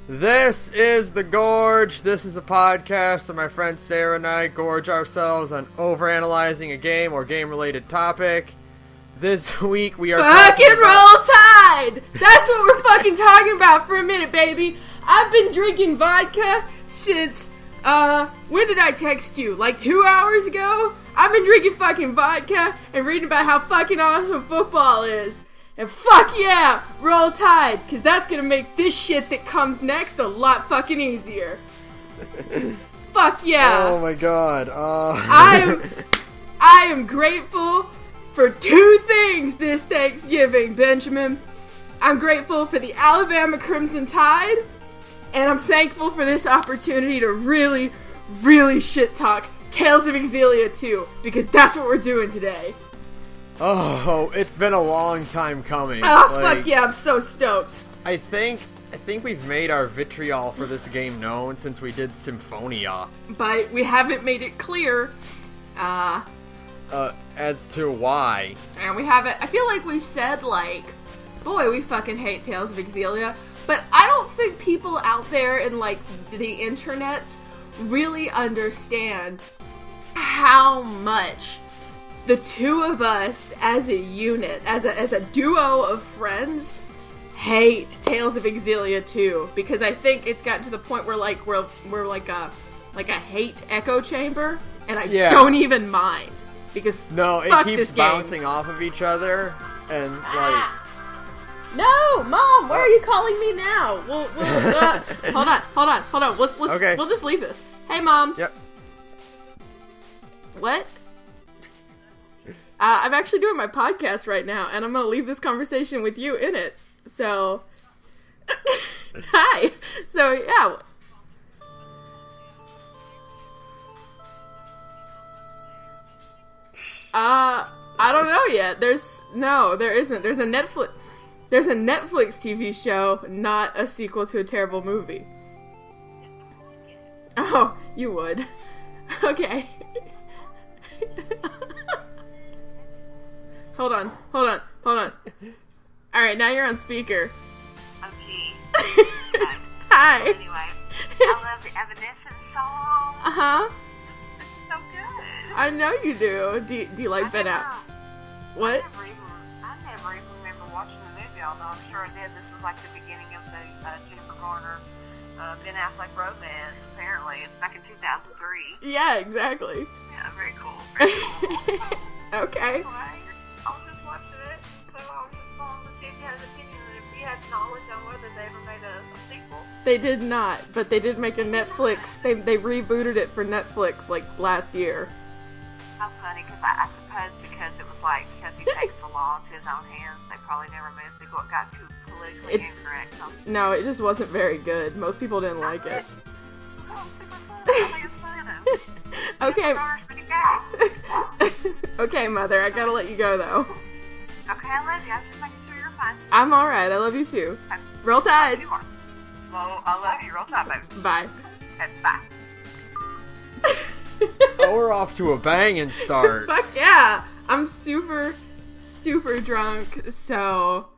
This is the Gorge. This is a podcast where my friend Sarah and I gorge ourselves on overanalyzing a game or game-related topic. This week we are fucking Roll Tide! That's what we're fucking talking about for a minute, baby. I've been drinking vodka since, when did I text you? Like 2 hours ago? I've been drinking fucking vodka and reading about how fucking awesome football is. And fuck yeah, Roll Tide, because that's gonna make this shit that comes next a lot fucking easier. Fuck yeah. Oh my god. I am grateful for two things this Thanksgiving, Benjamin. I'm grateful for the Alabama Crimson Tide, and I'm thankful for this opportunity to really, really shit talk Tales of Xillia 2, because that's what we're doing today. Oh, it's been a long time coming. Oh, fuck yeah, I'm so stoked. I think we've made our vitriol for this game known since we did Symphonia. But we haven't made it clear, as to why. And we haven't, I feel like we said, like, boy, we fucking hate Tales of Xillia, but I don't think people out there in, like, the internets really understand how much the two of us as a unit, as a duo of friends, hate Tales of Xillia 2, because I think it's gotten to the point where like we're like a hate echo chamber, and I don't even mind, because it keeps bouncing off of each other and like. No, Mom, why are you calling me now? We'll hold on. Okay. We'll just leave this. Hey, Mom. Yep. What? I'm actually doing my podcast right now, and I'm going to leave this conversation with you in it. So, hi. So, yeah. I don't know yet. There isn't. There's a Netflix TV show, not a sequel to a terrible movie. Oh, you would. Okay. Hold on. Alright, now you're on speaker. Okay. Hi. Anyway, I love the Evanescence song. Uh-huh. It's so good. I know you do. Do you like Ben Out? What? I never even remember watching the movie, although I'm sure I did. This was like the beginning of the Jennifer Garner, Ben Affleck romance, apparently. It's back in 2003. Yeah, exactly. Yeah, very cool. Very cool. Okay. Anyway, I was just watching it, so I was just calling to see if you had an opinion and if you had knowledge on whether they ever made a sequel. They did not, but they did make a Netflix. They rebooted it for Netflix like last year. How funny, because I suppose because it was like, because he takes the law into his own hands, they probably never moved it, got too politically incorrect. No, it just wasn't very good. Most people didn't like it. Oh, super fun. I think it's fun. Okay. Pretty good. Okay, Mother, I gotta let you go, though. Okay, I love you. I'm just making sure you're fine. I'm alright. I love you, too. Okay. Roll Tide. You are. Well, I love you. Roll Tide, baby. Bye. Okay, bye. Oh, we're off to a banging start. Fuck yeah. I'm super, super drunk, so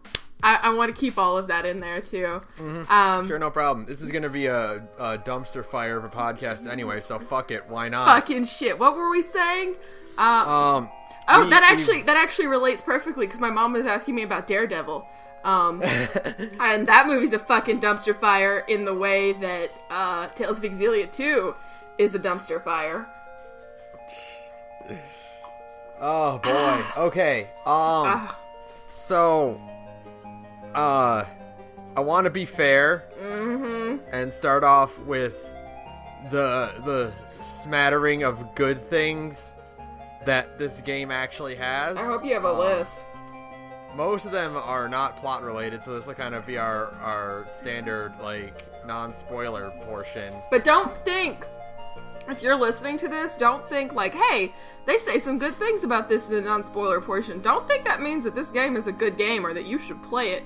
I want to keep all of that in there, too. Mm-hmm. Sure, no problem. This is going to be a dumpster fire of a podcast anyway, so fuck it. Why not? Fucking shit. What were we saying? That actually relates perfectly, because my mom was asking me about Daredevil. And that movie's a fucking dumpster fire in the way that Tales of Xillia 2 is a dumpster fire. Oh boy. Okay. So I want to be fair and start off with the smattering of good things that this game actually has. I hope you have a list. Most of them are not plot related, so this will kind of be our standard, like, non-spoiler portion. But don't think, if you're listening to this, don't think like, hey, they say some good things about this in the non-spoiler portion. Don't think that means that this game is a good game or that you should play it.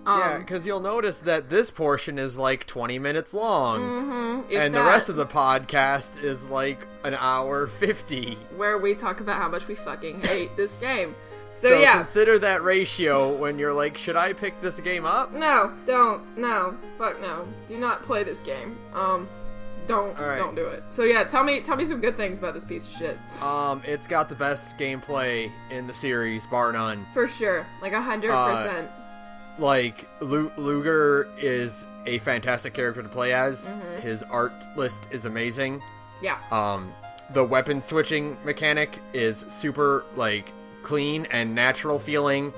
Yeah, because you'll notice that this portion is like 20 minutes long, and the that. rest of the podcast is like an hour 50. Where we talk about how much we fucking hate this game. So yeah. Consider that ratio when you're like, should I pick this game up? No, don't. No. Fuck no. Do not play this game. Don't do it. So yeah, tell me some good things about this piece of shit. It's got the best gameplay in the series, bar none. For sure. Like 100%. Like, Luger is a fantastic character to play as. Mm-hmm. His art list is amazing. Yeah. The weapon switching mechanic is super, like, clean and natural feeling,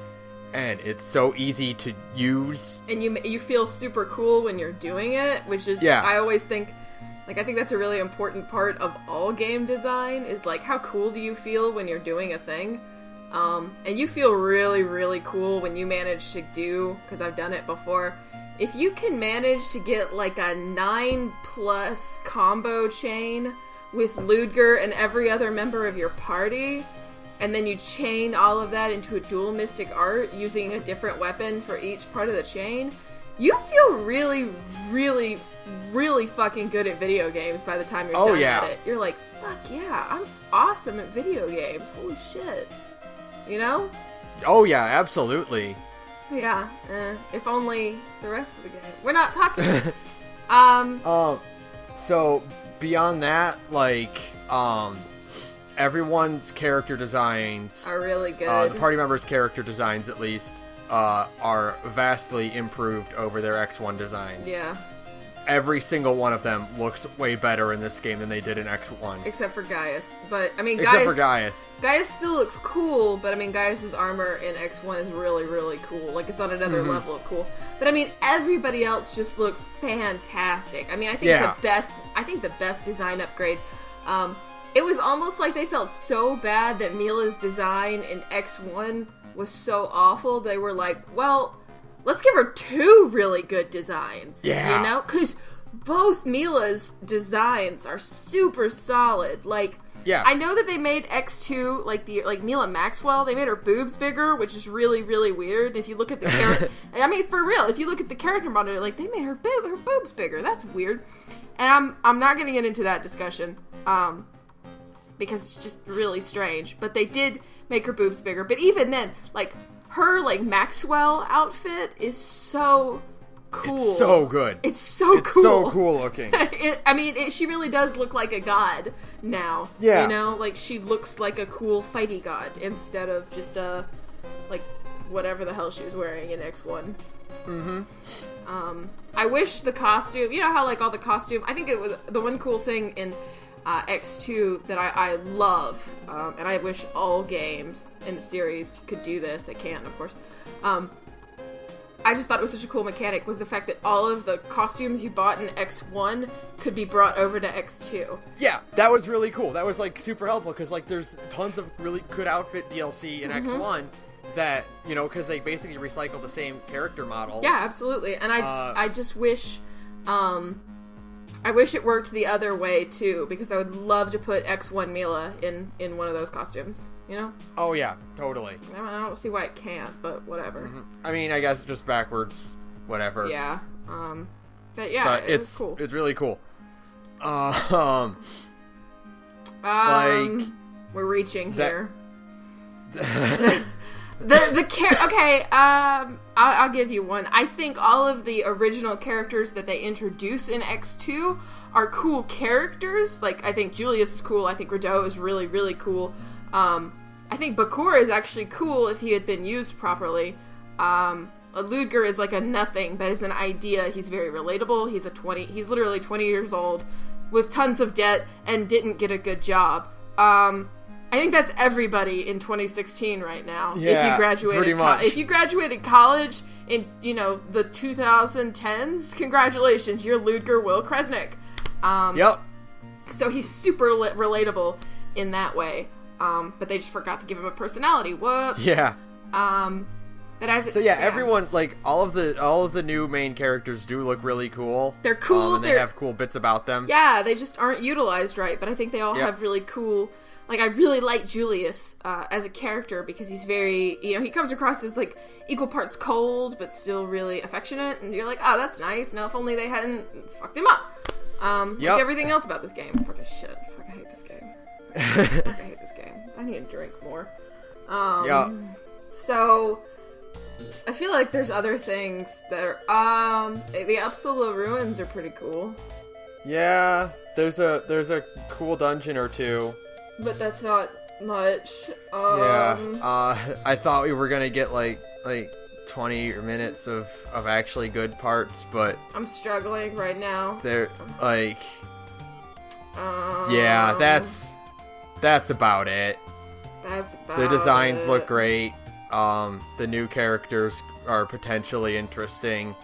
and it's so easy to use. And you feel super cool when you're doing it, which is, I always think, like, I think that's a really important part of all game design, is, like, how cool do you feel when you're doing a thing? And you feel really, really cool when you manage to do, because I've done it before, if you can manage to get, like, a 9+ combo chain with Ludger and every other member of your party, and then you chain all of that into a dual mystic art using a different weapon for each part of the chain, you feel really, really, really fucking good at video games by the time you're done at it. You're like, fuck yeah, I'm awesome at video games. Holy shit. You know? Oh yeah, absolutely. Yeah, if only the rest of the game. We're not talking. So beyond that, like, everyone's character designs are really good. The party members' character designs, at least, are vastly improved over their X1 designs. Yeah. Every single one of them looks way better in this game than they did in X1. Except for Gaius. But, I mean, Except for Gaius. Gaius still looks cool, but, I mean, Gaius's armor in X1 is really, really cool. Like, it's on another level of cool. But, I mean, everybody else just looks fantastic. I mean, I think the best design upgrade, it was almost like they felt so bad that Mila's design in X1 was so awful, they were like, well, let's give her 2 really good designs. Yeah. You know? Because both Mila's designs are super solid. Like, yeah. I know that they made X2, like Mila Maxwell, they made her boobs bigger, which is really, really weird. If you look at the character, I mean, for real, if you look at the character monitor, like, they made her boobs bigger. That's weird. And I'm not going to get into that discussion, because it's just really strange. But they did make her boobs bigger. But even then, like, her, like, Maxwell outfit is so cool. It's so good. It's so cool. It's so cool looking. She really does look like a god now. Yeah. You know? Like, she looks like a cool fighty god instead of just like, whatever the hell she was wearing in X1. Mm-hmm. I wish the costume, you know how, like, all the costume, I think it was the one cool thing in X2 that I love, and I wish all games in the series could do this. They can't, of course. I just thought it was such a cool mechanic, was the fact that all of the costumes you bought in X1 could be brought over to X2. Yeah, that was really cool. That was, like, super helpful, because, like, there's tons of really good outfit DLC in X1 that, you know, because they basically recycle the same character models. Yeah, absolutely. And I just wish, I wish it worked the other way, too, because I would love to put X1 Mila in one of those costumes, you know? Oh, yeah, totally. I don't see why it can't, but whatever. Mm-hmm. I mean, I guess just backwards, whatever. Yeah. But yeah, it's cool. It's really cool. We're reaching here. I'll give you one. I think all of the original characters that they introduce in X2 are cool characters. Like, I think Julius is cool. I think Rideau is really, really cool. I think Bakura is actually cool if he had been used properly. Ludger is like a nothing, but as an idea, he's very relatable. He's literally 20 years old with tons of debt and didn't get a good job. I think that's everybody in 2016 right now. Yeah, if you graduated pretty much. If you graduated college in, you know, the 2010s, congratulations, you're Ludger Will Kresnik. Yep. So he's super relatable in that way. But they just forgot to give him a personality. Whoops. Yeah. But as it stands, stands, everyone, like, all of the new main characters do look really cool. They're cool. And they have cool bits about them. Yeah, they just aren't utilized right. But I think they all have really cool. Like, I really like Julius as a character because he's very, you know, he comes across as, like, equal parts cold, but still really affectionate. And you're like, oh, that's nice. Now, if only they hadn't fucked him up. Like everything else about this game. Fucking shit. Fuck, I hate this game. Fuck, I hate this game. I need to drink more. So, I feel like there's other things that are, the Uppsala ruins are pretty cool. Yeah, there's a cool dungeon or two. But that's not much. I thought we were gonna get like 20 minutes of actually good parts, but I'm struggling right now. they're like, yeah, that's about it. That's about The designs it. look great. The new characters are potentially interesting,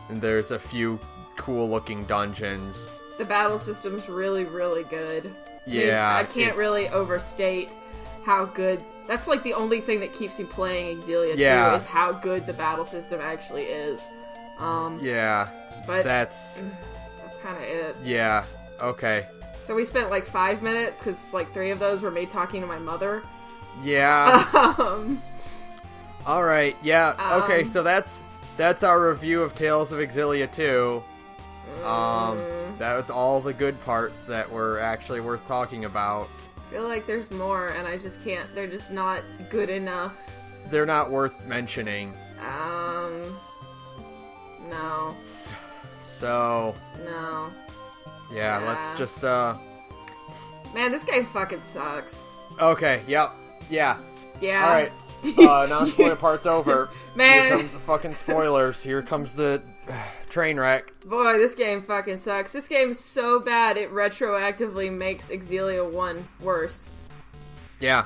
and there's a few cool looking dungeons. The battle system's really, really good. Yeah, I can't really overstate how good. That's like the only thing that keeps me playing Xillia 2 is how good the battle system actually is. Yeah, but that's kind of it. Yeah, okay. So we spent like 5 minutes, because like 3 of those were me talking to my mother. Yeah. Alright, yeah, okay, so that's our review of Tales of Xillia 2. That was all the good parts that were actually worth talking about. I feel like there's more, and I just can't. They're just not good enough. They're not worth mentioning. No. So. No. Yeah, let's just, Man, this game fucking sucks. Okay, yep. Yeah. Yeah. Alright, non-spoiler part's over. Man. Here comes the fucking spoilers. Here comes the train wreck. Boy, this game fucking sucks. This game's so bad, it retroactively makes Xillia 1 worse. Yeah.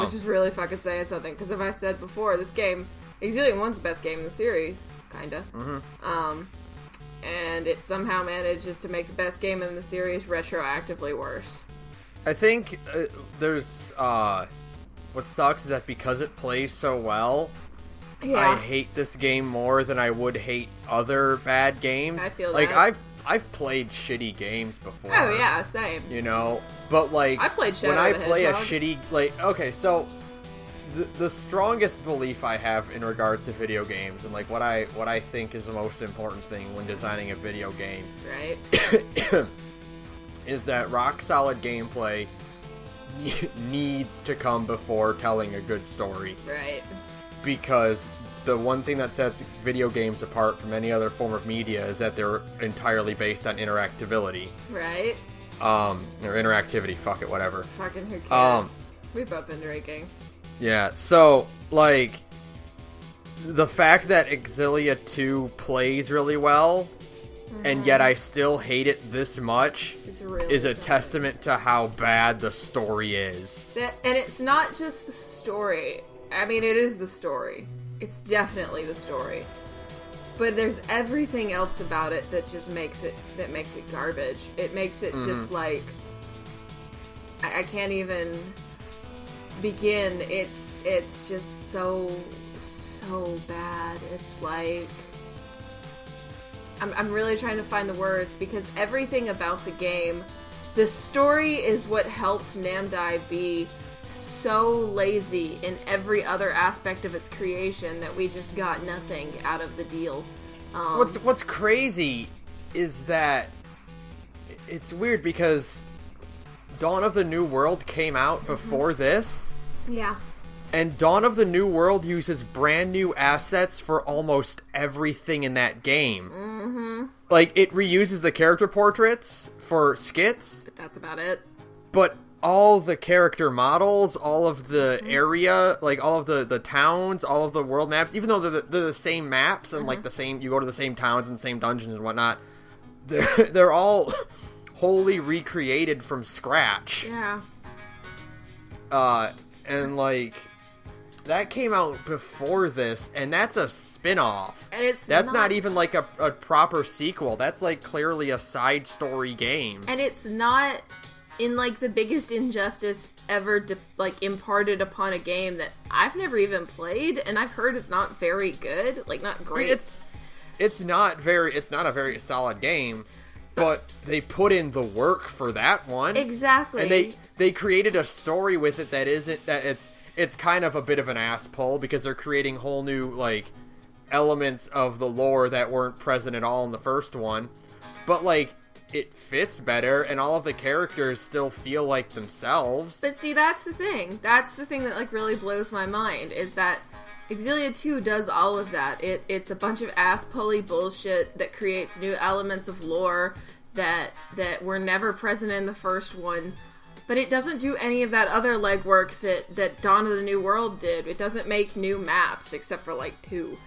Which is really fucking saying something, because if I said before, this game, Xillia 1's the best game in the series, kinda. Mm-hmm. And it somehow manages to make the best game in the series retroactively worse. I think there's, what sucks is that because it plays so well, I hate this game more than I would hate other bad games. I feel like that. I've played shitty games before. Oh yeah, same. You know, but like I played Shadow when I of the play Hedgehog. a shitty okay, so the strongest belief I have in regards to video games and like what I think is the most important thing when designing a video game, right, is that rock solid gameplay needs to come before telling a good story. Right. Because the one thing that sets video games apart from any other form of media is that they're entirely based on interactability. Right. Or interactivity, fuck it, whatever. Fucking who cares? We've both been drinking. Yeah, so, like, the fact that Xillia 2 plays really well, and yet I still hate it this much, is a testament to how bad the story is. And it's not just the story. I mean, it is the story. It's definitely the story. But there's everything else about it that just makes it garbage. It makes it just like, I can't even begin. It's just so bad. It's like, I'm really trying to find the words, because everything about the game, the story is what helped Namdai be so lazy in every other aspect of its creation that we just got nothing out of the deal. What's crazy is that it's weird because Dawn of the New World came out before this. Yeah. And Dawn of the New World uses brand new assets for almost everything in that game. Mm-hmm. Like, it reuses the character portraits for skits. But that's about it. But all the character models, all of the area, like all of the towns, all of the world maps, even though they're the same maps and like the same, you go to the same towns and the same dungeons and whatnot, they're all wholly recreated from scratch. Yeah. And like, that came out before this, and that's a spin-off. And that's not even like a proper sequel. That's like clearly a side story game. And it's not in like the biggest injustice ever imparted upon a game that I've never even played, and I've heard it's not very good, like not great. It's not a very solid game, but they put in the work for that one. Exactly. And they created a story with it that it's kind of a bit of an ass pull, because they're creating whole new like elements of the lore that weren't present at all in the first one. But like, it fits better, and all of the characters still feel like themselves. But see, that's the thing. That's the thing that, like, really blows my mind, is that Xillia 2 does all of that. It's a bunch of ass-pully bullshit that creates new elements of lore that were never present in the first one. But it doesn't do any of that other legwork that Dawn of the New World did. It doesn't make new maps, except for, like, 2.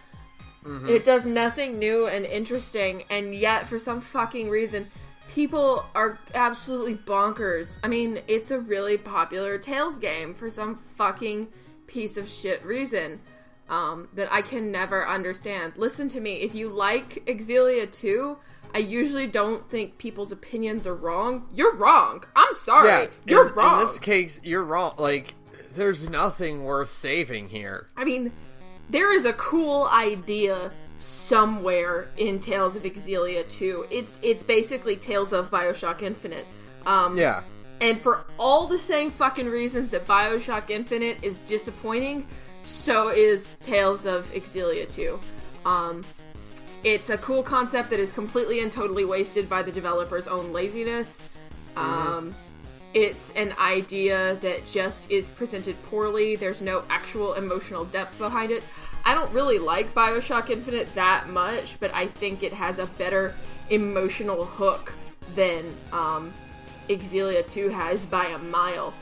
Mm-hmm. It does nothing new and interesting, and yet, for some fucking reason, people are absolutely bonkers. I mean, it's a really popular Tales game for some fucking piece of shit reason that I can never understand. Listen to me, if you like Xillia 2, I usually don't think people's opinions are wrong. You're wrong. I'm sorry. Yeah, you're wrong. In this case, you're wrong. Like, there's nothing worth saving here. I mean, there is a cool idea somewhere in Tales of Xillia 2. It's basically Tales of BioShock Infinite. Yeah. And for all the same fucking reasons that BioShock Infinite is disappointing, so is Tales of Xillia 2. It's a cool concept that is completely and totally wasted by the developer's own laziness. It's an idea that just is presented poorly. There's no actual emotional depth behind it. I don't really like BioShock Infinite that much, but I think it has a better emotional hook than Xillia 2 has by a mile.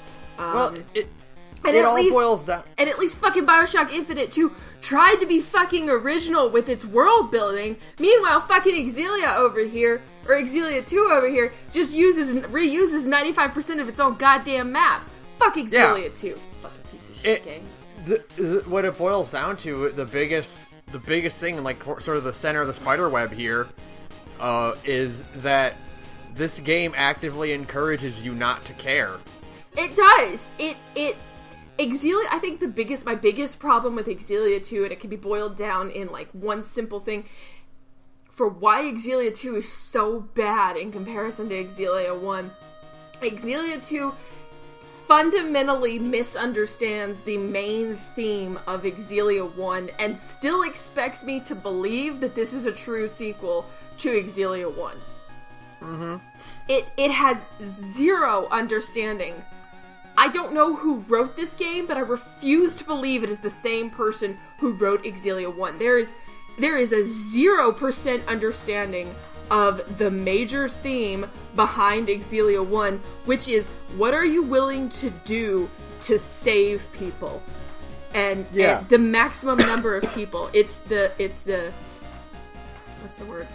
It all boils down. And at least fucking BioShock Infinite 2 tried to be fucking original with its world building. Meanwhile, fucking Xillia over here, or Xillia 2 over here, just reuses 95% of its own goddamn maps. Fuck Xillia 2. Fucking piece of shit game. What it boils down to, the biggest thing, like sort of the center of the spider web here, is that this game actively encourages you not to care. It does. Xillia, I think my biggest problem with Xillia 2, and it can be boiled down in like one simple thing, for why Xillia 2 is so bad in comparison to Xillia 1. Xillia 2 fundamentally misunderstands the main theme of Xillia 1 and still expects me to believe that this is a true sequel to Xillia 1. Mm-hmm. It has zero understanding. I don't know who wrote this game, but I refuse to believe it is the same person who wrote Xillia 1. There is a 0% understanding of the major theme behind Xillia 1, which is, what are you willing to do to save people? And the maximum number of people. It's the what's the word?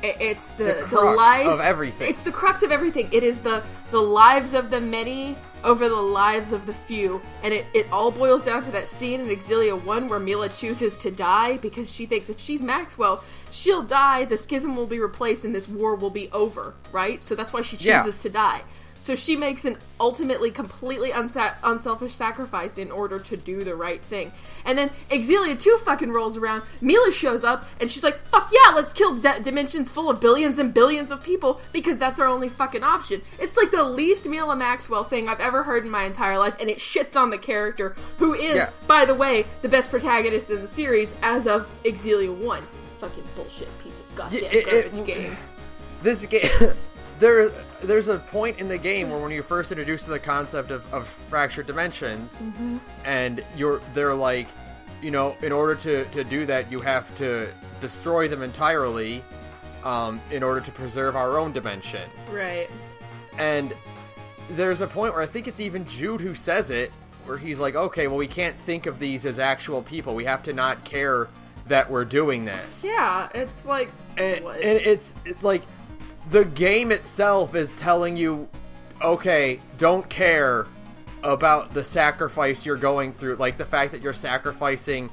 It's the crux lives of everything. It's the crux of everything. It is the lives of the many over the lives of the few. And it all boils down to that scene in Xillia 1 where Mila chooses to die because she thinks if she's Maxwell, she'll die, the schism will be replaced, and this war will be over, right? So that's why she chooses to die. So she makes an ultimately completely unselfish sacrifice in order to do the right thing. And then Xillia 2 fucking rolls around, Mila shows up, and she's like, fuck yeah, let's kill dimensions full of billions and billions of people, because that's our only fucking option. It's like the least Mila Maxwell thing I've ever heard in my entire life, and it shits on the character, who is, by the way, the best protagonist in the series as of Xillia 1. Fucking bullshit piece of goddamn garbage game. This game... There's a point in the game where when you're first introduced to the concept of fractured dimensions, and they're like, you know, in order to do that, you have to destroy them entirely in order to preserve our own dimension. Right. And there's a point where I think it's even Jude who says it, where he's like, okay, well, we can't think of these as actual people. We have to not care that we're doing this. Yeah, it's like... And it's like... The game itself is telling you, okay, don't care about the sacrifice you're going through. Like, the fact that you're sacrificing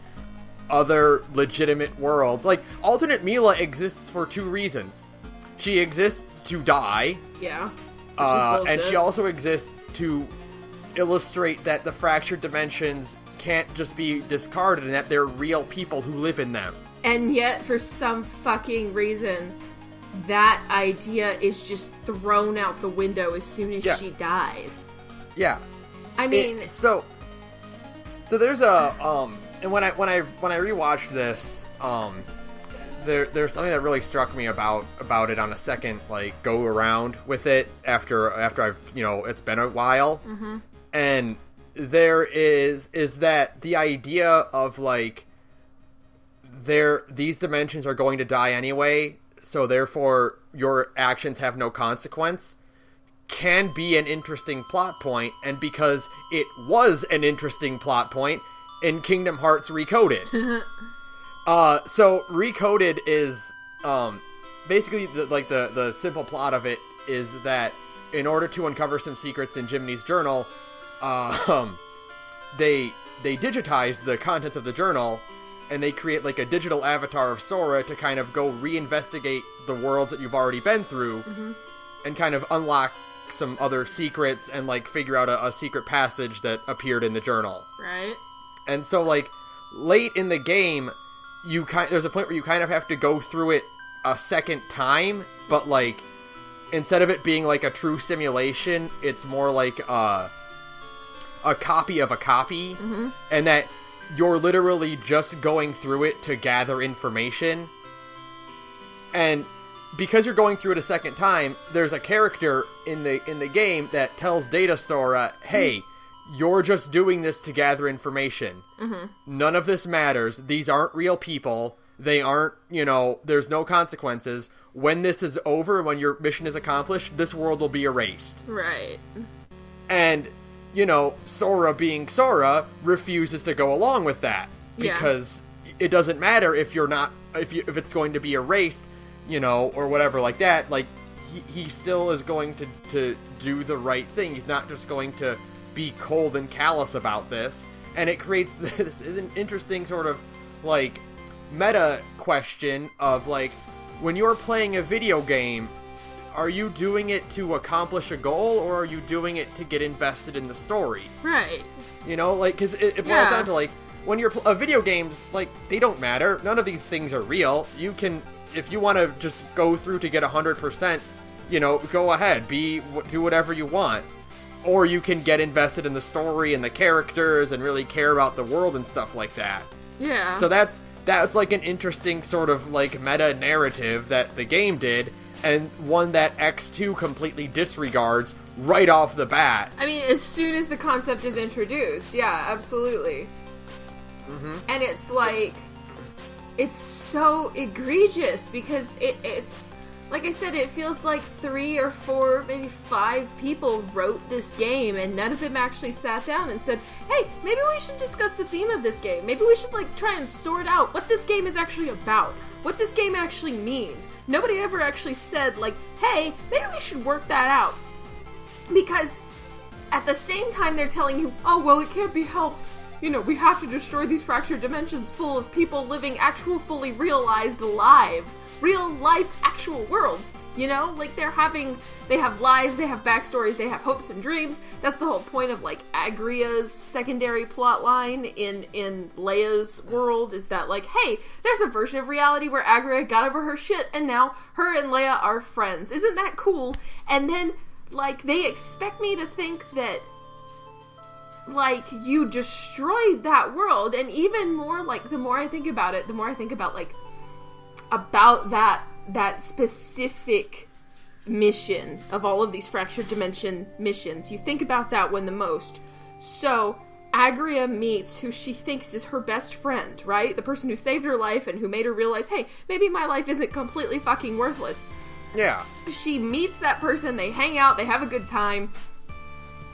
other legitimate worlds. Like, alternate Mila exists for 2 reasons. She exists to die. Yeah. And she also exists to illustrate that the fractured dimensions can't just be discarded and that they're real people who live in them. And yet, for some fucking reason... that idea is just thrown out the window as soon as she dies. Yeah. I mean... So there's a... and when I rewatched this, there's something that really struck me about it on a second like go around with it after I've it's been a while, and there is that the idea of like these dimensions are going to die anyway, so therefore your actions have no consequence, can be an interesting plot point, and because it was an interesting plot point in Kingdom Hearts Recoded. So Recoded is basically the simple plot of it is that in order to uncover some secrets in Jiminy's journal, they digitize the contents of the journal, and they create like a digital avatar of Sora to kind of go reinvestigate the worlds that you've already been through, and kind of unlock some other secrets and like figure out a secret passage that appeared in the journal. Right. And so like late in the game, there's a point where you kind of have to go through it a second time, but like instead of it being like a true simulation, it's more like a copy of a copy, and that you're literally just going through it to gather information. And because you're going through it a second time, there's a character in the game that tells Data Sora, hey, you're just doing this to gather information. None of this matters. These aren't real people. They aren't, there's no consequences. When this is over, when your mission is accomplished, this world will be erased. Right. And, Sora being Sora refuses to go along with that. Because it doesn't matter if if it's going to be erased, or whatever like that. Like, he still is going to do the right thing. He's not just going to be cold and callous about this. And it creates this interesting sort of, like, meta question of, like, when you're playing a video game, are you doing it to accomplish a goal, or are you doing it to get invested in the story? Right. Because it boils down to, like, when you're video games, like, they don't matter. None of these things are real. You can, if you want to just go through to get 100%, go ahead, do whatever you want. Or you can get invested in the story and the characters and really care about the world and stuff like that. Yeah. So that's like an interesting sort of like meta narrative that the game did, and one that X2 completely disregards right off the bat. I mean, as soon as the concept is introduced, yeah, absolutely. And it's like, it's so egregious because it's like I said, it feels like 3 or 4, maybe 5 people wrote this game, and none of them actually sat down and said, hey, maybe we should discuss the theme of this game. Maybe we should, like, try and sort out what this game is actually about, what this game actually means. Nobody ever actually said, like, hey, maybe we should work that out. Because at the same time they're telling you, oh, well, it can't be helped. We have to destroy these fractured dimensions full of people living actual, fully realized lives. Real life, actual worlds. Like they have lives, they have backstories, they have hopes and dreams. That's the whole point of, like, Agria's secondary plot line in Leia's world, is that, like, hey, there's a version of reality where Agria got over her shit, and now her and Leia are friends. Isn't that cool? And then, like, they expect me to think that, like, you destroyed that world, and even more, like, the more I think about it, the more I think about, like, about that specific mission of all of these fractured dimension missions. You think about that one the most. So, Agria meets who she thinks is her best friend, right? The person who saved her life and who made her realize, hey, maybe my life isn't completely fucking worthless. Yeah. She meets that person, they hang out, they have a good time.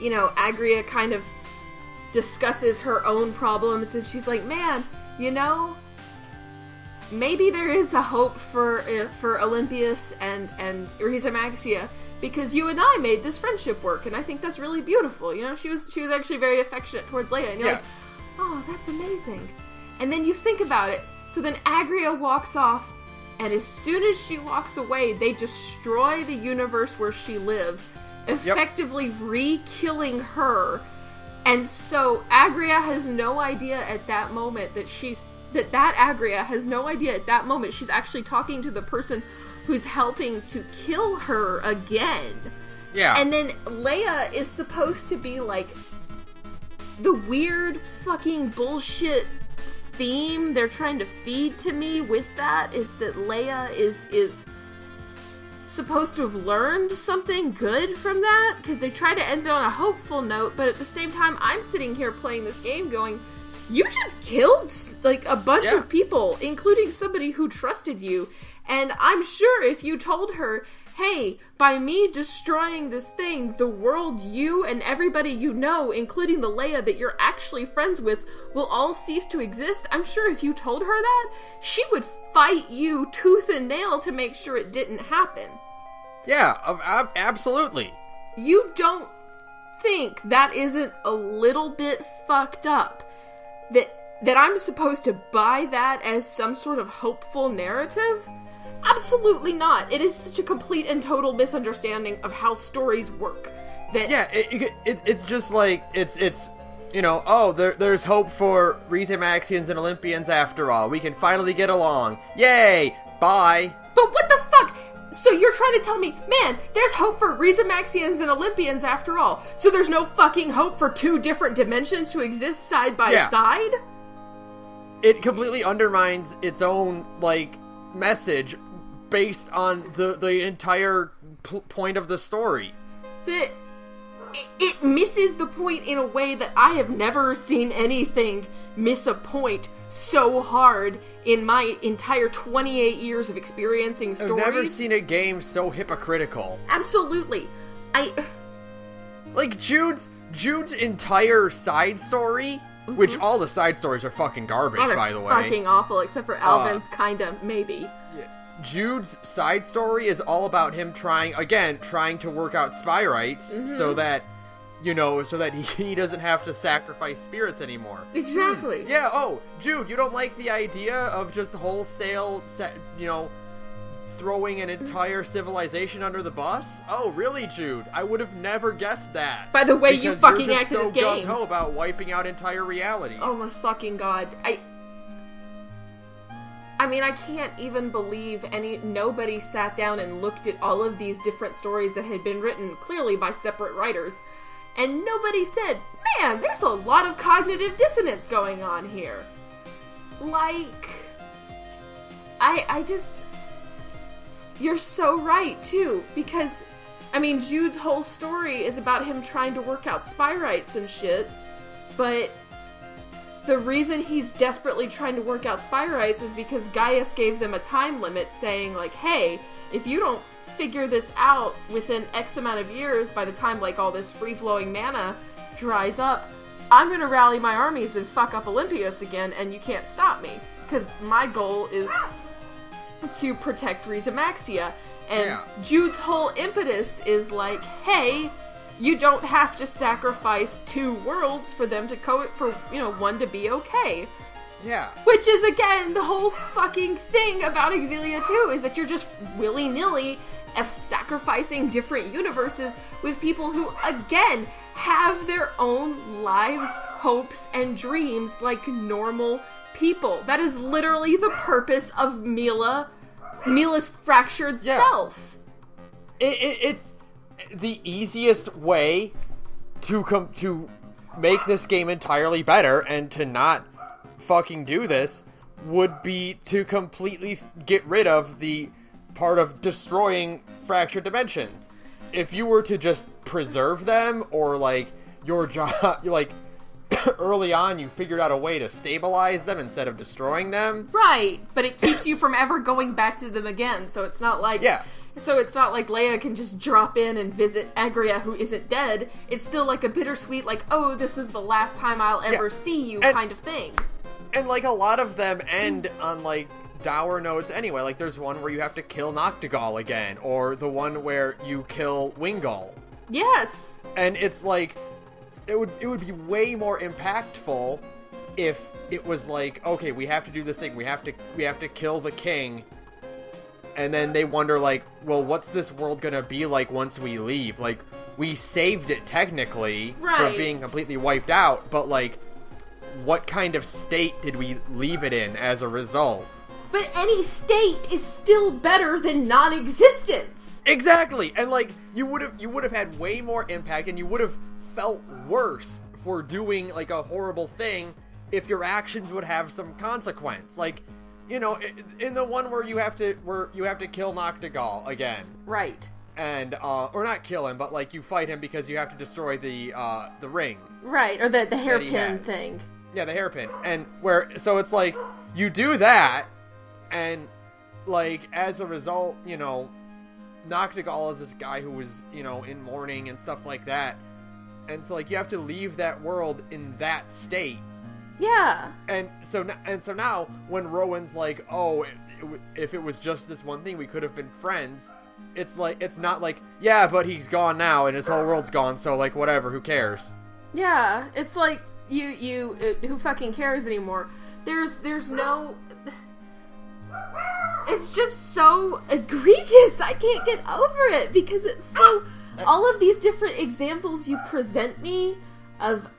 Agria kind of discusses her own problems, and she's like, man, maybe there is a hope for Olympius and Urisa Maxia, because you and I made this friendship work, and I think that's really beautiful. She was actually very affectionate towards Leia, and you're like, oh, that's amazing. And then you think about it, so then Agria walks off, and as soon as she walks away, they destroy the universe where she lives, effectively re-killing her. And so Agria has no idea at that moment that Agria has no idea at that moment she's actually talking to the person who's helping to kill her again. Yeah. And then Leia is supposed to be, like, the weird fucking bullshit theme they're trying to feed to me with that is that Leia is supposed to have learned something good from that, because they try to end it on a hopeful note, but at the same time, I'm sitting here playing this game going, you just killed, like, a bunch of people, including somebody who trusted you, and I'm sure if you told her, hey, by me destroying this thing, the world you and everybody you know, including the Leia that you're actually friends with, will all cease to exist, I'm sure if you told her that, she would fight you tooth and nail to make sure it didn't happen. Yeah, absolutely. You don't think that isn't a little bit fucked up? That I'm supposed to buy that as some sort of hopeful narrative? Absolutely not. It is such a complete and total misunderstanding of how stories work. That it's just like it's you know, oh, there's hope for Rhysamaxians and Olympians after all. We can finally get along. Yay! Bye. But what the fuck? So you're trying to tell me, man, there's hope for Rhysamaxians and Olympians after all. So there's no fucking hope for two different dimensions to exist side by side? It completely undermines its own, like, message based on the entire point of the story. It misses the point in a way that I have never seen anything miss a point so hard in my entire 28 years of experiencing stories. I've never seen a game so hypocritical. Absolutely. Like, Jude's entire side story, which all the side stories are fucking garbage, by the way. Fucking awful, except for Alvin's, kinda, maybe. Jude's side story is all about him trying to work out spy rights so that, you know, so that he doesn't have to sacrifice spirits anymore. Exactly. Yeah, oh, Jude, you don't like the idea of just wholesale, throwing an entire civilization under the bus? Oh, really, Jude? I would have never guessed that. By the way you fucking act in this game. You're just so gung-ho about wiping out entire realities. Oh my fucking god. I mean, I can't even believe nobody sat down and looked at all of these different stories that had been written clearly by separate writers, and nobody said, man, there's a lot of cognitive dissonance going on here. Like, I just... You're so right, too, because, I mean, Jude's whole story is about him trying to work out spy rights and shit, but the reason he's desperately trying to work out spy rights is because Gaius gave them a time limit saying, like, hey, if you don't figure this out within X amount of years, by the time, like, all this free-flowing mana dries up, I'm gonna rally my armies and fuck up Olympius again, and you can't stop me. Because my goal is to protect Rhysamaxia. And Jude's whole impetus is like, hey, you don't have to sacrifice two worlds for them to for one to be okay. Yeah. Which is, again, the whole fucking thing about Xillia 2, is that you're just willy-nilly sacrificing different universes with people who, again, have their own lives, hopes, and dreams like normal people. That is literally the purpose of Mila's fractured self. It's the easiest way to make this game entirely better and to not fucking do this would be to completely get rid of the part of destroying fractured dimensions. If you were to just preserve them, or like your job, like early on you figured out a way to stabilize them instead of destroying them. Right, but it keeps you from ever going back to them again, so it's not like So it's not like Leia can just drop in and visit Agria, who isn't dead. It's still like a bittersweet, like, oh, this is the last time I'll ever see you kind of thing. And like a lot of them end on like dour notes anyway. Like there's one where you have to kill Noctigal again, or the one where you kill Wingull. Yes. And it's like it would be way more impactful if it was like, okay, we have to do this thing. We have to kill the king. And then they wonder, like, well, what's this world gonna be like once we leave? Like, we saved it technically from being completely wiped out, but, like, what kind of state did we leave it in as a result? But any state is still better than non-existence! Exactly! And, like, you would have had way more impact, and you would have felt worse for doing, like, a horrible thing if your actions would have some consequence. Like, you know, in the one where you have to kill Noctigal again. Right. And or not kill him, but like you fight him because you have to destroy the ring. Right, or the hairpin thing. Yeah, the hairpin. And so it's like you do that, and like as a result, you know, Noctigal is this guy who was, you know, in mourning and stuff like that. And so like you have to leave that world in that state. Yeah. And so now when Rowan's like, "Oh, if it was just this one thing, we could have been friends." It's like, it's not like, yeah, but he's gone now and his whole world's gone, so like whatever, who cares? Yeah, it's like you who fucking cares anymore? There's no. It's just so egregious. I can't get over it because it's so. All of these different examples you present me of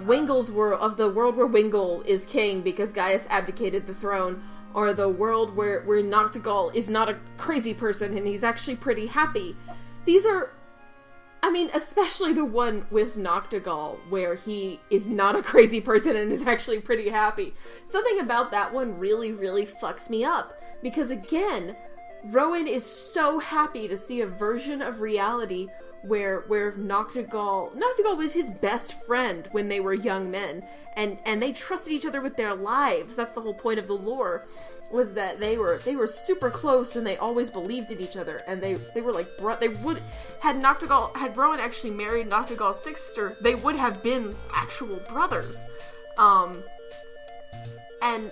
Wingle's world, of the world where Wingle is king because Gaius abdicated the throne, or the world where Noctigal is not a crazy person and he's actually pretty happy. These are, I mean, especially the one with Noctigal where he is not a crazy person and is actually pretty happy. Something about that one really, really fucks me up. Because again, Rowan is so happy to see a version of reality where Noctigal was his best friend when they were young men, and they trusted each other with their lives. That's the whole point of the lore, was that they were super close and they always believed in each other, and they were like had Rowan actually married Noctigal's sister, they would have been actual brothers. And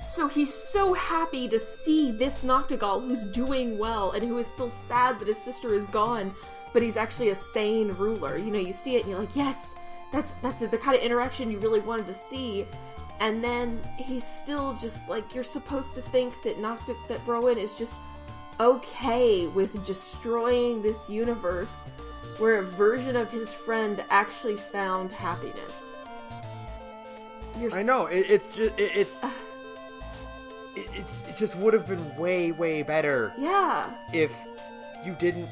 so he's so happy to see this Noctigal who's doing well and who is still sad that his sister is gone, but he's actually a sane ruler. You know, you see it and you're like, yes, that's the kind of interaction you really wanted to see. And then he's still just like, you're supposed to think that that Rowan is just okay with destroying this universe where a version of his friend actually found happiness. I know, it just would have been way, way better. Yeah. If you didn't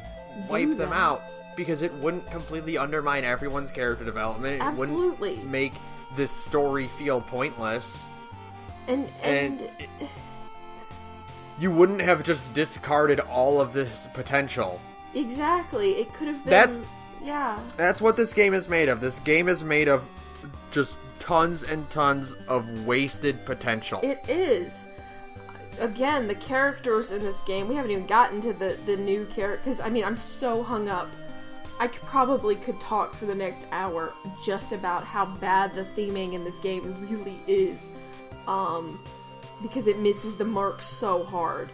wipe them out, because it wouldn't completely undermine everyone's character development. Absolutely. It wouldn't make this story feel pointless. And you wouldn't have just discarded all of this potential. Exactly. It could have been... That's what this game is made of. This game is made of just tons and tons of wasted potential. It is. Again, the characters in this game, we haven't even gotten to the new character, because, I mean, I'm so hung up. I probably could talk for the next hour just about how bad the theming in this game really is. Because it misses the mark so hard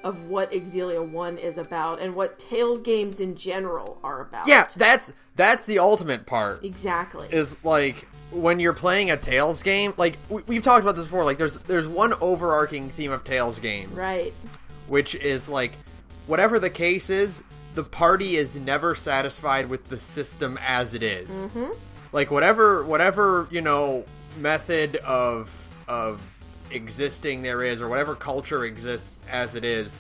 of what Xillia 1 is about, and what Tales games in general are about. Yeah, that's the ultimate part. Exactly. Is, like, when you're playing a Tales game, like, we've talked about this before, like, there's one overarching theme of Tales games. Right. Which is, like, whatever the case is, the party is never satisfied with the system as it is. Mm-hmm. Like, whatever, you know, method of existing there is, or whatever culture exists as it is,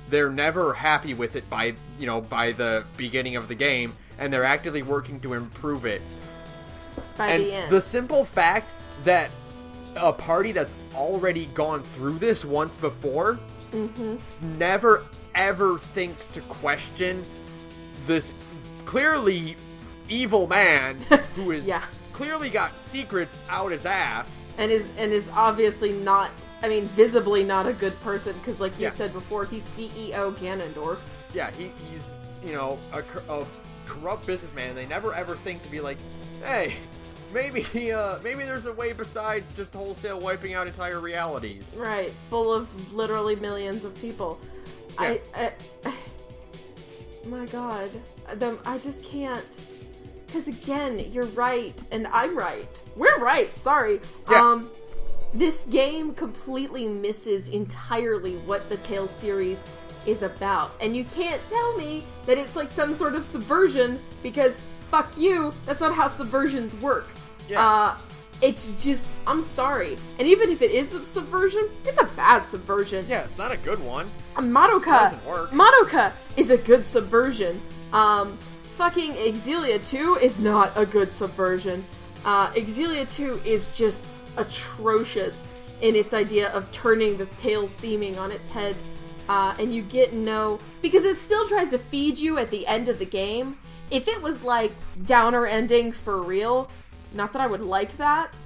they're never happy with it by the beginning of the game, and they're actively working to improve it. By the end. The simple fact that a party that's already gone through this once before never ever thinks to question this clearly evil man who is clearly got secrets out his ass and is obviously not, I mean, visibly not a good person, because like you said before, he's CEO Ganondorf. Yeah, he's, you know, a corrupt businessman. They never ever think to be like, hey, maybe there's a way besides just wholesale wiping out entire realities. Right, full of literally millions of people. Yeah. My God, I just can't. Because again, you're right, and I'm right. We're right. Sorry. Yeah. This game completely misses entirely what the Tales series is about, and you can't tell me that it's like some sort of subversion, because fuck you, that's not how subversions work. Yeah. It's just, I'm sorry. And even if it is a subversion, it's a bad subversion. Yeah, it's not a good one. Madoka. Doesn't work. Madoka is a good subversion. Fucking Xillia 2 is not a good subversion. Xillia 2 is just atrocious in its idea of turning the Tales theming on its head. And you get because it still tries to feed you at the end of the game. If it was like downer ending for real, not that I would like that,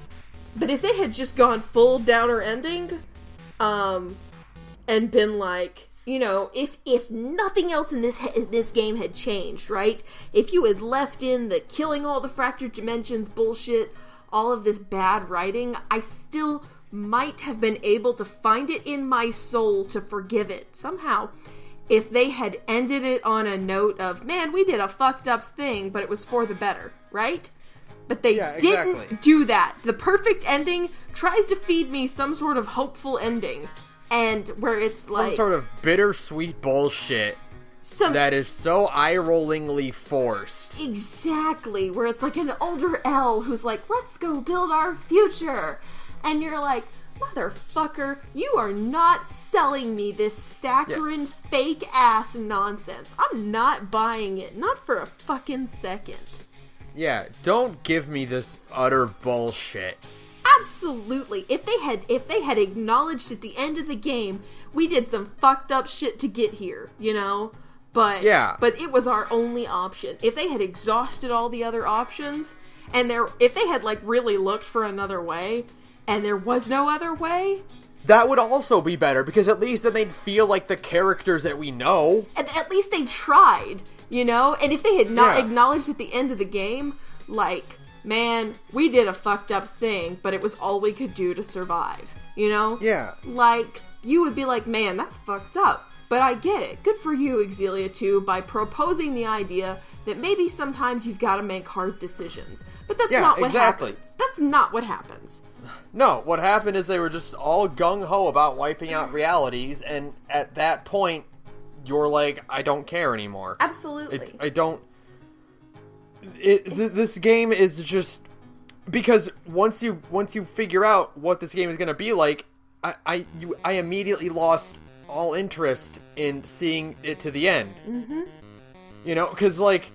but if they had just gone full downer ending, and been like, you know, if nothing else in this game had changed, right? If you had left in the killing all the fractured dimensions bullshit, all of this bad writing, I still might have been able to find it in my soul to forgive it somehow. If they had ended it on a note of, man, we did a fucked up thing, but it was for the better, right? But they didn't do that. The perfect ending tries to feed me some sort of hopeful ending, and where it's like some sort of bittersweet bullshit that is so eye-rollingly forced. Exactly, where it's like an older L who's like, let's go build our future. And you're like, motherfucker, you are not selling me this saccharine, fake-ass nonsense. I'm not buying it. Not for a fucking second. Yeah, don't give me this utter bullshit. Absolutely. If they had acknowledged at the end of the game, we did some fucked up shit to get here, you know? But it was our only option. If they had exhausted all the other options, and if they had like really looked for another way, and there was no other way, that would also be better, because at least then they'd feel like the characters that we know. And at least they tried, you know? And if they had not acknowledged at the end of the game, like, man, we did a fucked up thing, but it was all we could do to survive, you know? Yeah. Like, you would be like, man, that's fucked up. But I get it. Good for you, Xillia 2, by proposing the idea that maybe sometimes you've got to make hard decisions. But that's not what happens. That's not what happens. No, what happened is they were just all gung-ho about wiping out realities, and at that point, you're like, I don't care anymore. Absolutely. I don't... This game is just... Because once you figure out what this game is going to be like, I immediately lost all interest in seeing it to the end. Mm-hmm. You know, because, like,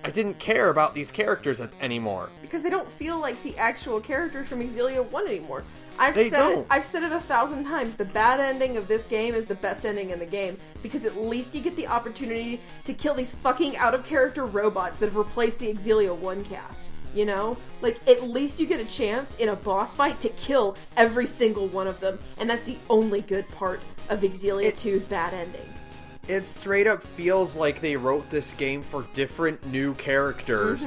I didn't care about these characters anymore. Because they don't feel like the actual characters from Xillia 1 anymore. I've said it 1,000 times. The bad ending of this game is the best ending in the game. Because at least you get the opportunity to kill these fucking out-of-character robots that have replaced the Xillia 1 cast. You know? Like, at least you get a chance in a boss fight to kill every single one of them. And that's the only good part of Xillia 2's bad ending. It straight up feels like they wrote this game for different new characters,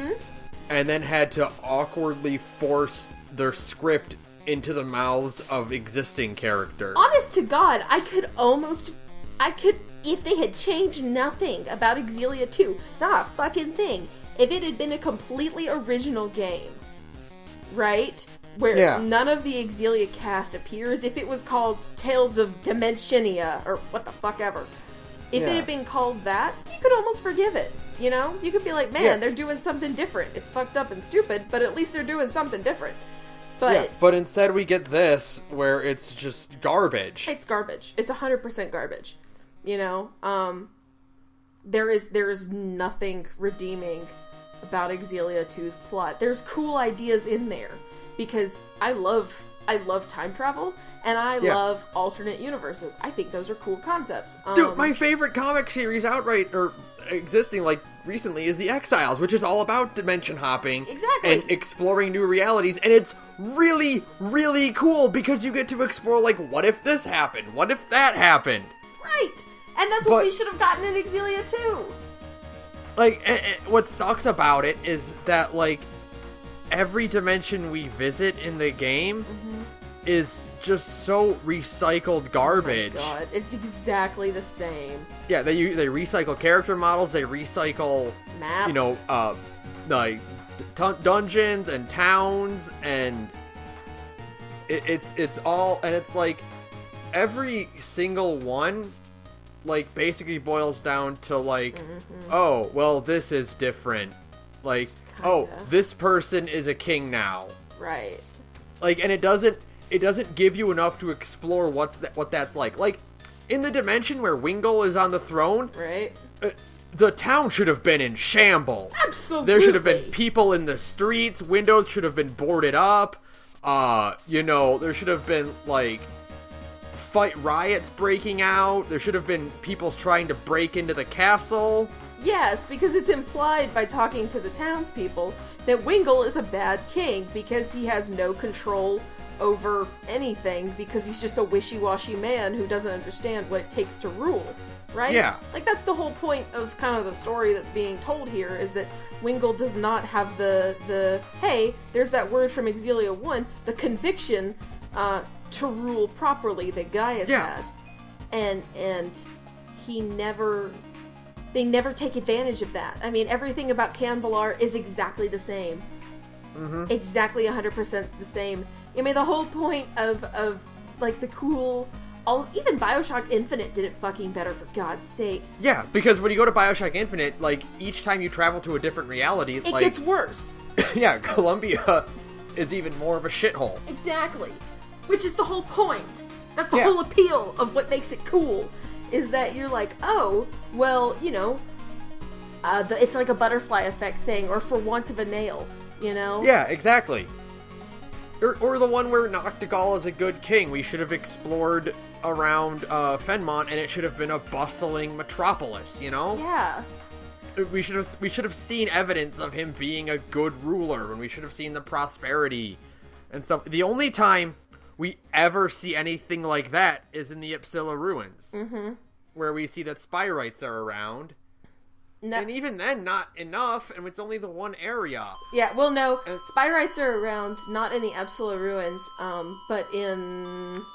and then had to awkwardly force their script into the mouths of existing characters. Honest to God, I could, if they had changed nothing about Xillia 2, not a fucking thing, if it had been a completely original game, right? Where none of the Xillia cast appears, if it was called Tales of Dimensionia, or what the fuck ever. If it had been called that, you could almost forgive it, you know? You could be like, man, they're doing something different. It's fucked up and stupid, but at least they're doing something different. But instead we get this, where it's just garbage. It's garbage. It's 100% garbage. You know? There is nothing redeeming about Xillia 2's plot. There's cool ideas in there, because I love time travel, and I love alternate universes. I think those are cool concepts. Dude, my favorite comic series outright, or existing, like, recently, is The Exiles, which is all about dimension hopping. Exactly. And exploring new realities, and it's really, really cool, because you get to explore, like, what if this happened? What if that happened? Right! And that's what we should have gotten in Xillia 2! Like, what sucks about it is that, like, every dimension we visit in the game is just so recycled garbage. Oh my God, it's exactly the same. Yeah, they recycle character models, they recycle maps, you know, like dungeons and towns, and it's all, and it's like every single one, like, basically boils down to like, oh, well, this is different. Like, kinda. Oh, this person is a king now. Right. Like, and it doesn't give you enough to explore what that's like. Like, in the dimension where Wingle is on the throne, right? The town should have been in shambles. Absolutely. There should have been people in the streets. Windows should have been boarded up. There should have been, like, riots breaking out. There should have been people trying to break into the castle. Yes, because it's implied by talking to the townspeople that Wingle is a bad king because he has no control over anything because he's just a wishy-washy man who doesn't understand what it takes to rule, right? Yeah. Like, that's the whole point of kind of the story that's being told here, is that Wingle does not have the hey, there's that word from Xillia 1, the conviction to rule properly that Gaius had. And they never take advantage of that. I mean, everything about Canvalar is exactly the same. Mm-hmm. Exactly 100% the same. I mean, the whole point of like, the cool... even Bioshock Infinite did it fucking better, for God's sake. Yeah, because when you go to Bioshock Infinite, like, each time you travel to a different reality... It gets worse. Yeah, Columbia is even more of a shithole. Exactly. Which is the whole point. That's the whole appeal of what makes it cool. Is that you're like, oh, well, it's like a butterfly effect thing, or for want of a nail, Yeah, exactly. Or the one where Noctigal is a good king. We should have explored around Fenmont, and it should have been a bustling metropolis, Yeah. We should have seen evidence of him being a good ruler, and we should have seen the prosperity and stuff. The only time we ever see anything like that is in the Xillia ruins, where we see that Spyrites are around. No. And even then, not enough, and it's only the one area. Yeah, well, no, Spyrites are around, not in the Xillia ruins, but in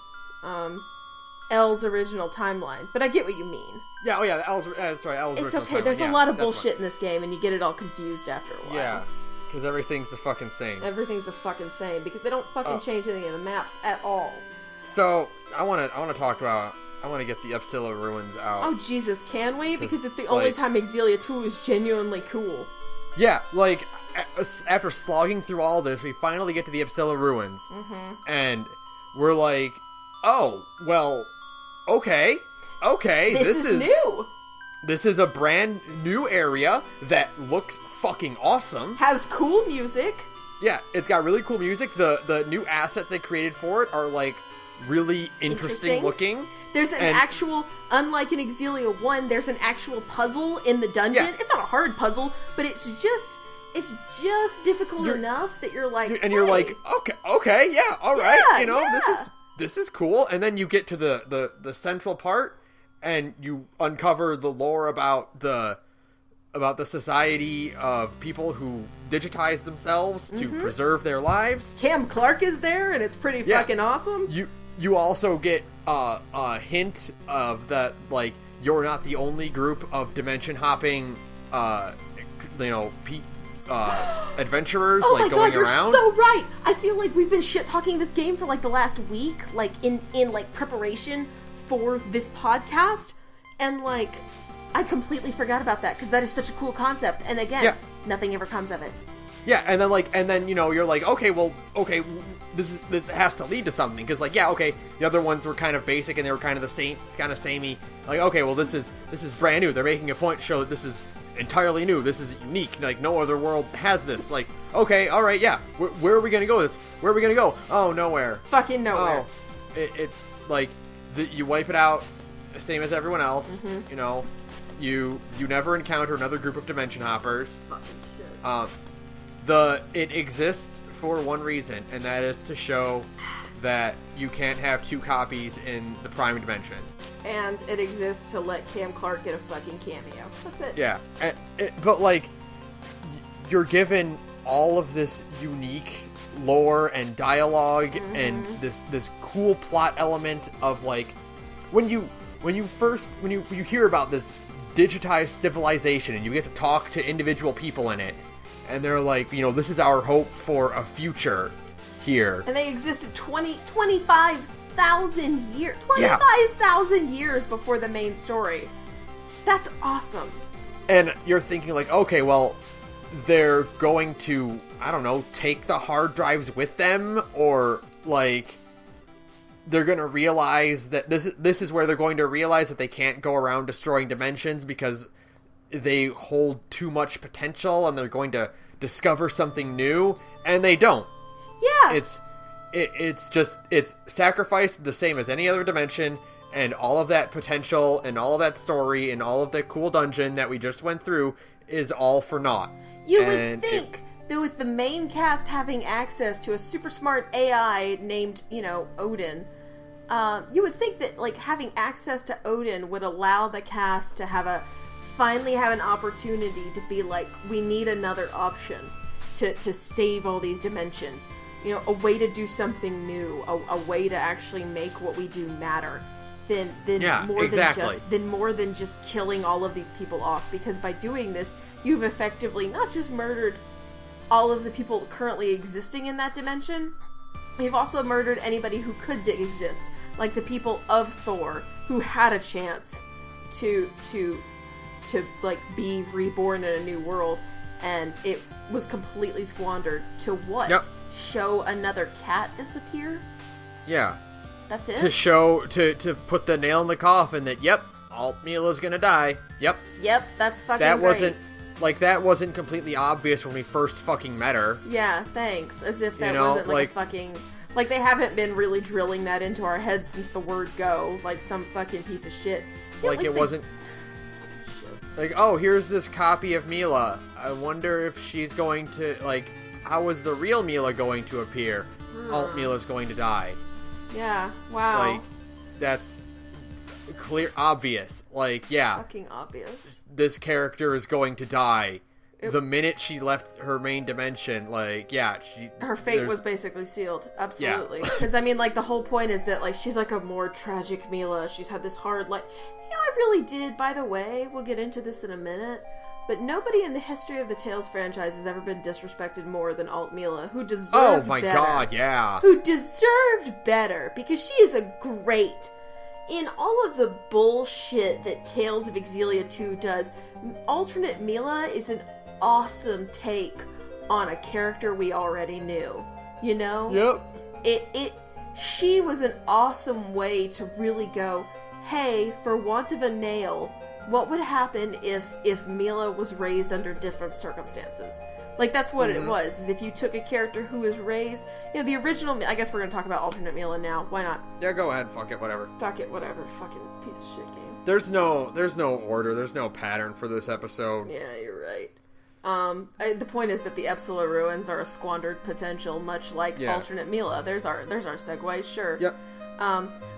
L's original timeline. But I get what you mean. Yeah, L's It's original okay, timeline. there's a lot of bullshit in this game, and you get it all confused after a while. Yeah. Because everything's the fucking same. Everything's the fucking same, because they don't fucking change anything in the maps at all. So, I want to get the Xillia ruins out. Oh, Jesus, can we? Because it's the only time Xillia 2 is genuinely cool. Yeah, like, after slogging through all this, we finally get to the Xillia ruins. And we're like, oh, well, okay, this is new! This is a brand new area that looks fucking awesome. Has cool music. Yeah, it's got really cool music. The new assets they created for it are, like, really interesting looking. There's an actual, unlike in Xillia 1, there's an actual puzzle in the dungeon. Yeah. It's not a hard puzzle, but it's just difficult enough that you're like, and you're like, okay, yeah, all right, this is cool. And then you get to the central part, and you uncover the lore about the society of people who digitize themselves to preserve their lives. Cam Clark is there, and it's pretty fucking awesome. You also get a hint of that, like, you're not the only group of dimension hopping, adventurers, oh like, my going God, around. You're so right. I feel like we've been shit talking this game for like the last week, like in like preparation for this podcast, and like I completely forgot about that because that is such a cool concept. And again, nothing ever comes of it. Yeah, and then you're like, okay, this has to lead to something, because the other ones were kind of basic and they were kind of the same, kind of samey. Like, okay, well, this is brand new. They're making a point to show that this is entirely new. This is unique. Like, no other world has this. Like, okay, all right, yeah. Where are we gonna go? Where are we gonna go? Oh, nowhere. Fucking nowhere. Oh, it's like you wipe it out, same as everyone else. You never encounter another group of dimension hoppers. Fucking shit. It exists for one reason, and that is to show that you can't have two copies in the prime dimension. And it exists to let Cam Clark get a fucking cameo. That's it. Yeah, but like, you're given all of this unique lore and dialogue and this cool plot element of, like, when you hear about this digitized civilization and you get to talk to individual people in it, and they're like, this is our hope for a future here. And they existed 25,000 years. 25,000 years before the main story. That's awesome. And you're thinking, like, okay, well, they're going to, I don't know, take the hard drives with them, or, like, they're going to realize that this is where they're going to realize that they can't go around destroying dimensions because they hold too much potential and they're going to discover something new, and they don't. Yeah. it's sacrificed the same as any other dimension, and all of that potential and all of that story and all of that cool dungeon that we just went through is all for naught. You would think that with the main cast having access to a super smart AI named, Odin, you would think that, like, having access to Odin would allow the cast to finally have an opportunity to be like, we need another option to save all these dimensions. A way to do something new, a way to actually make what we do matter. Than more than just killing all of these people off, because by doing this, you've effectively not just murdered all of the people currently existing in that dimension, you've also murdered anybody who could exist, like the people of Thor who had a chance to like be reborn in a new world, and it was completely squandered to what? Yep. Show another cat disappear? Yeah. That's it? To put the nail in the coffin that, yep, Alt-Mila's gonna die. Yep, that's fucking great. That wasn't completely obvious when we first fucking met her. Yeah, thanks. As if that wasn't like a fucking... Like, they haven't been really drilling that into our heads since the word go, like some fucking piece of shit. Like, it wasn't... Like, oh, here's this copy of Mila. I wonder if she's going to, like... How is the real Mila going to appear? Alt-Mila's going to die. Yeah, wow. Like, that's clear, obvious. Like, yeah. Fucking obvious. This character is going to die. The minute she left her main dimension, like, yeah, her fate was basically sealed. Absolutely. Because, I mean, like, the whole point is that, like, she's like a more tragic Mila. She's had this hard, like, I really did, by the way, we'll get into this in a minute, but nobody in the history of the Tales franchise has ever been disrespected more than Alt-Mila, who deserved better. Oh my god, yeah. Who deserved better, because she is a great... In all of the bullshit that Tales of Xillia 2 does, alternate Mila is an awesome take on a character we already knew. You know? Yep. She was an awesome way to really go, hey, for want of a nail, what would happen if Mila was raised under different circumstances? Like, that's what it was, is if you took a character who was raised... the original... I guess we're going to talk about alternate Mila now. Why not? Yeah, go ahead. Fuck it, whatever. Fuck it, whatever. Fucking piece of shit game. There's no order. There's no pattern for this episode. Yeah, you're right. The point is that the Epsilon ruins are a squandered potential, much like alternate Mila. There's our segue, sure. Yep.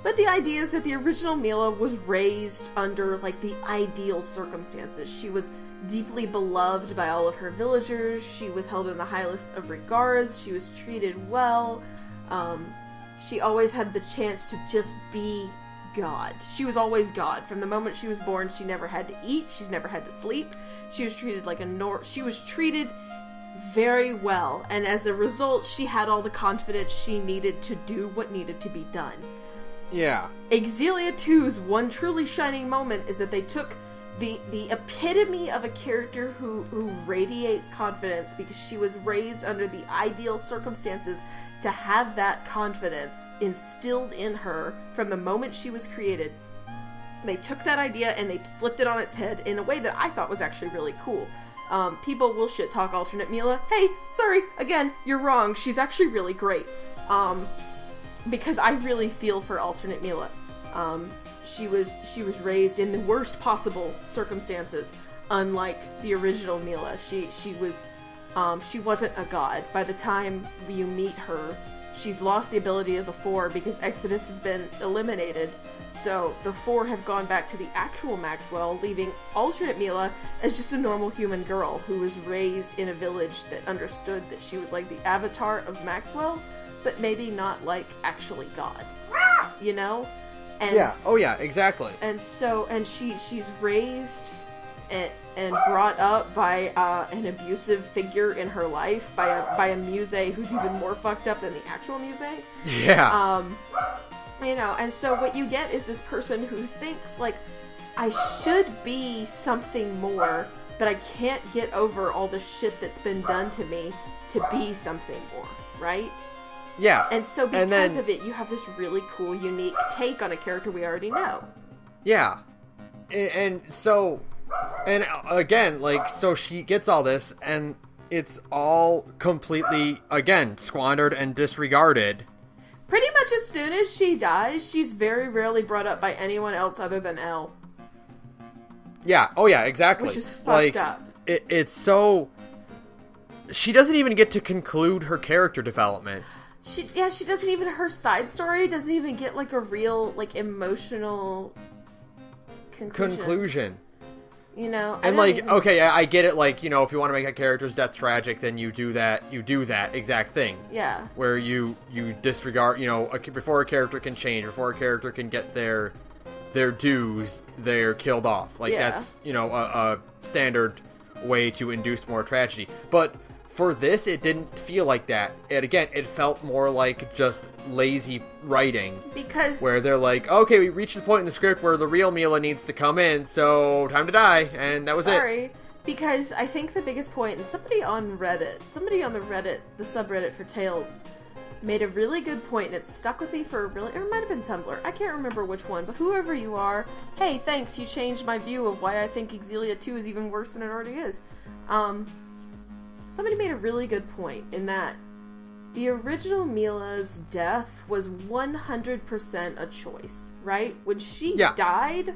But the idea is that the original Mila was raised under, like, the ideal circumstances. She was deeply beloved by all of her villagers. She was held in the highest of regards. She was treated well. She always had the chance to just be God. She was always God. From the moment she was born, she never had to eat. She's never had to sleep. She was treated like she was treated very well. And as a result, she had all the confidence she needed to do what needed to be done. Yeah. Xillia 2's one truly shining moment is that they took the epitome of a character who radiates confidence because she was raised under the ideal circumstances to have that confidence instilled in her from the moment she was created. They took that idea and they flipped it on its head in a way that I thought was actually really cool. People will shit talk alternate Mila. Hey, sorry, again, you're wrong. She's actually really great. Because I really feel for alternate Mila. She was raised in the worst possible circumstances, unlike the original Mila. She wasn't a god. By the time you meet her, she's lost the ability of the Four because Exodus has been eliminated. So the Four have gone back to the actual Maxwell, leaving alternate Mila as just a normal human girl who was raised in a village that understood that she was like the avatar of Maxwell, but maybe not like actually God. You know? And yeah. Oh yeah, exactly. And she's raised and brought up by an abusive figure in her life, by a muse who's even more fucked up than the actual muse. Yeah. And so what you get is this person who thinks, like, I should be something more, but I can't get over all the shit that's been done to me to be something more, right? Yeah. And so because of it, you have this really cool, unique take on a character we already know. Yeah. And again, like, so she gets all this, and it's all completely, again, squandered and disregarded. Pretty much as soon as she dies, she's very rarely brought up by anyone else other than Elle. Yeah. Oh, yeah, exactly. Which is fucked up. It's so... She doesn't even get to conclude her character development. She doesn't even... Her side story doesn't even get, like, a real, like, emotional conclusion. You know? And, like, okay, I get it, like, you know, if you want to make a character's death tragic, then you do that exact thing. Yeah. Where you disregard, you know, before a character can change, before a character can get their dues, they're killed off. Like, that's, you know, a standard way to induce more tragedy. But for this, it didn't feel like that. And again, it felt more like just lazy writing. Because... Where they're like, okay, we reached the point in the script where the real Mila needs to come in, so time to die, and that was it. Sorry. Because I think the biggest point, and somebody on the Reddit, the subreddit for Tales, made a really good point, and it stuck with me for or it might have been Tumblr. I can't remember which one, but whoever you are, hey, thanks, you changed my view of why I think Xillia 2 is even worse than it already is. Somebody made a really good point in that the original Mila's death was 100% a choice, right? When she died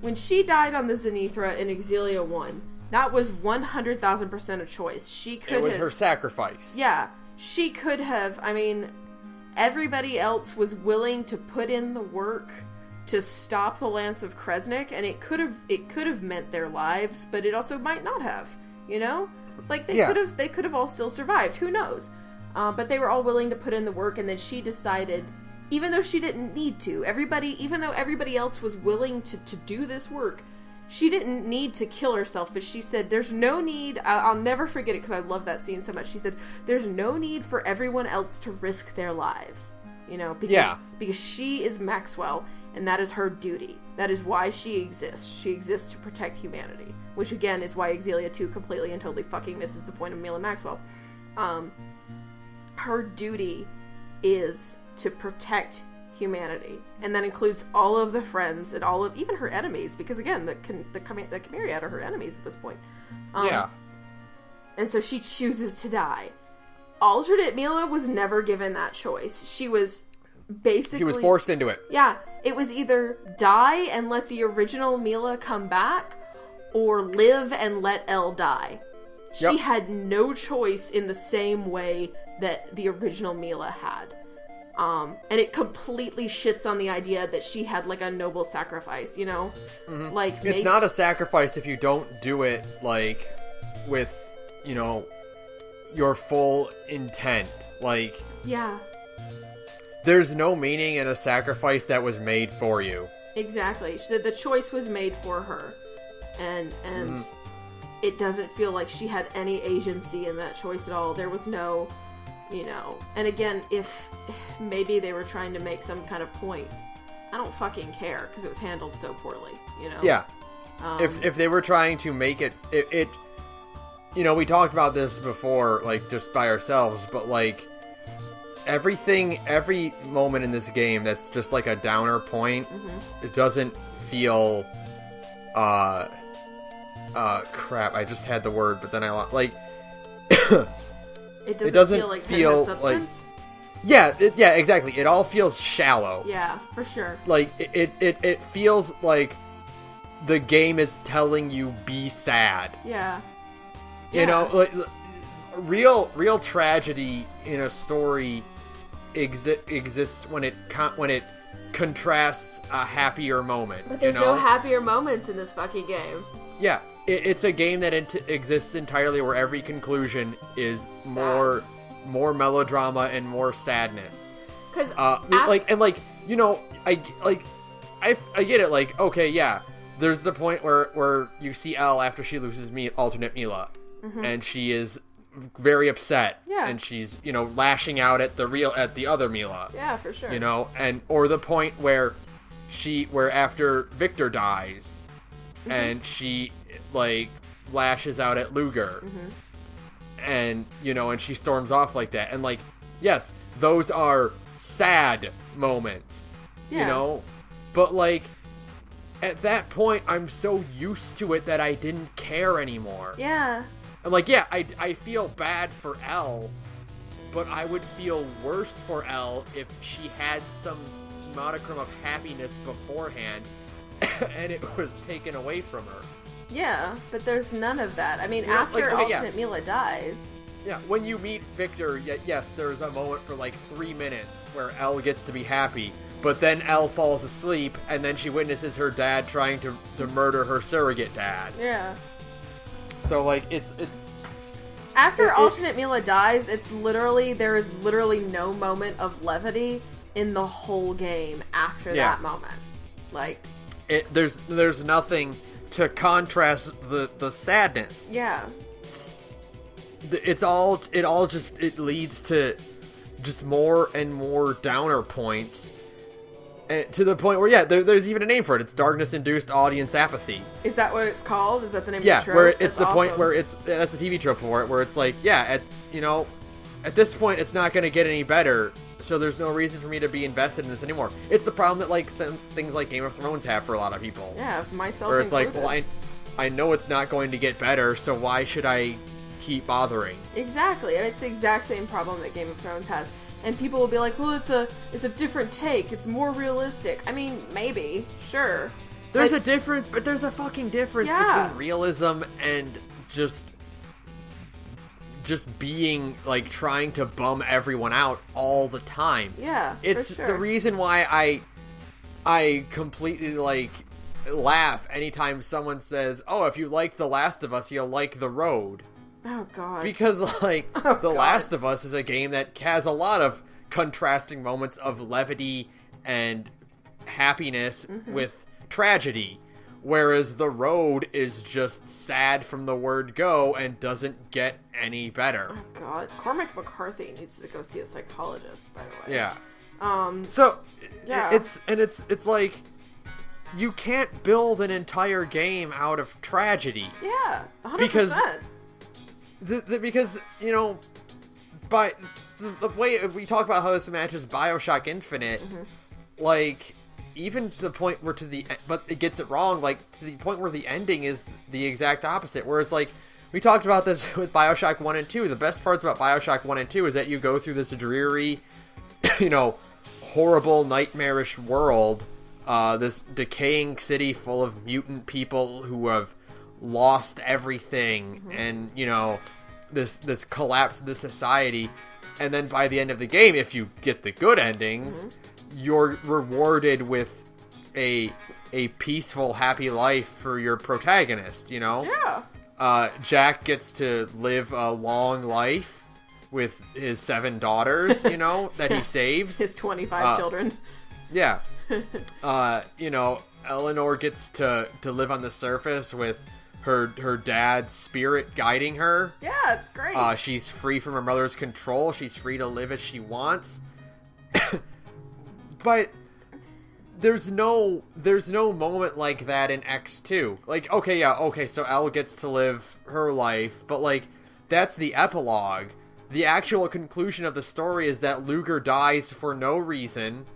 on the Zenithra in Xillia 1, that was 100,000% a choice. It was her sacrifice. Yeah. She could have, I mean, everybody else was willing to put in the work to stop the Lance of Kresnik, and it could have meant their lives, but it also might not have, you know? Like, they could have all still survived. Who knows? But they were all willing to put in the work, and then she decided, even though she didn't need to, even though everybody else was willing to do this work, she didn't need to kill herself, but she said, there's no need, I'll never forget it because I love that scene so much, she said, there's no need for everyone else to risk their lives, you know, because she is Maxwell, and that is her duty. That is why she exists. She exists to protect humanity. Which, again, is why Xillia 2 completely and totally fucking misses the point of Mila Maxwell. Her duty is to protect humanity. And that includes all of the friends and all of, even her enemies. Because, again, the Chimeriad are her enemies at this point. And so she chooses to die. Alternate Mila was never given that choice. She was forced into it. Yeah. It was either die and let the original Mila come back, or live and let Elle die. She had no choice in the same way that the original Mila had. And it completely shits on the idea that she had, like, a noble sacrifice, you know? Mm-hmm. Like, it's not a sacrifice if you don't do it, like, with, you know, your full intent. Like... Yeah. There's no meaning in a sacrifice that was made for you. Exactly. The choice was made for her. And it doesn't feel like she had any agency in that choice at all. There was no, you know... And again, if maybe they were trying to make some kind of point, I don't fucking care, because it was handled so poorly, you know? Yeah. If they were trying to make it... You know, we talked about this before, like, just by ourselves, but, like... Every moment in this game that's just like a downer point, it doesn't feel, crap, I just had the word, but then I lost, like, it doesn't feel like it has substance? Like, yeah, exactly, it all feels shallow. Yeah, for sure. Like, it feels like the game is telling you be sad. Yeah. You know, like, real tragedy in a story exists when it contrasts a happier moment. But there's no happier moments in this fucking game. Yeah, it's a game that exists entirely where every conclusion is more melodrama and more sadness. Because you know, I get it. Like, okay, yeah, there's the point where you see Elle after she loses alternate Mila, and she is very upset, and she's, you know, lashing out at the other Mila. Yeah, for sure. You know, or the point where after Victor dies, and she, like, lashes out at Luger, and, you know, and she storms off like that, and, like, yes, those are sad moments, you know, but, like, at that point, I'm so used to it that I didn't care anymore. Yeah. I'm like, yeah, I feel bad for Elle, but I would feel worse for Elle if she had some modicum of happiness beforehand and it was taken away from her. Yeah, but there's none of that. I mean, You know, after like, okay, Alternate Mila dies... Yeah, when you meet Victor, yes, there's a moment for like 3 minutes where Elle gets to be happy, but then Elle falls asleep, and then she witnesses her dad trying to murder her surrogate dad. Yeah. So, like, it's... After Alternate Mila dies, there is literally no moment of levity in the whole game after that moment. Like... There's nothing to contrast the sadness. Yeah. It leads to just more and more downer points, to the point where there's even a name for it. It's darkness-induced audience apathy. Is that what it's called? Is that the name of Yeah, the trope? where it's That's the awesome. point where that's a TV trope for it, where it's like, at this point it's not going to get any better, so there's no reason for me to be invested in this anymore. It's the problem that like some things like Game of Thrones have for a lot of people. Yeah, myself where it's included. like, well, I know it's not going to get better, so why should I keep bothering? Exactly. It's the exact same problem that Game of Thrones has. And people will be like, well, it's a different take. It's more realistic. I mean, maybe. Sure. There's a difference, but there's a fucking difference between realism and just being, like, trying to bum everyone out all the time. Yeah, it's for sure. the reason why I completely, like, laugh anytime someone says, oh, if you like The Last of Us, you'll like The Road. Oh, God. Because, like, The Last of Us is a game that has a lot of contrasting moments of levity and happiness with tragedy. Whereas The Road is just sad from the word go and doesn't get any better. Oh, God. Cormac McCarthy needs to go see a psychologist, by the way. Yeah. Yeah. It's like, you can't build an entire game out of tragedy. Yeah, 100%. Because, by the way we talk about how this matches BioShock Infinite, like, even to the point where but it gets it wrong, like, to the point where the ending is the exact opposite. Whereas, like, we talked about this with BioShock 1 and 2. The best parts about BioShock 1 and 2 is that you go through this dreary, horrible, nightmarish world, this decaying city full of mutant people who have lost everything, and this collapse of the society, and then by the end of the game, if you get the good endings, you're rewarded with a peaceful, happy life for your protagonist. Yeah. Jack gets to live a long life with his 7 daughters, that he saves. His 25 children. Yeah. Eleanor gets to live on the surface with her dad's spirit guiding her. Yeah, it's great. She's free from her mother's control. She's free to live as she wants. But there's no moment like that in X2. Like, okay, so Elle gets to live her life, but, like, that's the epilogue. The actual conclusion of the story is that Luger dies for no reason,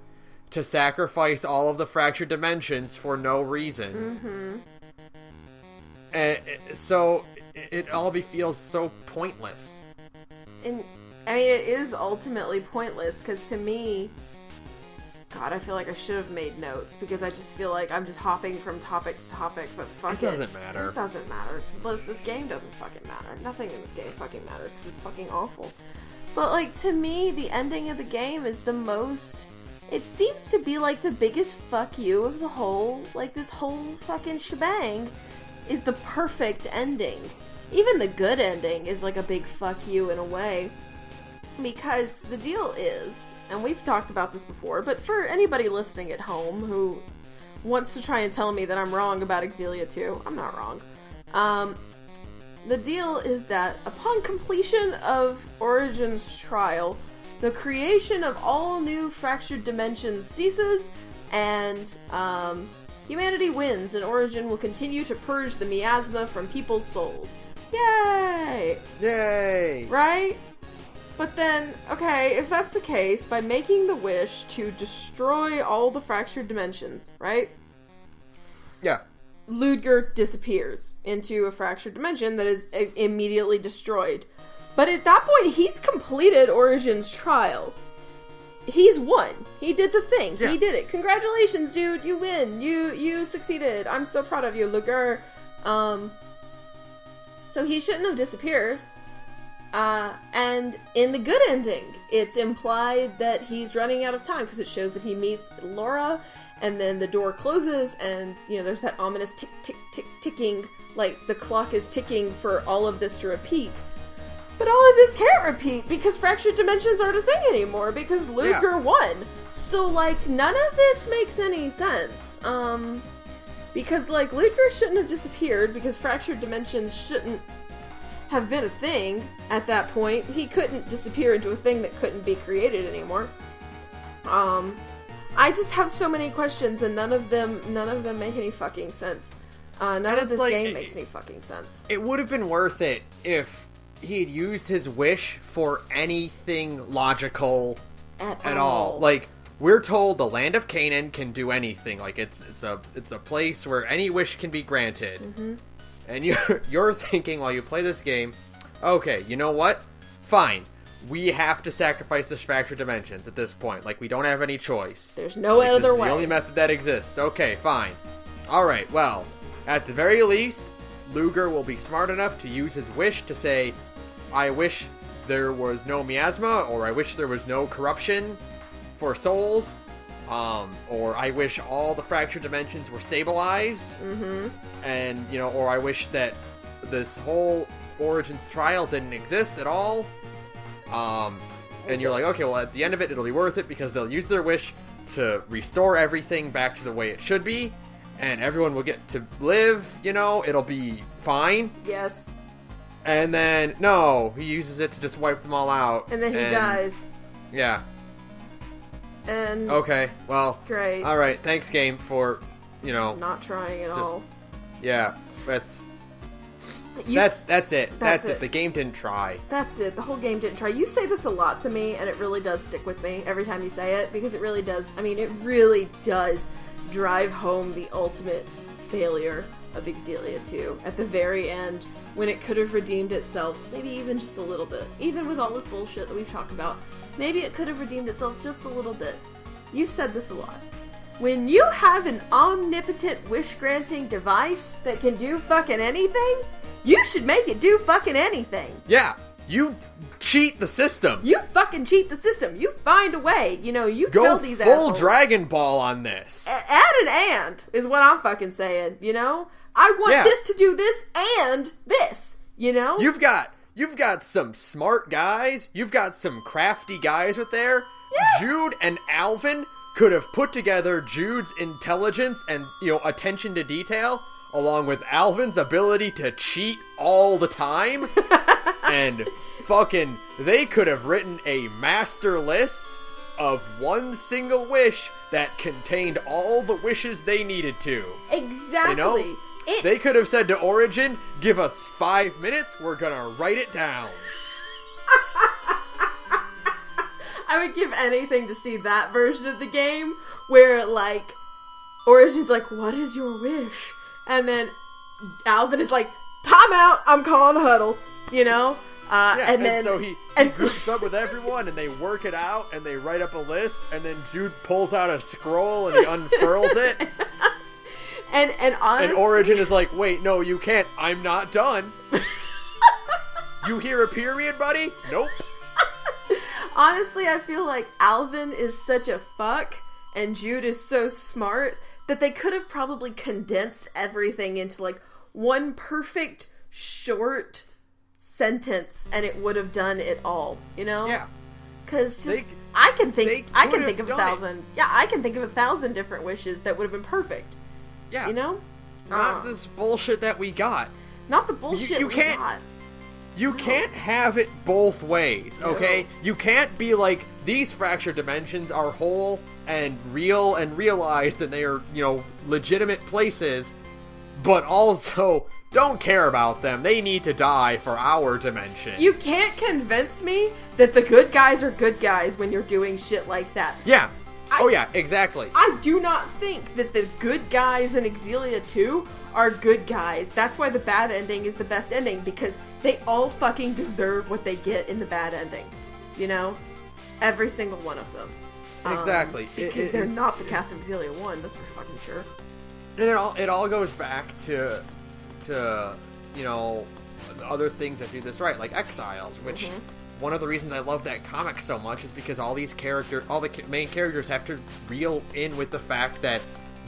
to sacrifice all of the fractured dimensions for no reason. So it all feels so pointless. And I mean, it is ultimately pointless, because to me, God, I feel like I should have made notes, because I just feel like I'm just hopping from topic to topic, but fuck it. It doesn't matter. It doesn't matter. This game doesn't fucking matter. Nothing in this game fucking matters, because it's fucking awful. But, like, to me, the ending of the game is the most... It seems to be, like, the biggest fuck you of the whole, like, this whole fucking shebang is the perfect ending. Even the good ending is, like, a big fuck you in a way. Because the deal is, and we've talked about this before, but for anybody listening at home who wants to try and tell me that I'm wrong about Xillia 2, I'm not wrong. The deal is that upon completion of Origin's trial, the creation of all new fractured dimensions ceases, and humanity wins, and Origin will continue to purge the miasma from people's souls. Yay! Yay! Right? But then, okay, if that's the case, by making the wish to destroy all the fractured dimensions, right? Yeah. Ludger disappears into a fractured dimension that is immediately destroyed. But at that point, he's completed Origin's trial. He's won. He did the thing. Yeah. He did it. Congratulations, dude. You win. You succeeded. I'm so proud of you, Luger. So he shouldn't have disappeared. And in the good ending, it's implied that he's running out of time because it shows that he meets Laura, and then the door closes, and, you know, there's that ominous tick, tick, tick, ticking, like the clock is ticking for all of this to repeat. But all of this can't repeat because fractured dimensions aren't a thing anymore because Luger won. So, like, none of this makes any sense. Because, like, Luger shouldn't have disappeared because fractured dimensions shouldn't have been a thing at that point. He couldn't disappear into a thing that couldn't be created anymore. I just have so many questions and none of them make any fucking sense. None of this game makes any fucking sense. It would have been worth it if he had used his wish for anything logical at all. Like, we're told the land of Canaan can do anything. Like, it's a place where any wish can be granted. Mm-hmm. And you're thinking while you play this game, okay, you know what? Fine. We have to sacrifice the fractured dimensions at this point. Like, we don't have any choice. There's no other way. This is the only method that exists. Okay, fine. Alright, well, at the very least, Luger will be smart enough to use his wish to say, I wish there was no miasma, or I wish there was no corruption for souls, or I wish all the fractured dimensions were stabilized, and, you know, or I wish that this whole Origins trial didn't exist at all, and you're like, okay, well, at the end of it, it'll be worth it, because they'll use their wish to restore everything back to the way it should be, and everyone will get to live, you know, it'll be fine. Yes. And then, no, he uses it to just wipe them all out. And then he dies. Yeah. And... Okay, well... Great. Alright, thanks, game, for, you know... Not trying at all. Yeah, that's it. That's it. The game didn't try. That's it. The whole game didn't try. You say this a lot to me, and it really does stick with me every time you say it, because it really does. I mean, it really does drive home the ultimate failure of Xillia 2 at the very end, when it could have redeemed itself, maybe even just a little bit. Even with all this bullshit that we've talked about, maybe it could have redeemed itself just a little bit. You've said this a lot. When you have an omnipotent wish-granting device that can do fucking anything, you should make it do fucking anything. Yeah, you cheat the system. You fucking cheat the system. You find a way. You know, you Go tell these full assholes. Dragon Ball on this. Add an and, is what I'm fucking saying, you know? I want this to do this and this, you know? You've got some smart guys. You've got some crafty guys with there. Yes. Jude and Alvin could have put together Jude's intelligence and, you know, attention to detail, along with Alvin's ability to cheat all the time. And fucking, they could have written a master list of one single wish that contained all the wishes they needed to. Exactly. You know? They could have said to Origin, give us 5 minutes, we're gonna write it down. I would give anything to see that version of the game, where, like, Origin's like, what is your wish? And then Alvin is like, time out, I'm calling a huddle, you know? And so he groups up with everyone, and they work it out, and they write up a list, and then Jude pulls out a scroll, and he unfurls it. And honestly... And Origin is like, wait, no, you can't. I'm not done. You hear a period, buddy? Nope. Honestly, I feel like Alvin is such a fuck, and Jude is so smart, that they could have probably condensed everything into, like, one perfect, short sentence, and it would have done it all, you know? Yeah. Because I can think of 1,000. Yeah, I can think of 1,000 different wishes that would have been perfect. Yeah. You know? Not this bullshit that we got. Not the bullshit you we can't, got. You can't have it both ways, okay? No. You can't be like, these fractured dimensions are whole and real and realized, and they are, you know, legitimate places, but also don't care about them. They need to die for our dimension. You can't convince me that the good guys are good guys when you're doing shit like that. Yeah. Oh yeah, exactly. I do not think that the good guys in Xillia 2 are good guys. That's why the bad ending is the best ending, because they all fucking deserve what they get in the bad ending. You know? Every single one of them. Exactly. Because they're not the cast of Xillia 1, that's for fucking sure. And it all goes back to you know, other things that do this right, like Exiles, which one of the reasons I love that comic so much is because all the main characters have to reel in with the fact that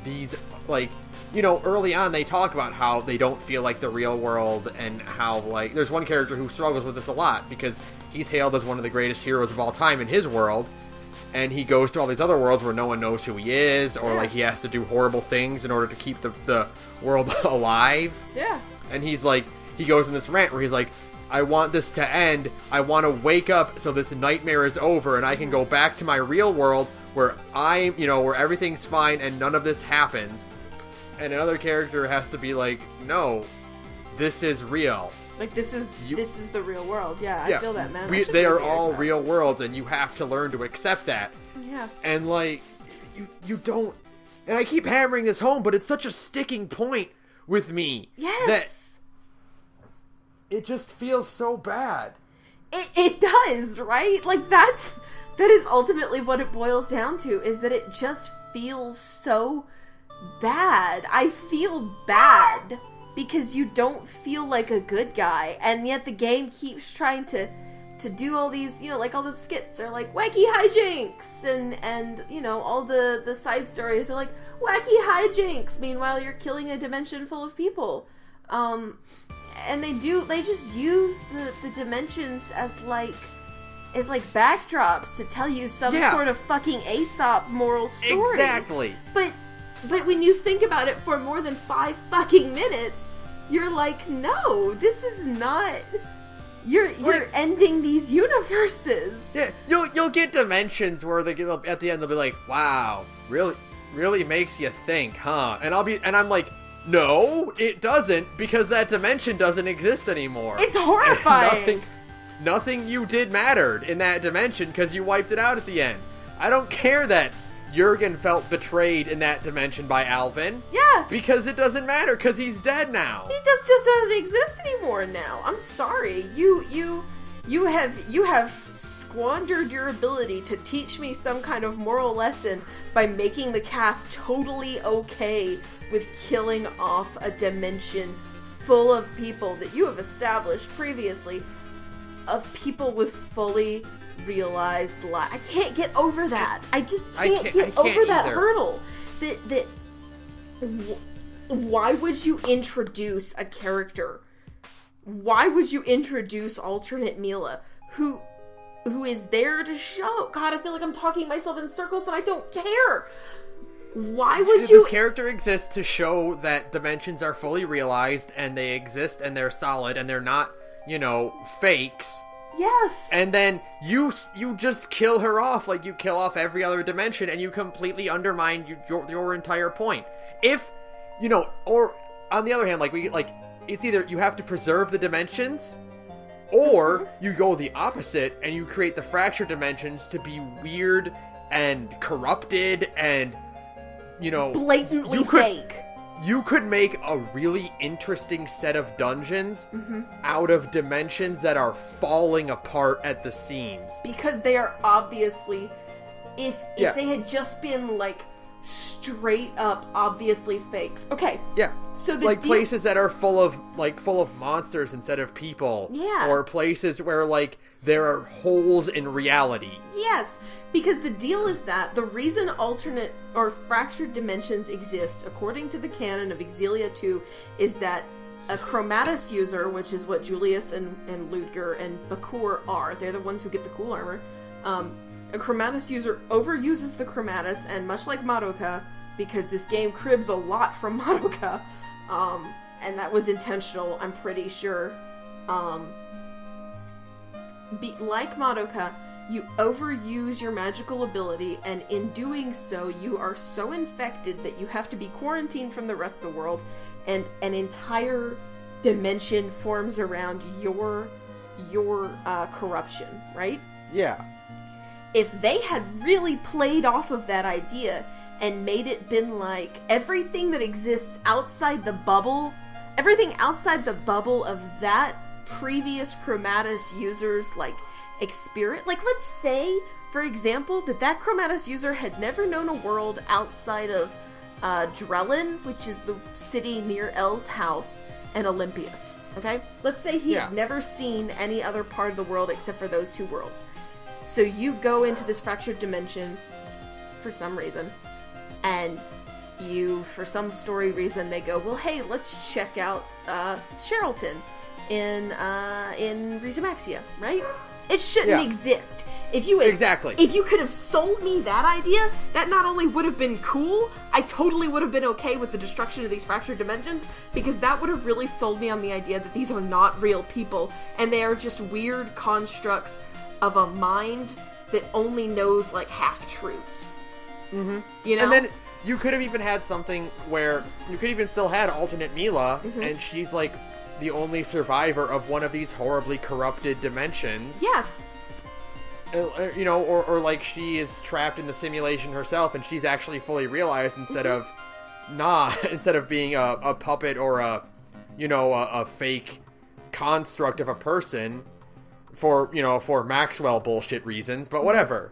these, like, you know, early on they talk about how they don't feel like the real world, and how, like, there's one character who struggles with this a lot because he's hailed as one of the greatest heroes of all time in his world, and he goes to all these other worlds where no one knows who he is, or like he has to do horrible things in order to keep the world alive. Yeah. And he's like, he goes in this rant where he's like, I want this to end. I want to wake up so this nightmare is over and I can go back to my real world where where everything's fine and none of this happens. And another character has to be like, no, this is real. Like, this is the real world. Yeah, I feel that, man. They are all real worlds, and you have to learn to accept that. Yeah. And, like, you don't... And I keep hammering this home, but it's such a sticking point with me. Yes! That it just feels so bad. It does, right? Like, that is ultimately what it boils down to, is that it just feels so bad. I feel bad because you don't feel like a good guy, and yet the game keeps trying to do all these, you know, like all the skits are like wacky hijinks, and you know, all the side stories are like wacky hijinks. Meanwhile, you're killing a dimension full of people. And they just use the dimensions as like backdrops to tell you some sort of fucking Aesop moral story. Exactly. But when you think about it for more than 5 fucking minutes, you're like, no, this is not. You're ending these universes. Yeah, you'll get dimensions where at the end they'll be like, wow, really makes you think, huh? And I'm like, no, it doesn't, because that dimension doesn't exist anymore. It's horrifying. Nothing you did mattered in that dimension because you wiped it out at the end. I don't care that Jurgen felt betrayed in that dimension by Alvin. Yeah. Because it doesn't matter, because he's dead now. He just doesn't exist anymore now. I'm sorry. You have squandered your ability to teach me some kind of moral lesson by making the cast totally okay with killing off a dimension full of people that you have established previously, of people with fully realized life. I can't get over that. I just can't get over that hurdle. That why would you introduce a character? Why would you introduce alternate Mila who is there to show? God, I feel like I'm talking myself in circles and I don't care. Why would you... This character exists to show that dimensions are fully realized and they exist and they're solid and they're not, fakes. Yes. And then you just kill her off like you kill off every other dimension and you completely undermine your entire point. If, or on the other hand, it's either you have to preserve the dimensions or you go the opposite and you create the fractured dimensions to be weird and corrupted and, blatantly fake. You could make a really interesting set of dungeons out of dimensions that are falling apart at the seams. Because they are obviously, if they had just been straight up obviously fakes. Okay. Yeah. So places that are full of monsters instead of people. Yeah. Or places where there are holes in reality. Yes, because the deal is that the reason alternate or fractured dimensions exist, according to the canon of Xillia 2, is that a Chromatus user, which is what Julius and Ludger and Bakur are, they're the ones who get the cool armor, a Chromatus user overuses the Chromatus, and much like Madoka, because this game cribs a lot from Madoka, and that was intentional, I'm pretty sure, like Madoka, you overuse your magical ability, and in doing so, you are so infected that you have to be quarantined from the rest of the world, and an entire dimension forms around your corruption, right? Yeah. if they had really played off of that idea and made it been like everything that exists outside the bubble, everything outside the bubble of that previous Chromatus user's, like, experience. Like, let's say, for example, that Chromatus user had never known a world outside of Drellin, which is the city near El's house, and Olympias. Okay? Let's say he had never seen any other part of the world except for those two worlds. So you go into this fractured dimension for some reason, and you, for some story reason, they go, well, hey, let's check out Cherylton in Rizomexia, right? It shouldn't exist. If you could have sold me that idea, that not only would have been cool, I totally would have been okay with the destruction of these fractured dimensions, because that would have really sold me on the idea that these are not real people, and they are just weird constructs of a mind that only knows, like, half-truths. Mm-hmm. You know? And then you could have even had something where you could even still had alternate Mila, and she's, like, the only survivor of one of these horribly corrupted dimensions. Yes. You know, or like she is trapped in the simulation herself, and she's actually fully realized instead of being a puppet or a fake construct of a person for Maxwell bullshit reasons, but whatever.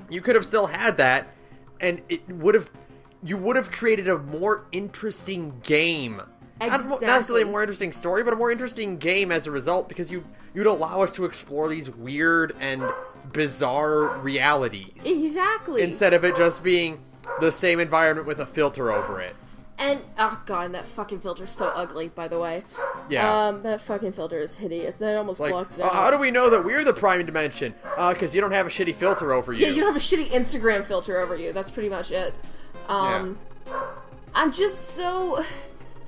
You could have still had that, and you would have created a more interesting game. Exactly. Not necessarily a more interesting story, but a more interesting game as a result, because you'd allow us to explore these weird and bizarre realities. Exactly. Instead of it just being the same environment with a filter over it. And, oh god, that fucking filter's so ugly, by the way. Yeah. That fucking filter is hideous. That almost blocked it out. How do we know that we're the prime dimension? Because you don't have a shitty filter over you. Yeah, you don't have a shitty Instagram filter over you. That's pretty much it. I'm just so...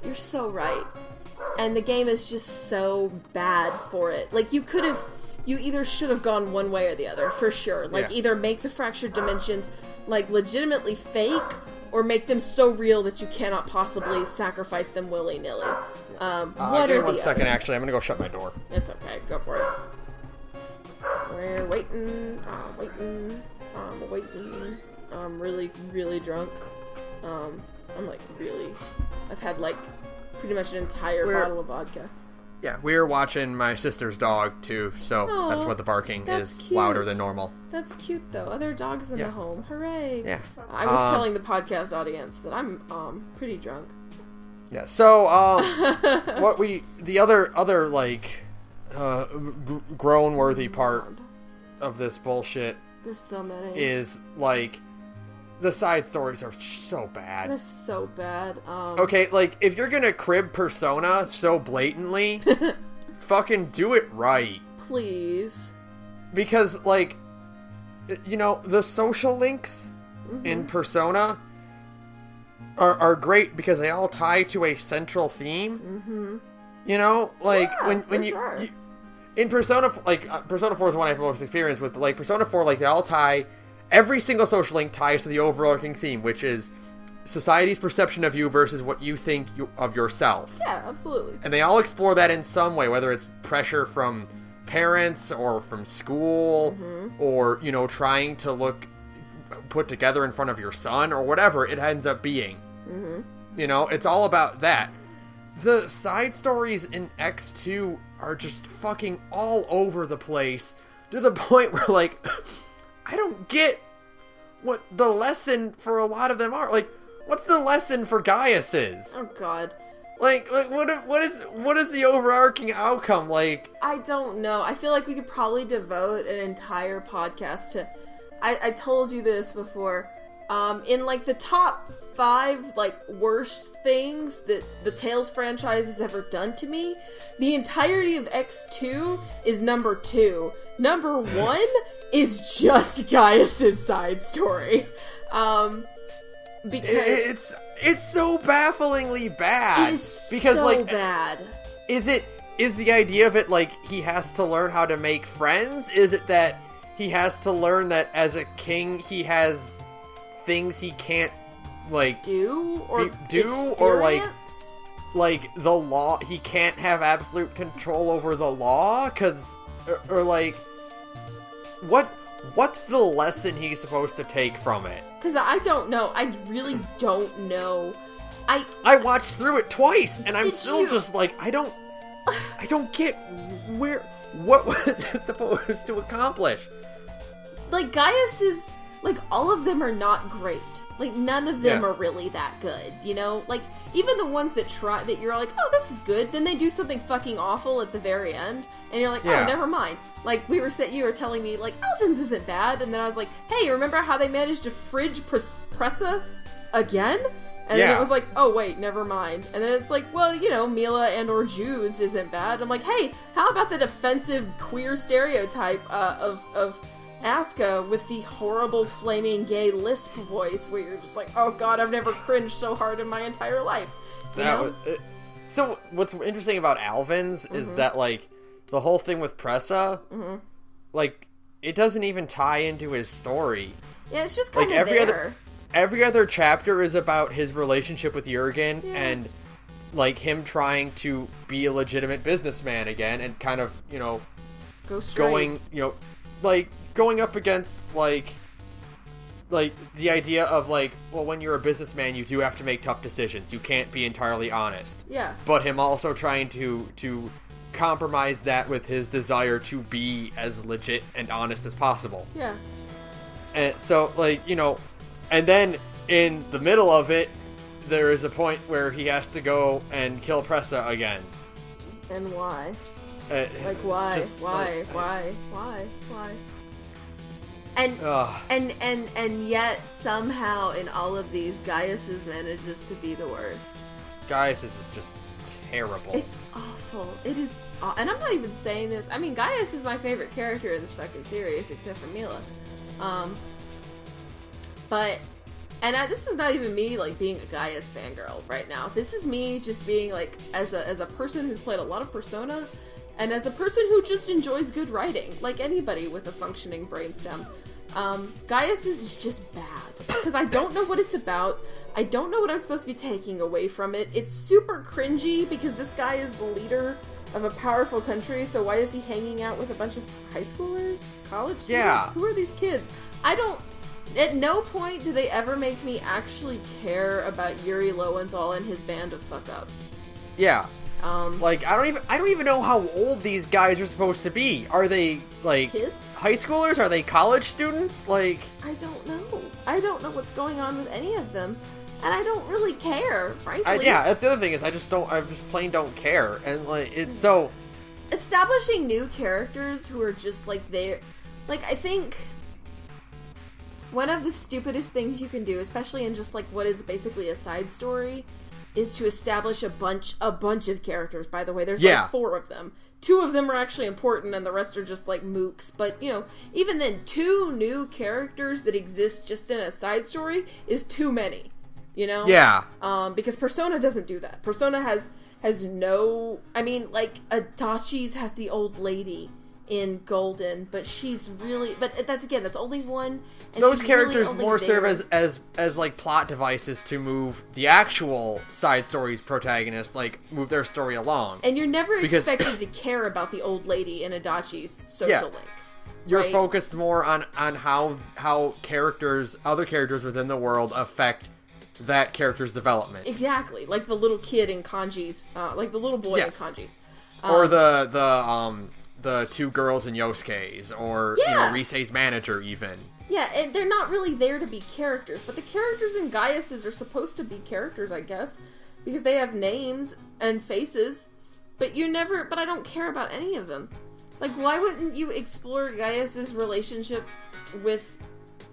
You're so right. And the game is just so bad for it. Like, you either should have gone one way or the other, for sure. Like, either make the fractured dimensions, like, legitimately fake, or make them so real that you cannot possibly sacrifice them willy-nilly. What give are me one the second, other? actually. I'm gonna go shut my door. It's okay. Go for it. We're waiting. I'm really, really drunk. I'm like really... I've had like pretty much an entire bottle of vodka. Yeah, we're watching my sister's dog too, so that's what the barking is louder than normal. That's cute though. Other dogs in the home. Hooray. Yeah. I was telling the podcast audience that I'm pretty drunk. Yeah. So the other like groan worthy part of this bullshit There's so many. is like the side stories are so bad. They're so bad. Okay, like, if you're gonna crib Persona so blatantly, fucking do it right. Please. Because, like, the social links in Persona are great because they all tie to a central theme. Mm-hmm. When you in Persona, like, Persona 4 is the one I have most experience with, but, like, Persona 4, like, they all tie... Every single social link ties to the overarching theme, which is society's perception of you versus what you think of yourself. Yeah, absolutely. And they all explore that in some way, whether it's pressure from parents or from school or, trying to look put together in front of your son or whatever it ends up being. Mm-hmm. It's all about that. The side stories in X2 are just fucking all over the place to the point where, like... I don't get what the lesson for a lot of them are. Like, what's the lesson for Gaius is? Oh God. Like what is the overarching outcome? Like, I don't know. I feel like we could probably devote an entire podcast to. I told you this before. In like the top 5 like worst things that the Tales franchise has ever done to me, the entirety of X2 is number 2. Number 1 is just Gaius's side story. Because it's so bafflingly bad. It is because so like bad. Is the idea of it like he has to learn how to make friends? Is it that he has to learn that as a king he has things he can't like do or like the law, he can't have absolute control over the law or like what's the lesson he's supposed to take from it? Because I don't know. I really don't know. I watched through it twice, and I'm Did still you? just like, I don't get what was it supposed to accomplish? Like, Gaius is, like, all of them are not great. Like, none of them Yeah. are really that good, you know? Like, even the ones that try, that you're like, oh, this is good, then they do something fucking awful at the very end, and you're like, oh, Yeah. never mind. Like, you were telling me, like, Elvin's isn't bad, and then I was like, hey, remember how they managed to fridge Pressa again? And then Yeah. it was like, oh, wait, never mind. And then it's like, well, you know, Mila and or Jude's isn't bad. I'm like, hey, how about that offensive queer stereotype of Asuka with the horrible flaming gay lisp voice where you're just like, oh god, I've never cringed so hard in my entire life. You know? So what's interesting about Alvin's is that, like, the whole thing with Pressa, like, it doesn't even tie into his story. Yeah, it's just kind Like, of there. Every other chapter is about his relationship with Jurgen Yeah. and, like, him trying to be a legitimate businessman again and kind of, you know, Go straight. going, you know, like, going up against, like, the idea of, like, well, when you're a businessman, you do have to make tough decisions. You can't be entirely honest. Yeah. But him also trying to compromise that with his desire to be as legit and honest as possible. Yeah. And so, like, you know, and then in the middle of it, there is a point where he has to go and kill Pressa again. And why? Like, why? just, Why? like, Why? And Ugh. and yet somehow in all of these, Gaius manages to be the worst. Guys, this is just terrible. It's awful. It is, and I'm not even saying this. I mean, Gaius is my favorite character in this fucking series, except for Mila. But, this is not even me, like, being a Gaius fangirl right now. This is me just being, like, as a person who's played a lot of Persona, and as a person who just enjoys good writing, like anybody with a functioning brainstem. Gaius is just bad. Because I don't know what it's about. I don't know what I'm supposed to be taking away from it. It's super cringy because this guy is the leader of a powerful country, so why is he hanging out with a bunch of high schoolers? College students? Yeah. Who are these kids? At no point do they ever make me actually care about Yuri Lowenthal and his band of fuck-ups. Yeah. Like, I don't even know how old these guys are supposed to be. Are they, like, Kids? high schoolers? Are they college students? Like, I don't know. I don't know what's going on with any of them. And I don't really care, frankly. yeah, that's the other thing is I just plain don't care. And, like, it's so... Establishing new characters who are just, like, there. Like, I think one of the stupidest things you can do, especially in just, like, what is basically a side story, is to establish a bunch of characters, by the way. There's, like, 4 of them. 2 of them are actually important, and the rest are just, like, mooks. But, you know, even then, 2 new characters that exist just in a side story is too many. You know? Yeah. Because Persona doesn't do that. Persona has no... I mean, like, Adachi's has the old lady in Golden, but she's really... But that's only one. And Those she's characters really only more there. serve as like plot devices to move the actual side stories protagonists, like move their story along. And you're never Because- expected to care about the old lady in Adachi's social link. You're right? focused more on how other characters within the world affect that character's development. Exactly. Like the little kid in Kanji's... like the little boy Yeah. in Kanji's. Or the 2 girls in Yosuke's, or you know, Yeah. Risei's manager even. Yeah, and they're not really there to be characters, but the characters in Gaius's are supposed to be characters, I guess, because they have names and faces, but I don't care about any of them. Like, why wouldn't you explore Gaius's relationship with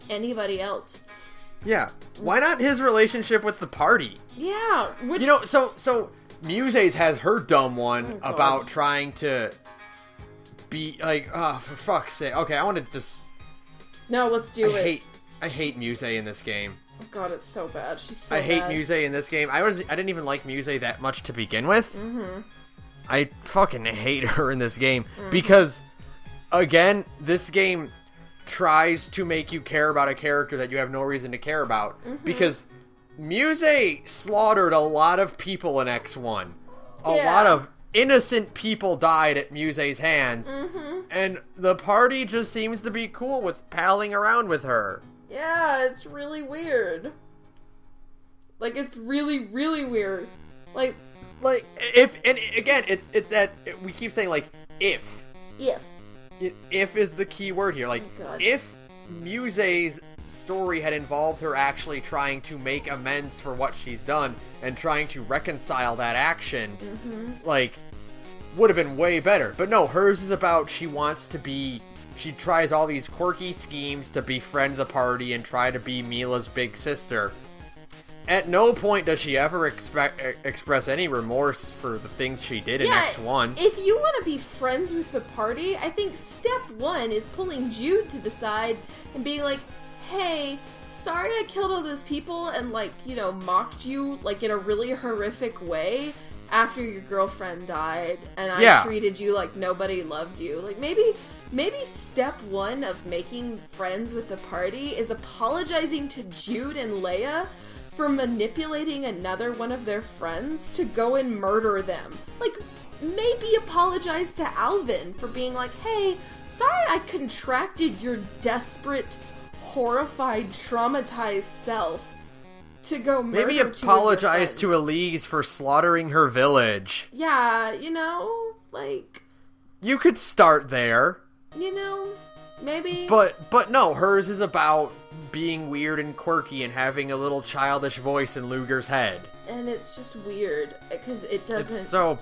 anybody else? Yeah. Why not his relationship with the party? Yeah, which... You know, so Muses has her dumb one God. about trying to be like, oh, for fuck's sake. Okay, I want to just... No, let's do it. I hate Muse in this game. Oh god, it's so bad. She's so I hate bad. Muse in this game. I didn't even like Muse that much to begin with. Mm-hmm. I fucking hate her in this game because, again, this game tries to make you care about a character that you have no reason to care about. Because Muse slaughtered a lot of people in X1. A Yeah. lot of innocent people died at Muse's hands, and the party just seems to be cool with palling around with her. Yeah, it's really weird. Like, it's really, really weird. Like, if, and again, it's that, we keep saying, like, if. If is the key word here. Like, if Muse's story had involved her actually trying to make amends for what she's done and trying to reconcile that action, like, would have been way better. But no, hers is about she tries all these quirky schemes to befriend the party and try to be Mila's big sister. At no point does she ever express any remorse for the things she did in X1. If you want to be friends with the party, I think step one is pulling Jude to the side and being like, hey, sorry I killed all those people and, like, you know, mocked you, like, in a really horrific way after your girlfriend died, and I treated you like nobody loved you. Like, maybe step one of making friends with the party is apologizing to Jude and Leia for manipulating another one of their friends to go and murder them. Like, maybe apologize to Alvin for being like, hey, sorry I contracted your desperate, horrified, traumatized self to go murder Maybe apologize to Elise for slaughtering her village. Yeah, you know, like... You could start there. You know, maybe... But no, hers is about being weird and quirky and having a little childish voice in Luger's head. And it's just weird, because it doesn't... It's so...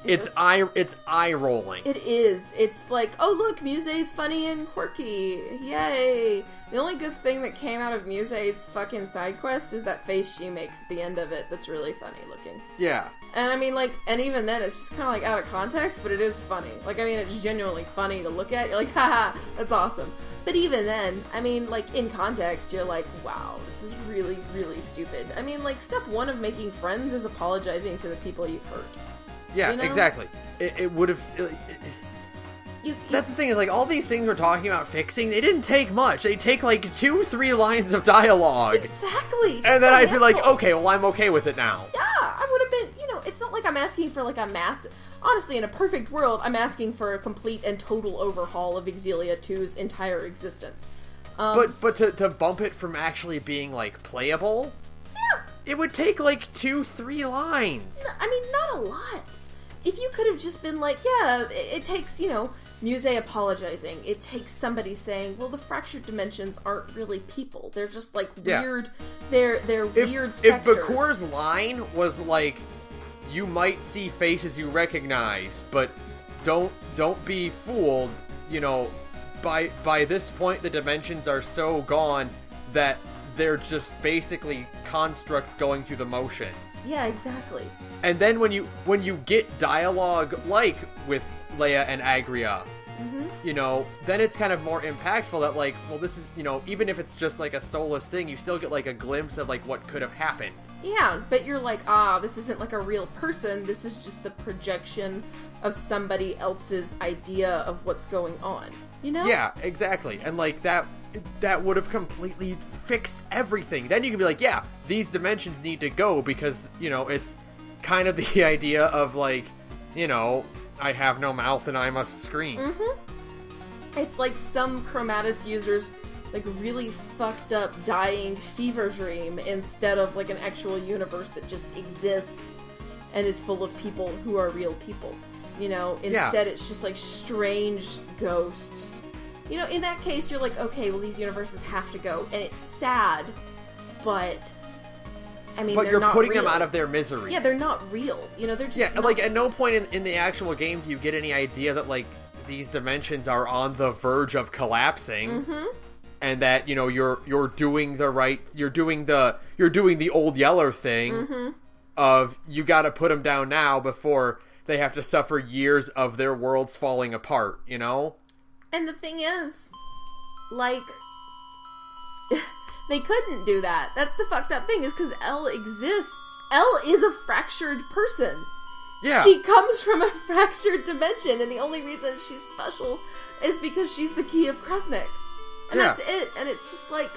It's eye-rolling. It is. It's like, oh look, Muse's funny and quirky. Yay! The only good thing that came out of Muse's fucking side quest is that face she makes at the end of it that's really funny looking. Yeah. And I mean, like, and even then it's just kind of like out of context, but it is funny. Like, I mean, it's genuinely funny to look at. You're like, haha, that's awesome. But even then, I mean, like, in context, you're like, wow, this is really, really stupid. I mean, like, step one of making friends is apologizing to the people you've hurt. Yeah, you know? Exactly. It would have... That's the thing, is, like, all these things we're talking about fixing, they didn't take much. They take, like, 2-3 lines of dialogue. Exactly. And then I'd be like, okay, well, I'm okay with it now. Yeah, I would have been, you know, it's not like I'm asking for, like, a massive... Honestly, in a perfect world, I'm asking for a complete and total overhaul of Xillia 2's entire existence. But to bump it from actually being, like, playable... Yeah. It would take, like, 2-3 lines. I mean, not a lot. If you could have just been like, yeah, it takes, you know, Muse apologizing. It takes somebody saying, well, the fractured dimensions aren't really people. They're just, like, weird... They're weird specters. If Bakur's line was, like, you might see faces you recognize, but don't be fooled, you know, by this point the dimensions are so gone that they're just basically constructs going through the motions. Yeah, exactly. And then when you get dialogue like with Leia and Agria, you know, then it's kind of more impactful that, like, well, this is, you know, even if it's just like a soulless thing, you still get like a glimpse of like what could have happened. Yeah, but you're like, this isn't like a real person, this is just the projection of somebody else's idea of what's going on, you know? Yeah, exactly. And like that would have completely fixed everything. Then you can be like, yeah, these dimensions need to go because, you know, it's kind of the idea of like, you know, I have no mouth and I must scream. It's like some Chromatus users like really fucked up dying fever dream instead of like an actual universe that just exists and is full of people who are real people. You know, instead it's just like strange ghosts. You know, in that case you're like, okay, well these universes have to go, and it's sad, but I mean, but you're not putting real. them out of their misery. Yeah, they're not real. You know, they're just not... like at no point in the actual game do you get any idea that like these dimensions are on the verge of collapsing. And that, you know, you're doing the old Yeller thing of you got to put them down now before they have to suffer years of their worlds falling apart, you know? And the thing is, like, they couldn't do that. That's the fucked up thing, is because Elle exists. Elle is a fractured person. Yeah. She comes from a fractured dimension, and the only reason she's special is because she's the key of Kresnik. And that's it. And it's just like,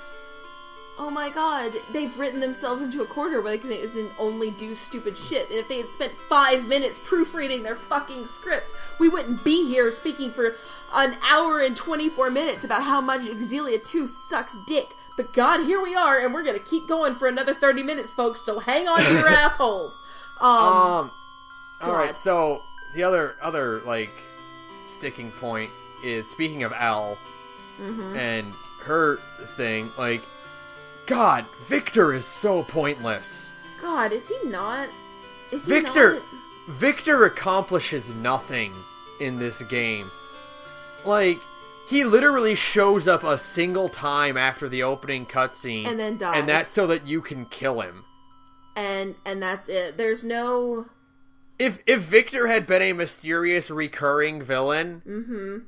oh my god, they've written themselves into a corner where they can only do stupid shit. And if they had spent 5 minutes proofreading their fucking script, we wouldn't be here speaking for an hour and 24 minutes about how much Xillia 2 sucks dick. But god, here we are, and we're gonna keep going for another 30 minutes, folks, so hang on to your assholes. Alright, so the other, like, sticking point is, speaking of Elle, and her thing, like, God, Victor is so pointless. God, is he not? Victor accomplishes nothing in this game. Like, he literally shows up a single time after the opening cutscene. And then dies. And that's so that you can kill him. And that's it. There's no... If Victor had been a mysterious recurring villain,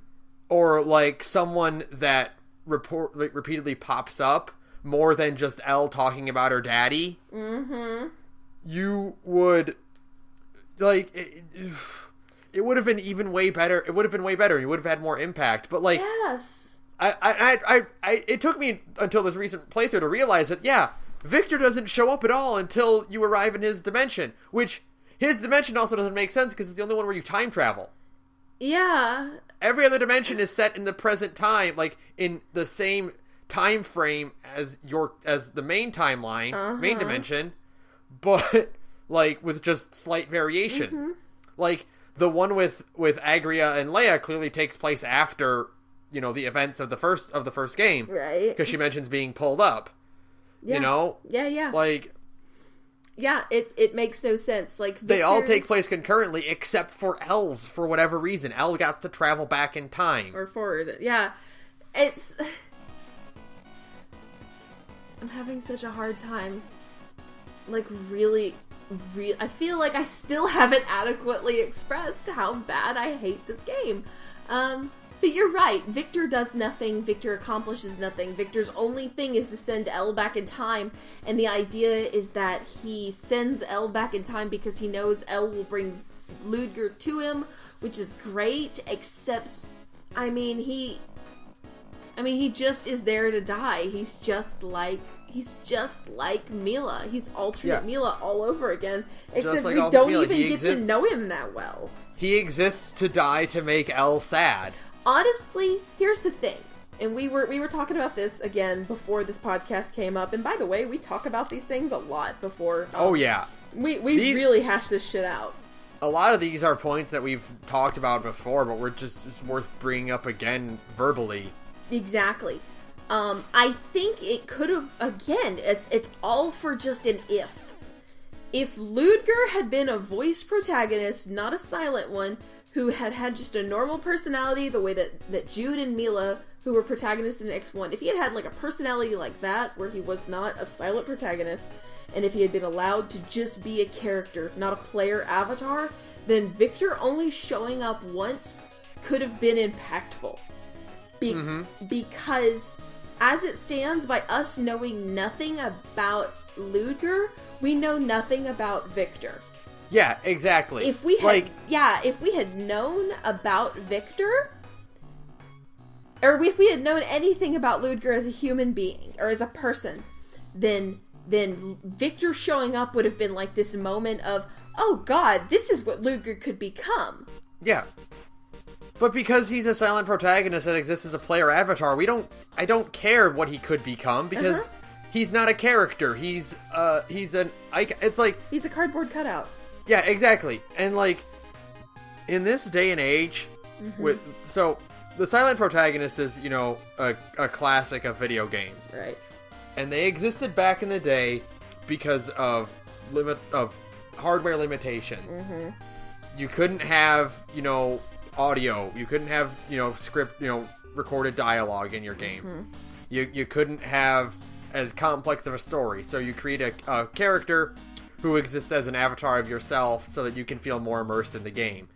or like someone that repeatedly pops up more than just Elle talking about her daddy, you would like it would have been even way better. It would have been way better. You would have had more impact. But like, yes, it took me until this recent playthrough to realize that Victor doesn't show up at all until you arrive in his dimension, which. His dimension also doesn't make sense because it's the only one where you time travel. Yeah. Every other dimension is set in the present time, like in the same time frame as the main timeline, main dimension, but like with just slight variations. Like the one with Agria and Leia clearly takes place after, the events of the first game. Right. Because she mentions being pulled up. Yeah. Yeah. Like... Yeah, it makes no sense. Like They all take place concurrently, except for Elle's, for whatever reason. Elle got to travel back in time. Or forward. Yeah. It's... I'm having such a hard time. Like, really... I feel like I still haven't adequately expressed how bad I hate this game. But you're right. Victor does nothing. Victor accomplishes nothing. Victor's only thing is to send Elle back in time. And the idea is that he sends Elle back in time because he knows Elle will bring Ludger to him, which is great, except, he just is there to die. He's just like Mila. He's alternate Mila all over again. Except we don't even get to know him that well. He exists to die to make Elle sad. Honestly, here's the thing, and we were talking about this again before this podcast came up, and by the way, we talk about these things a lot before. We really hash this shit out. A lot of these are points that we've talked about before, but it's worth bringing up again verbally. Exactly. I think it could have, again, it's all for just an if. If Ludger had been a voice protagonist, not a silent one, who had just a normal personality, the way that Jude and Mila, who were protagonists in X1, if he had like a personality like that, where he was not a silent protagonist, and if he had been allowed to just be a character, not a player avatar, then Victor only showing up once could have been impactful. Because, as it stands, by us knowing nothing about Ludger, we know nothing about Victor. Yeah, exactly. If we had known about Victor, or if we had known anything about Ludger as a human being or as a person, then Victor showing up would have been like this moment of, oh god, this is what Ludger could become. Yeah. But because he's a silent protagonist that exists as a player avatar, I don't care what he could become because he's not a character. He's a cardboard cutout. Yeah, exactly. And like in this day and age, so the silent protagonist is, a classic of video games. Right. And they existed back in the day because of hardware limitations. You couldn't have, audio. You couldn't have, script, recorded dialogue in your games. You couldn't have as complex of a story. So you create a character who exists as an avatar of yourself so that you can feel more immersed in the game.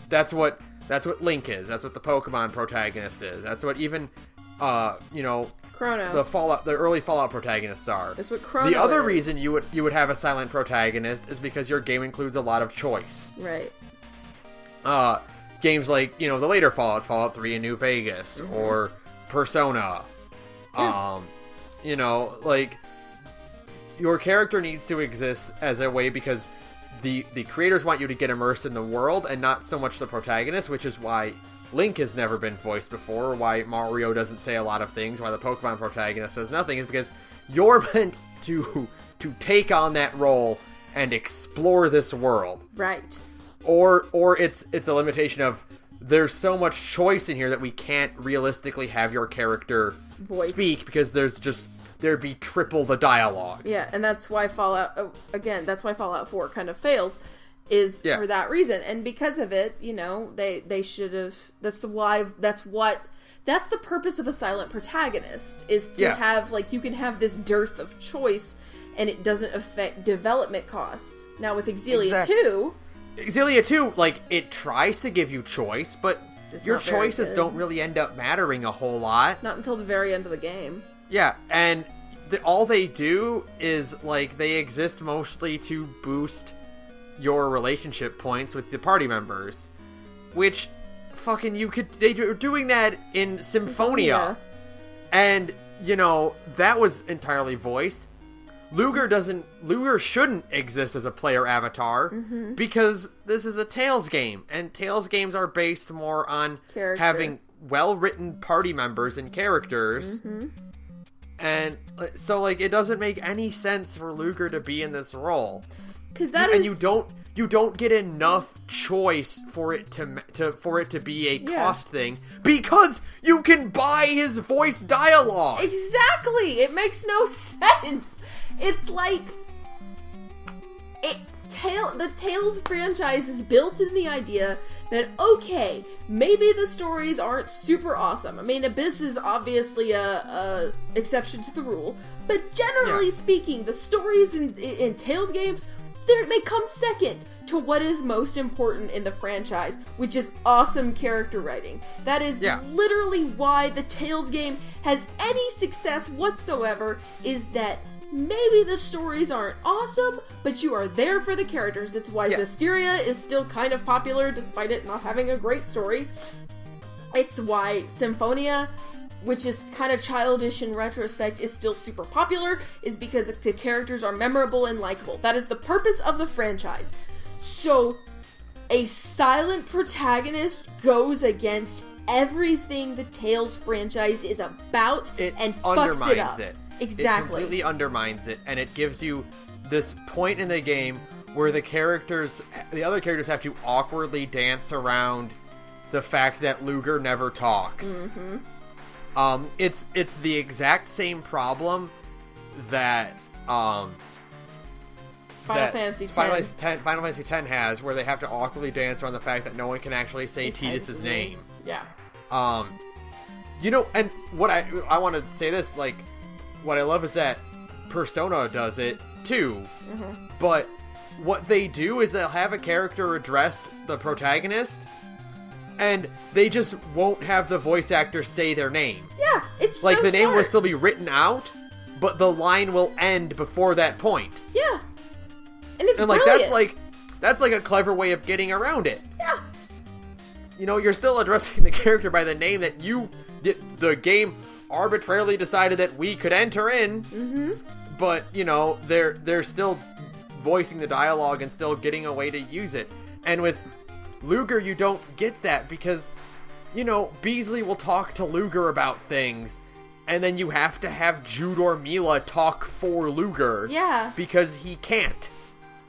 That's what Link is. That's what the Pokemon protagonist is. That's what even Chrono. The early Fallout protagonists are. That's what Chrono The other is. reason you would have a silent protagonist is because your game includes a lot of choice. Right. Games like, the later Fallouts, Fallout 3 and New Vegas, or Persona. You know, like, your character needs to exist as a way because the creators want you to get immersed in the world and not so much the protagonist, which is why Link has never been voiced before, why Mario doesn't say a lot of things, why the Pokemon protagonist says nothing, is because you're meant to take on that role and explore this world. Right. Or it's a limitation of there's so much choice in here that we can't realistically have your character speak because there'd be triple the dialogue. Yeah, and that's why Fallout 4 kind of fails, is for that reason. And because of it, you know, they should have, that's the purpose of a silent protagonist, is to have, like, you can have this dearth of choice and it doesn't affect development costs. Now with Xillia 2... Xillia 2, like, it tries to give you choice, but your choices don't really end up mattering a whole lot. Not until the very end of the game. Yeah, and all they do is, like, they exist mostly to boost your relationship points with the party members. Which, fucking, they're doing that in Symphonia. And, you know, that was entirely voiced. Luger shouldn't exist as a player avatar because this is a Tales game, and Tales games are based more on having well-written party members and characters. And so, like, it doesn't make any sense for Luger to be in this role. And you don't get enough choice for it to be a cost thing because you can buy his voice dialogue. Exactly. It makes no sense. It's like the Tales franchise is built in the idea that, okay, maybe the stories aren't super awesome. I mean, Abyss is obviously a exception to the rule, but generally speaking, the stories in Tales games, they come second to what is most important in the franchise, which is awesome character writing. That is literally why the Tales game has any success whatsoever, is that maybe the stories aren't awesome, but you are there for the characters. It's why Zestiria is still kind of popular, despite it not having a great story. It's why Symphonia, which is kind of childish in retrospect, is still super popular, is because the characters are memorable and likable. That is the purpose of the franchise. So, a silent protagonist goes against everything the Tales franchise is about and fucks it up. Exactly. It completely undermines it, and it gives you this point in the game where the other characters have to awkwardly dance around the fact that Luger never talks. It's the exact same problem that Final Fantasy X has, where they have to awkwardly dance around the fact that no one can actually say Tidus's name. Yeah. You know, and what I want to say this, like, what I love is that Persona does it too, but what they do is they'll have a character address the protagonist, and they just won't have the voice actor say their name. Yeah, it's like so the name smart. will still be written out, but the line will end before that point. Yeah, and it's like brilliant. that's like a clever way of getting around it. Yeah, you know, you're still addressing the character by the name that the game arbitrarily decided that we could enter in, but, you know, they're still voicing the dialogue and still getting a way to use it. And with Luger, you don't get that because, you know, Beasley will talk to Luger about things, and then you have to have Jude or Mila talk for Luger. Yeah. Because he can't.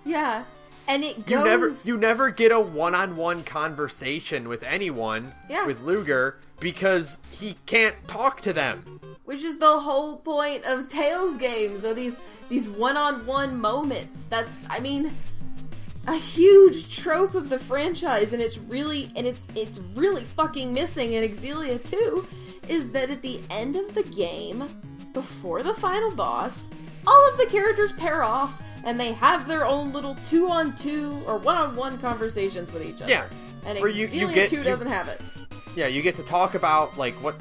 Yeah. And it goes... You never get a one-on-one conversation with anyone with Luger because he can't talk to them. Which is the whole point of Tales games, or these one-on-one moments. That's, I mean, a huge trope of the franchise, and it's really fucking missing in Xillia 2, is that at the end of the game, before the final boss, all of the characters pair off, and they have their own little 2-on-2 or 1-on-1 conversations with each other. Yeah. And Xillia 2 doesn't have it. Yeah, you get to talk about, like, what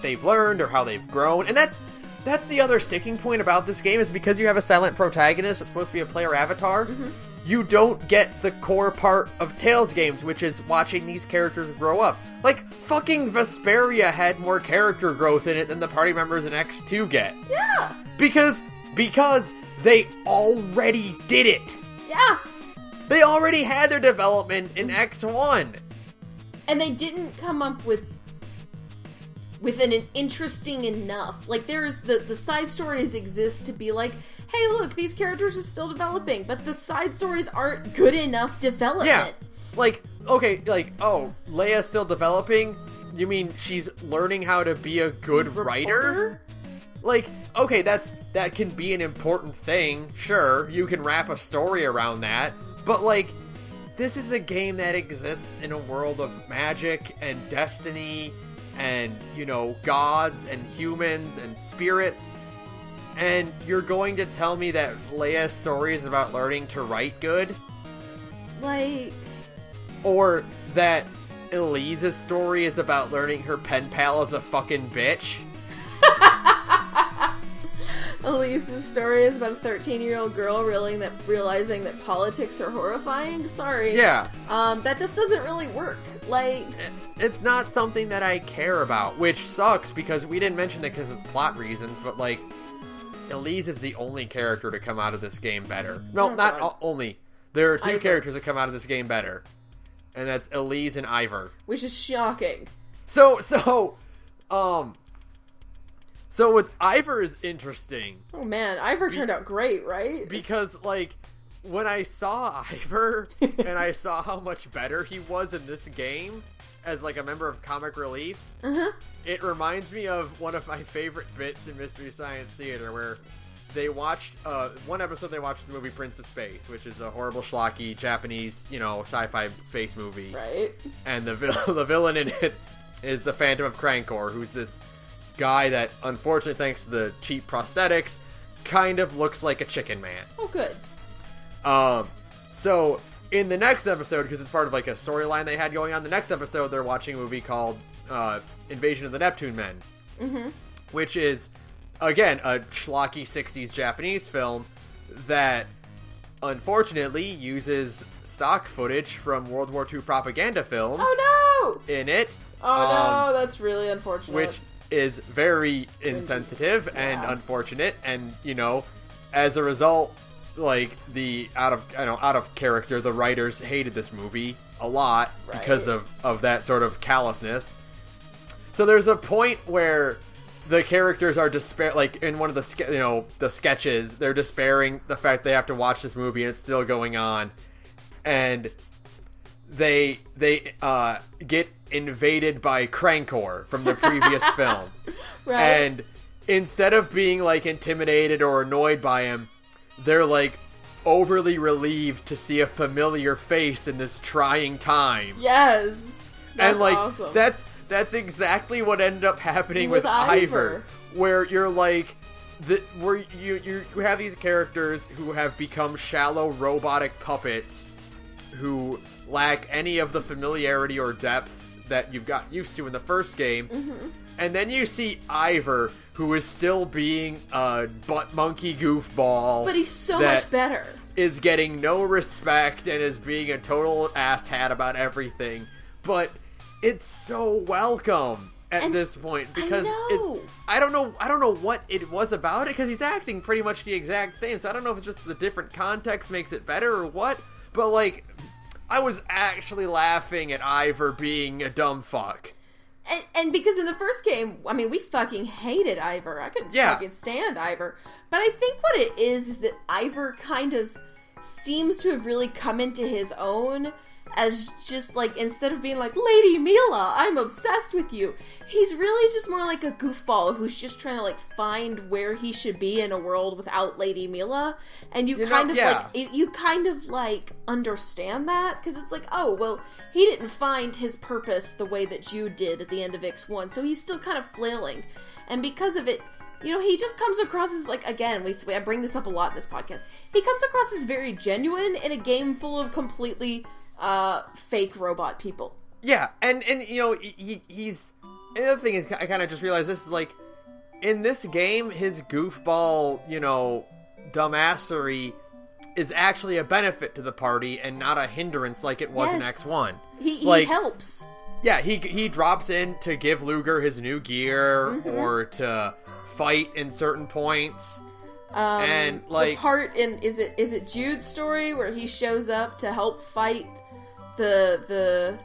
they've learned or how they've grown. And that's the other sticking point about this game, is because you have a silent protagonist that's supposed to be a player avatar, you don't get the core part of Tales games, which is watching these characters grow up. Like, fucking Vesperia had more character growth in it than the party members in X2 get. Yeah. Because they already did it. Yeah. They already had their development in X1. And they didn't come up with an interesting enough. Like, there's the side stories exist to be like, hey, look, these characters are still developing, but the side stories aren't good enough development. Yeah. Like, okay, like, oh, Leia's still developing? You mean she's learning how to be a good writer? Like, okay, that can be an important thing, sure, you can wrap a story around that, but like, this is a game that exists in a world of magic and destiny and, you know, gods and humans and spirits, and you're going to tell me that Leia's story is about learning to write good? Like... Or that Elise's story is about learning her pen pal is a fucking bitch? Elise's story is about a 13-year-old girl realizing that politics are horrifying? Sorry. Yeah. That just doesn't really work. Like... It's not something that I care about, which sucks because we didn't mention that because it's plot reasons, but like, Elise is the only character to come out of this game better. No, not only. There are two characters that come out of this game better. And that's Elise and Ivor. Which is shocking. So what's Ivor is interesting. Oh man, Ivor turned out great, right? Because, like, when I saw Ivor, and I saw how much better he was in this game, as, like, a member of Comic Relief, it reminds me of one of my favorite bits in Mystery Science Theater, where they watched, one episode they watched the movie Prince of Space, which is a horrible, schlocky, Japanese, you know, sci-fi space movie. Right. And the villain in it is the Phantom of Crankor, who's this guy that, unfortunately, thanks to the cheap prosthetics, kind of looks like a chicken man. Oh, good. So, in the next episode, because it's part of, like, a storyline they had going on, the next episode, they're watching a movie called, Invasion of the Neptune Men. Mm-hmm. Which is, again, a schlocky 60s Japanese film that, unfortunately, uses stock footage from World War II propaganda films. Oh, no! In it. Oh, no, that's really unfortunate. Which is very insensitive and unfortunate, and, you know, as a result, like, out of character, the writers hated this movie a lot because of that sort of callousness. So there's a point where the characters are like, in one of the sketches, they're despairing the fact they have to watch this movie and it's still going on, and they get invaded by Crankor from the previous film. Right. And instead of being, like, intimidated or annoyed by him, they're, like, overly relieved to see a familiar face in this trying time. Yes. That's and, like, awesome. That's exactly what ended up happening with Ivor. Where you're, like, where you have these characters who have become shallow robotic puppets who lack any of the familiarity or depth that you've got used to in the first game. Mm-hmm. And then you see Ivor, who is still being a butt monkey goofball. But he's so much better. Is getting no respect and is being a total asshat about everything. But it's so welcome at this point because I don't know what it was about it, because he's acting pretty much the exact same. So I don't know if it's just the different context makes it better or what. But, like, I was actually laughing at Ivor being a dumb fuck. And because in the first game, I mean, we fucking hated Ivor. I couldn't fucking stand Ivor. But I think what it is that Ivor kind of seems to have really come into his own as just, like, instead of being like, Lady Mila, I'm obsessed with you, he's really just more like a goofball who's just trying to, like, find where he should be in a world without Lady Mila. And you kind of understand that, because it's like, oh, well, he didn't find his purpose the way that Jude did at the end of X1, so he's still kind of flailing. And because of it, you know, he just comes across as, like, again, I bring this up a lot in this podcast, he comes across as very genuine in a game full of completely fake robot people. Yeah, and you know, he's... Another thing is, I kind of just realized this is, like, in this game, his goofball, you know, dumbassery is actually a benefit to the party and not a hindrance like it was in Yes. X1. He helps. Yeah, he drops in to give Luger his new gear or to fight in certain points. And like the part in is it Jude's story where he shows up to help fight the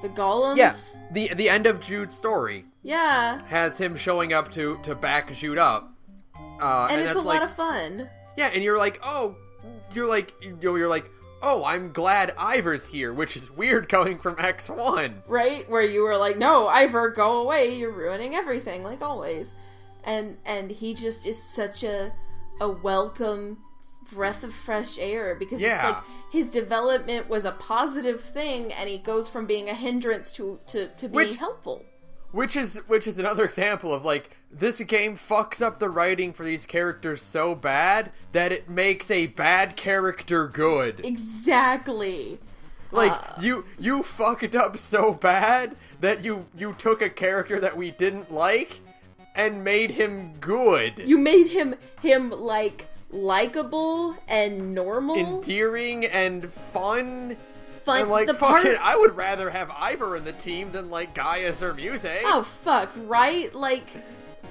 golems? yeah, the end of Jude's story Yeah. has him showing up to back Jude up. And it's that's a lot of fun. Yeah, and you're like, oh, I'm glad Ivor's here, which is weird coming from X1. Right? Where you were like, no, Ivor, go away, you're ruining everything, like always. And he just is such a welcome breath of fresh air, because it's like his development was a positive thing, and he goes from being a hindrance to being helpful. Which is another example of, like, this game fucks up the writing for these characters so bad that it makes a bad character good. Exactly. Like, you fucked up so bad that you took a character that we didn't like and made him good. You made him like likable and normal, endearing and fun. And like, I would rather have Ivor in the team than like Gaius or Muse. Oh fuck, right? Like,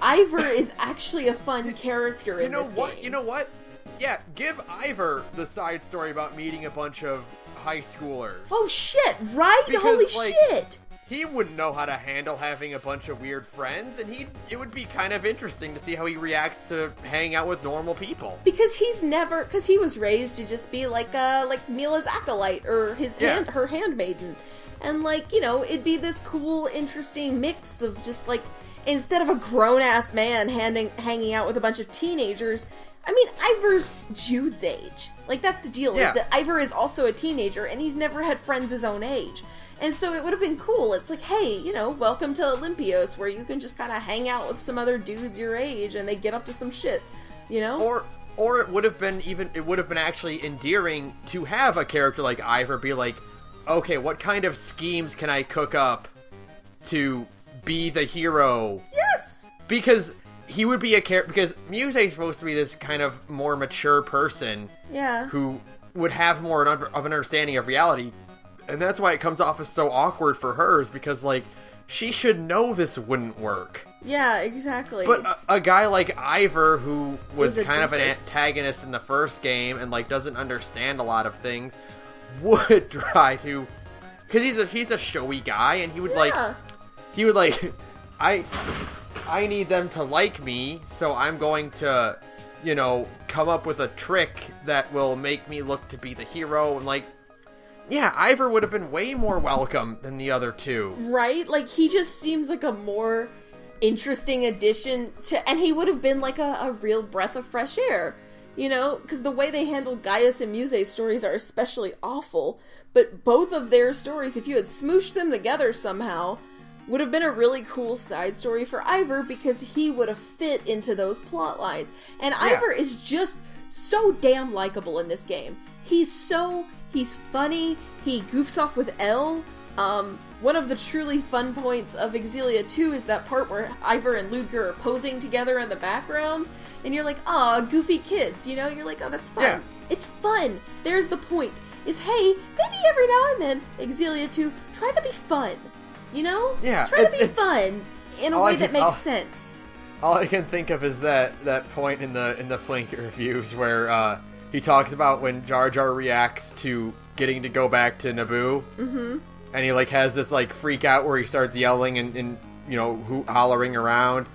Ivor is actually a fun character in this game. You know what? Yeah, give Ivor the side story about meeting a bunch of high schoolers. Oh shit, right? Because, Holy like, shit! He wouldn't know how to handle having a bunch of weird friends, and it would be kind of interesting to see how he reacts to hanging out with normal people. Because he was raised to just be like Mila's acolyte or her handmaiden. And like, you know, it'd be this cool, interesting mix of just like, instead of a grown-ass man hanging out with a bunch of teenagers, I mean, Ivor's Jude's age. Like, that's the deal, is that Ivor is also a teenager, and he's never had friends his own age. And so it would have been cool. It's like, hey, you know, welcome to Olympios, where you can just kind of hang out with some other dudes your age, and they get up to some shit, you know? Or it would have been actually endearing to have a character like Ivor be like, okay, what kind of schemes can I cook up to be the hero? Yes! Because he would be a character, because Muse is supposed to be this kind of more mature person. Yeah. Who would have more of an understanding of reality. And that's why it comes off as so awkward for her, is because, like, she should know this wouldn't work. Yeah, exactly. But a guy like Ivor, who was kind of an antagonist in the first game and, like, doesn't understand a lot of things, would try to... Because he's a showy guy, and he would, I need them to like me, so I'm going to, you know, come up with a trick that will make me look to be the hero, and, like... Yeah, Ivor would have been way more welcome than the other two. Right? Like, he just seems like a more interesting addition to... And he would have been like a real breath of fresh air. You know? Because the way they handled Gaius and Muse's stories are especially awful. But both of their stories, if you had smooshed them together somehow, would have been a really cool side story for Ivor, because he would have fit into those plot lines. And Ivor is just so damn likable in this game. He's funny, he goofs off with Elle. One of the truly fun points of Xillia 2 is that part where Ivor and Luger are posing together in the background, and you're like, aw, goofy kids, you know? You're like, oh, that's fun. Yeah. It's fun. There's the point. Is, hey, maybe every now and then, Xillia 2, try to be fun. You know? Yeah. Try to be fun in a way that makes sense. All I can think of is that point in the Flank reviews where, he talks about when Jar Jar reacts to getting to go back to Naboo. Mm-hmm. And he, like, has this, like, freak out where he starts yelling and you know, hollering around.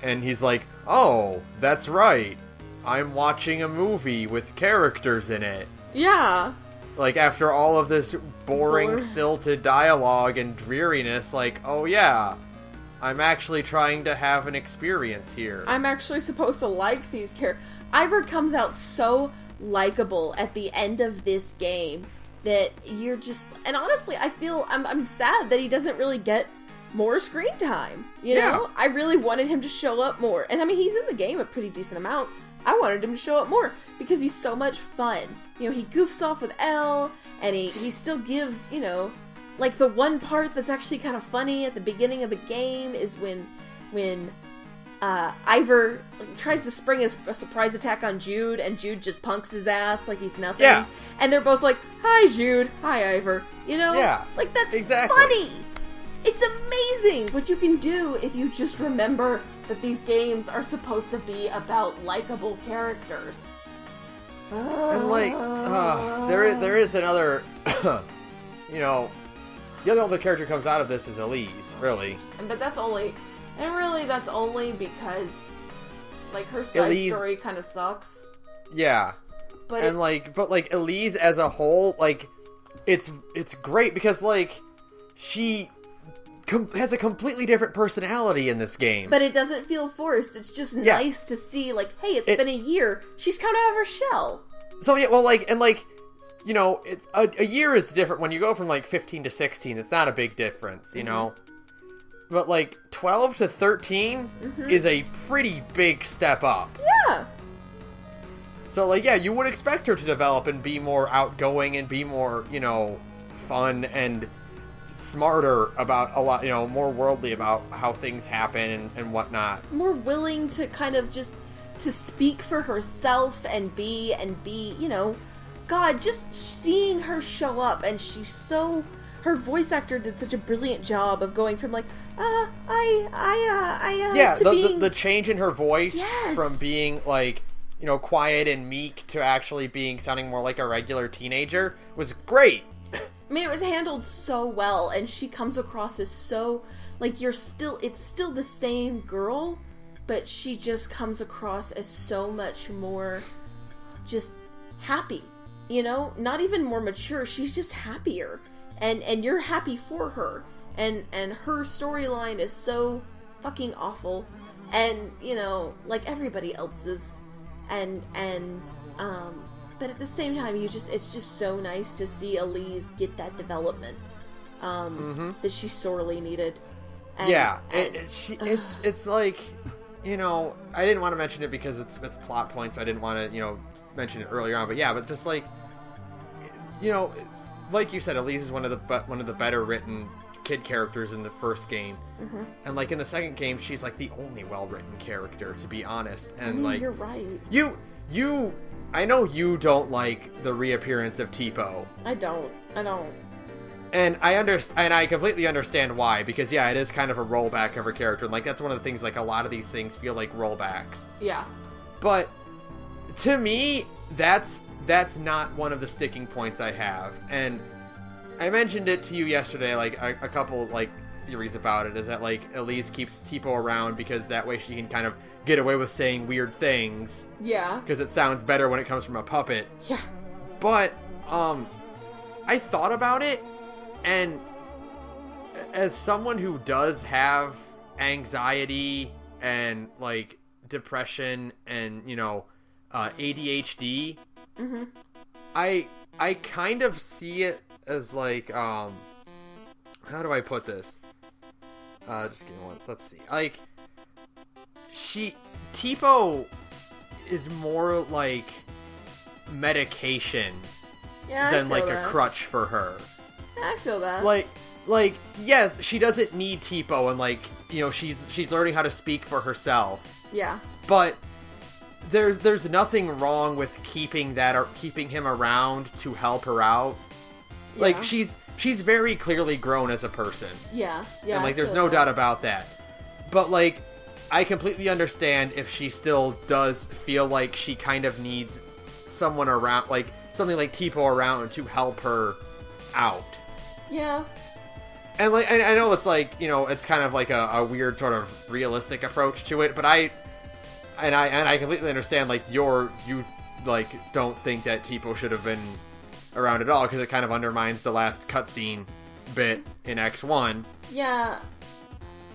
And he's like, oh, that's right. I'm watching a movie with characters in it. Yeah. Like, after all of this boring, stilted dialogue and dreariness, like, oh, yeah. I'm actually trying to have an experience here. I'm actually supposed to like these characters. Ivor comes out so likable at the end of this game that you're just... And honestly, I feel... I'm sad that he doesn't really get more screen time, you know? I really wanted him to show up more. And I mean, he's in the game a pretty decent amount. I wanted him to show up more because he's so much fun. You know, he goofs off with Elle, and he still gives, you know... Like, the one part that's actually kind of funny at the beginning of the game is when Ivor tries to spring a surprise attack on Jude, and Jude just punks his ass like he's nothing. Yeah. And they're both like, "Hi, Jude. Hi, Ivor." You know? Yeah. Like, that's exactly. funny. It's amazing what you can do if you just remember that these games are supposed to be about likable characters. And like, there is another, you know, the other character comes out of this is Elise, really. But that's only because, like, her side story kind of sucks. Yeah. But Elise as a whole, like, it's great because, like, she has a completely different personality in this game. But it doesn't feel forced. It's just nice to see, like, hey, it's been a year. She's come out of her shell. So, yeah, well, like, and, like, you know, it's a year is different. When you go from, like, 15 to 16, it's not a big difference, you know? But, like, 12 to 13 is a pretty big step up. Yeah. So, like, yeah, you would expect her to develop and be more outgoing and be more, you know, fun and smarter about a lot, you know, more worldly about how things happen and whatnot. More willing to kind of just to speak for herself and be, you know, God, just seeing her show up, and her voice actor did such a brilliant job of going from like, to being... the change in her voice Yes. from being like, you know, quiet and meek to actually sounding more like a regular teenager was great. I mean, it was handled so well, and she comes across as so, like, it's still the same girl, but she just comes across as so much more just happy, you know? Not even more mature, she's just happier, and you're happy for her, and her storyline is so fucking awful, and, you know, like everybody else's, but at the same time, it's just so nice to see Elise get that development that she sorely needed. It's like, you know, I didn't want to mention it because it's plot points. So I didn't want to, you know, mention it earlier on. But yeah, but just like, you know, like you said, Elise is one of the better written kid characters in the first game, and like in the second game, she's like the only well written character, to be honest. And I mean, like, you're right. I know you don't like the reappearance of Tipo. I don't. And I completely understand why, because yeah, it is kind of a rollback of her character. And like, that's one of the things, like, a lot of these things feel like rollbacks. Yeah. But to me, that's not one of the sticking points I have. And I mentioned it to you yesterday, like a couple like theories about it is that like Elise keeps Tipo around because that way she can kind of get away with saying weird things. Yeah. Because it sounds better when it comes from a puppet. Yeah. But I thought about it, and as someone who does have anxiety and like depression and, you know, ADHD, I kind of see it as like how do I put this? Just give me one. Let's see. Like, Tipo is more like medication than like a crutch for her. Yeah, I feel that. Like yes, she doesn't need Tipo, and like, you know, she's learning how to speak for herself. Yeah. But there's nothing wrong with keeping him around to help her out. Yeah. Like, she's very clearly grown as a person. Yeah. Yeah. And like, there's no doubt about that. But like, I completely understand if she still does feel like she kind of needs someone around, like something like Tipo around to help her out. Yeah. And like, I know it's like, you know, it's kind of like a weird sort of realistic approach to it, but I completely understand, like, you like don't think that Tipo should have been around at all, because it kind of undermines the last cutscene bit in X1. Yeah.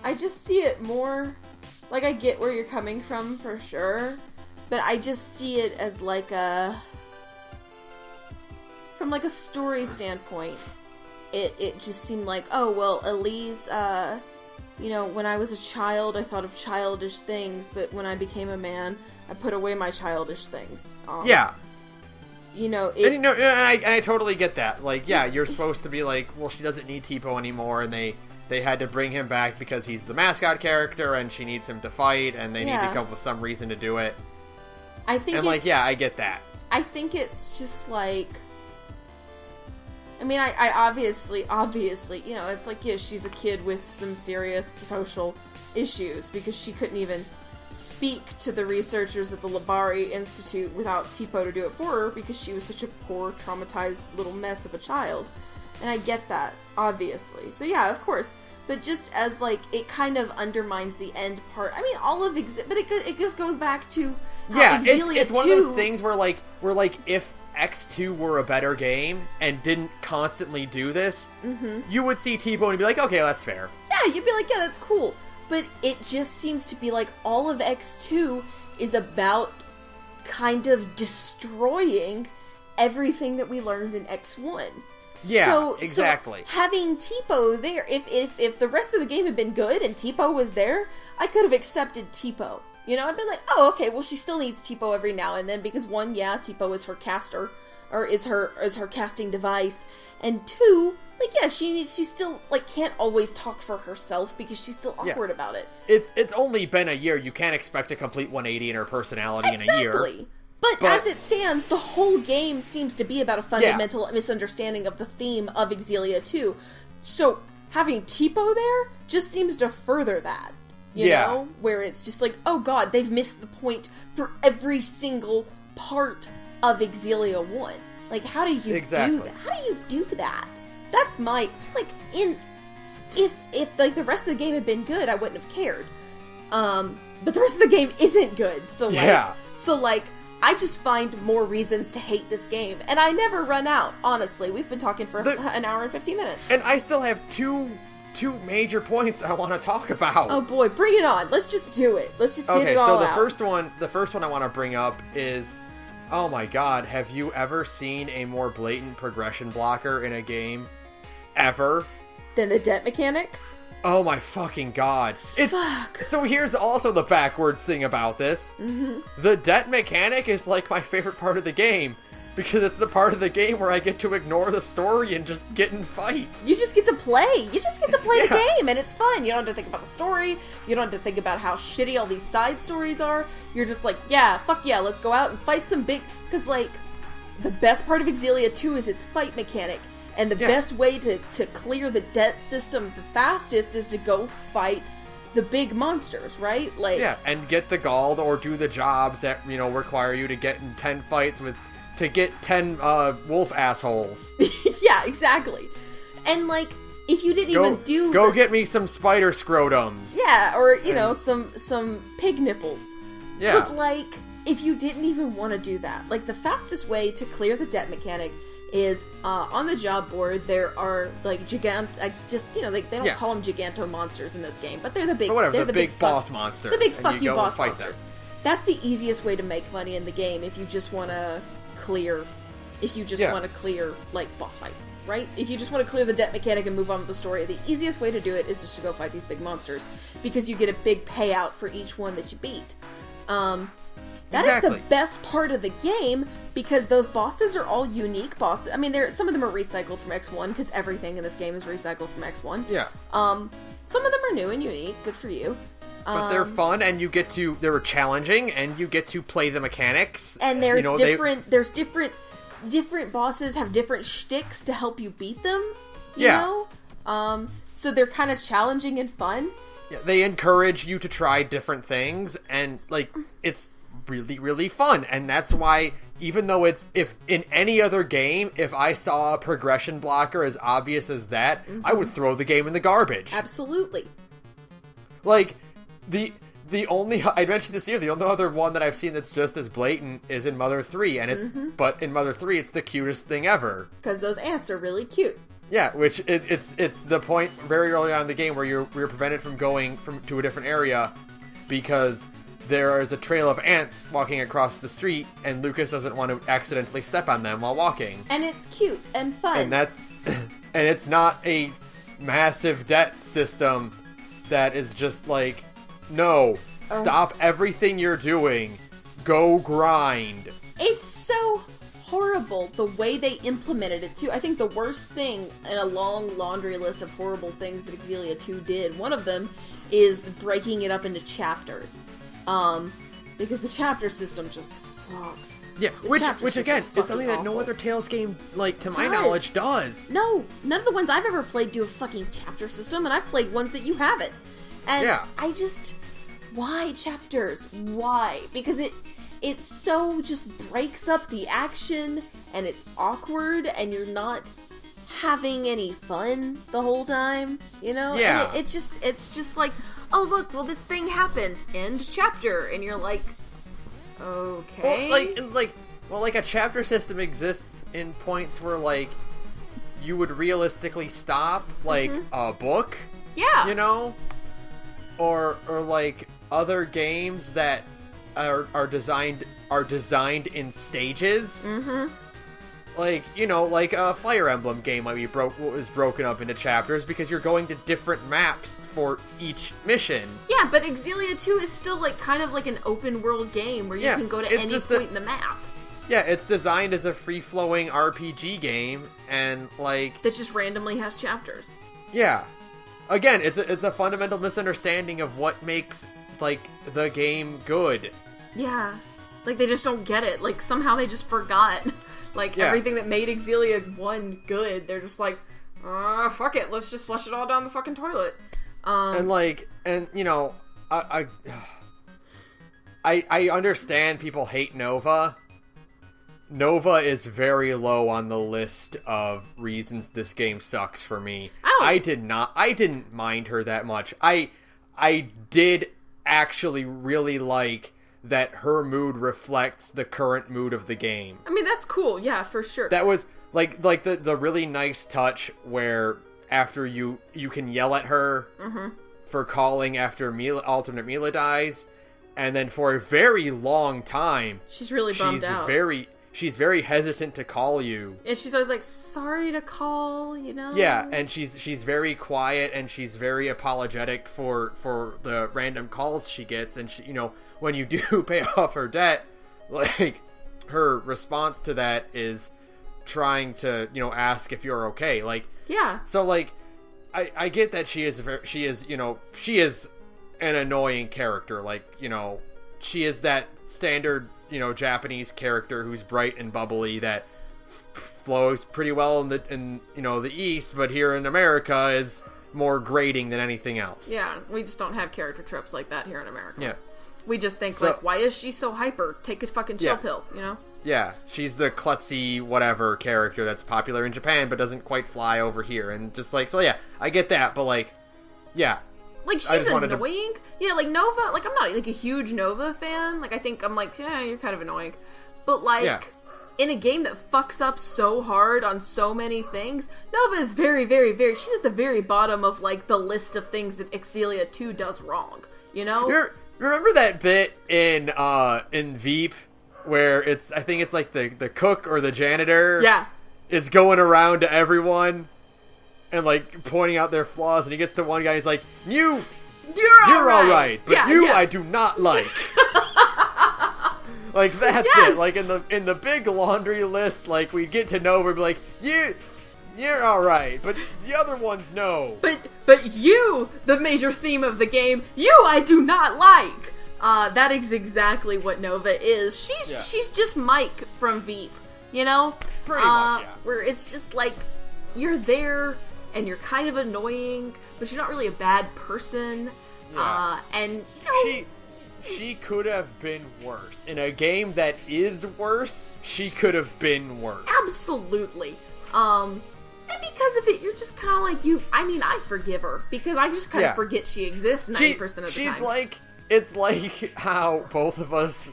I just see it more, like, I get where you're coming from for sure, but I just see it as like from like a story standpoint, it just seemed like, oh, well, Elise, you know, when I was a child, I thought of childish things, but when I became a man, I put away my childish things. Yeah. You know, and I totally get that. Like, yeah, you're supposed to be like, well, she doesn't need Tipo anymore, and they they had to bring him back because he's the mascot character and she needs him to fight and they need to come up with some reason to do it. I think and like, yeah, I get that. I think it's just like, I mean, I obviously, you know, it's like, yeah, she's a kid with some serious social issues because she couldn't even speak to the researchers at the Labari Institute without Tipo to do it for her because she was such a poor, traumatized little mess of a child. And I get that, obviously. So yeah, of course. But just as, like, it kind of undermines the end part. I mean, all of but it just goes back to how Xillia it's one of those things where if X2 were a better game and didn't constantly do this, you would see T-Bone and be like, okay, that's fair. Yeah, you'd be like, yeah, that's cool. But it just seems to be like all of X2 is about kind of destroying everything that we learned in X1. Yeah, exactly. So having Tipo there, if the rest of the game had been good and Tipo was there, I could have accepted Tipo. You know, I've been like, oh, okay, well, she still needs Tipo every now and then because one, yeah, Tipo is her caster, or is her casting device, and two, like, yeah, she still, like, can't always talk for herself because she's still awkward about it. It's only been a year. You can't expect a complete 180 in her personality in a year. Exactly. But as it stands, the whole game seems to be about a fundamental misunderstanding of the theme of Xillia 2. So, having Tipo there just seems to further that. You know? Where it's just like, oh god, they've missed the point for every single part of Xillia 1. Like, how do you do that? How do you do that? That's my, like, if like, the rest of the game had been good, I wouldn't have cared. But the rest of the game isn't good, so, like, I just find more reasons to hate this game. And I never run out, honestly. We've been talking for an hour and 50 minutes. And I still have two major points I want to talk about. Oh boy, bring it on. Let's just do it. Let's just get it all out. Okay, so the first one I want to bring up is, oh my god, have you ever seen a more blatant progression blocker in a game? Ever? Than the debt mechanic? Oh my fucking god. So here's also the backwards thing about this. The debt mechanic is like my favorite part of the game. Because it's the part of the game where I get to ignore the story and just get in fights. You just get to play. You just get to play the game, and it's fun. You don't have to think about the story. You don't have to think about how shitty all these side stories are. You're just like, yeah, fuck yeah, let's go out and fight some big... Because, like, the best part of Xillia 2 is its fight mechanic. And the best way to clear the debt system the fastest is to go fight the big monsters, right? Like, yeah, and get the gold or do the jobs that, you know, require you to get in 10 fights to get 10 wolf assholes. Yeah, exactly. And, like, if you didn't Go get me some spider scrotums. Yeah, or, you know, some pig nipples. Yeah. But, like, if you didn't even want to do that, like, the fastest way to clear the debt mechanic is, on the job board, there are, like, they don't call them giganto monsters in this game, but they're the big... But whatever, they're the big boss monster. The big fuck you boss monsters. Them. That's the easiest way to make money in the game if you just want to clear... like, boss fights, right? If you just want to clear the debt mechanic and move on with the story, the easiest way to do it is just to go fight these big monsters, because you get a big payout for each one that you beat. That is the best part of the game, because those bosses are all unique bosses. I mean, some of them are recycled from X1, because everything in this game is recycled from X1. Yeah. Some of them are new and unique. Good for you. But they're fun, and they're challenging, and you get to play the mechanics. And there's different bosses have different shticks to help you beat them, you know? So they're kind of challenging and fun. Yeah, they encourage you to try different things, and, like, it's really, really fun. And that's why, even though if in any other game, if I saw a progression blocker as obvious as that, I would throw the game in the garbage. Absolutely. Like, I mentioned this here, the only other one that I've seen that's just as blatant is in Mother 3, and but in Mother 3, it's the cutest thing ever. Because those ants are really cute. Yeah, which it's the point very early on in the game where you're prevented from going to a different area because there is a trail of ants walking across the street, and Lucas doesn't want to accidentally step on them while walking. And it's cute and fun. And it's not a massive debt system that is just like, no, stop everything you're doing, go grind. It's so horrible the way they implemented it too. I think the worst thing in a long laundry list of horrible things that Xillia 2 did, one of them is breaking it up into chapters. Because the chapter system just sucks. Yeah, which again is something that no other Tales game, like, to my knowledge, does. No, none of the ones I've ever played do a fucking chapter system, and I've played ones that you haven't. And yeah. Why chapters? Why? Because it so just breaks up the action, and it's awkward, and you're not having any fun the whole time, you know? Yeah. And it's just like, oh look, well this thing happened, end chapter, and you're like, okay. Well, like a chapter system exists in points where, like, you would realistically stop, like, a book. Yeah. You know? Or like other games that are designed in stages. Mm-hmm. Like, you know, like a Fire Emblem game might be was broken up into chapters because you're going to different maps for each mission. Yeah, but Xillia 2 is still like kind of like an open world game where you can go to any point in the map. Yeah, it's designed as a free-flowing RPG game, and like that just randomly has chapters. Yeah. Again, it's a fundamental misunderstanding of what makes, like, the game good. Yeah. Like, they just don't get it. Like, somehow they just forgot, like, everything that made Xillia 1 good. They're just like, fuck it, let's just flush it all down the fucking toilet. And you know, I understand people hate Nova. Nova is very low on the list of reasons this game sucks for me. I didn't mind her that much. I did actually really like that her mood reflects the current mood of the game. I mean, that's cool, yeah, for sure. That was like the really nice touch where after you can yell at her for calling after alternate Mila dies, and then for a very long time she's really bummed out. She's very hesitant to call you. And she's always like, sorry to call, you know? Yeah, and she's very quiet, and she's very apologetic for the random calls she gets, and she, you know, when you do pay off her debt, like, her response to that is trying to, you know, ask if you're okay. Like, yeah. So, like, I get that she is an annoying character. Like, you know, she is that standard, you know, Japanese character who's bright and bubbly that flows pretty well in you know, the East, but here in America is more grating than anything else. Yeah, we just don't have character tropes like that here in America. Yeah. We just think, like, why is she so hyper? Take a fucking chill pill, you know? Yeah, she's the klutzy whatever character that's popular in Japan but doesn't quite fly over here. And just like, so yeah, I get that, but like, yeah. Like, she's annoying. Yeah, like, Nova, like, I'm not, like, a huge Nova fan. Like, I think I'm like, yeah, you're kind of annoying. But, like, in a game that fucks up so hard on so many things, Nova is very, very, very, she's at the very bottom of, like, the list of things that Xillia 2 does wrong, you know? Remember that bit in Veep where I think it's like the cook or the janitor is going around to everyone and, like, pointing out their flaws, and he gets to one guy and he's like, You're all right, but I do not like. Like, that's it. Like, in the big laundry list, like, we get to know, we'd be like, you're all right, but the other ones, no. But you, the major theme of the game, I do not like. That is exactly what Nova is. She's just Mike from Veep, you know? Pretty much, yeah. Where it's just like, you're there, and you're kind of annoying, but you're not really a bad person. Yeah. And, you know... She could have been worse. In a game that is worse, she could have been worse. Absolutely. And because of it, you're just kind of like, I forgive her, because I just kind of forget she exists 90% of the time. She's like, it's like how both of us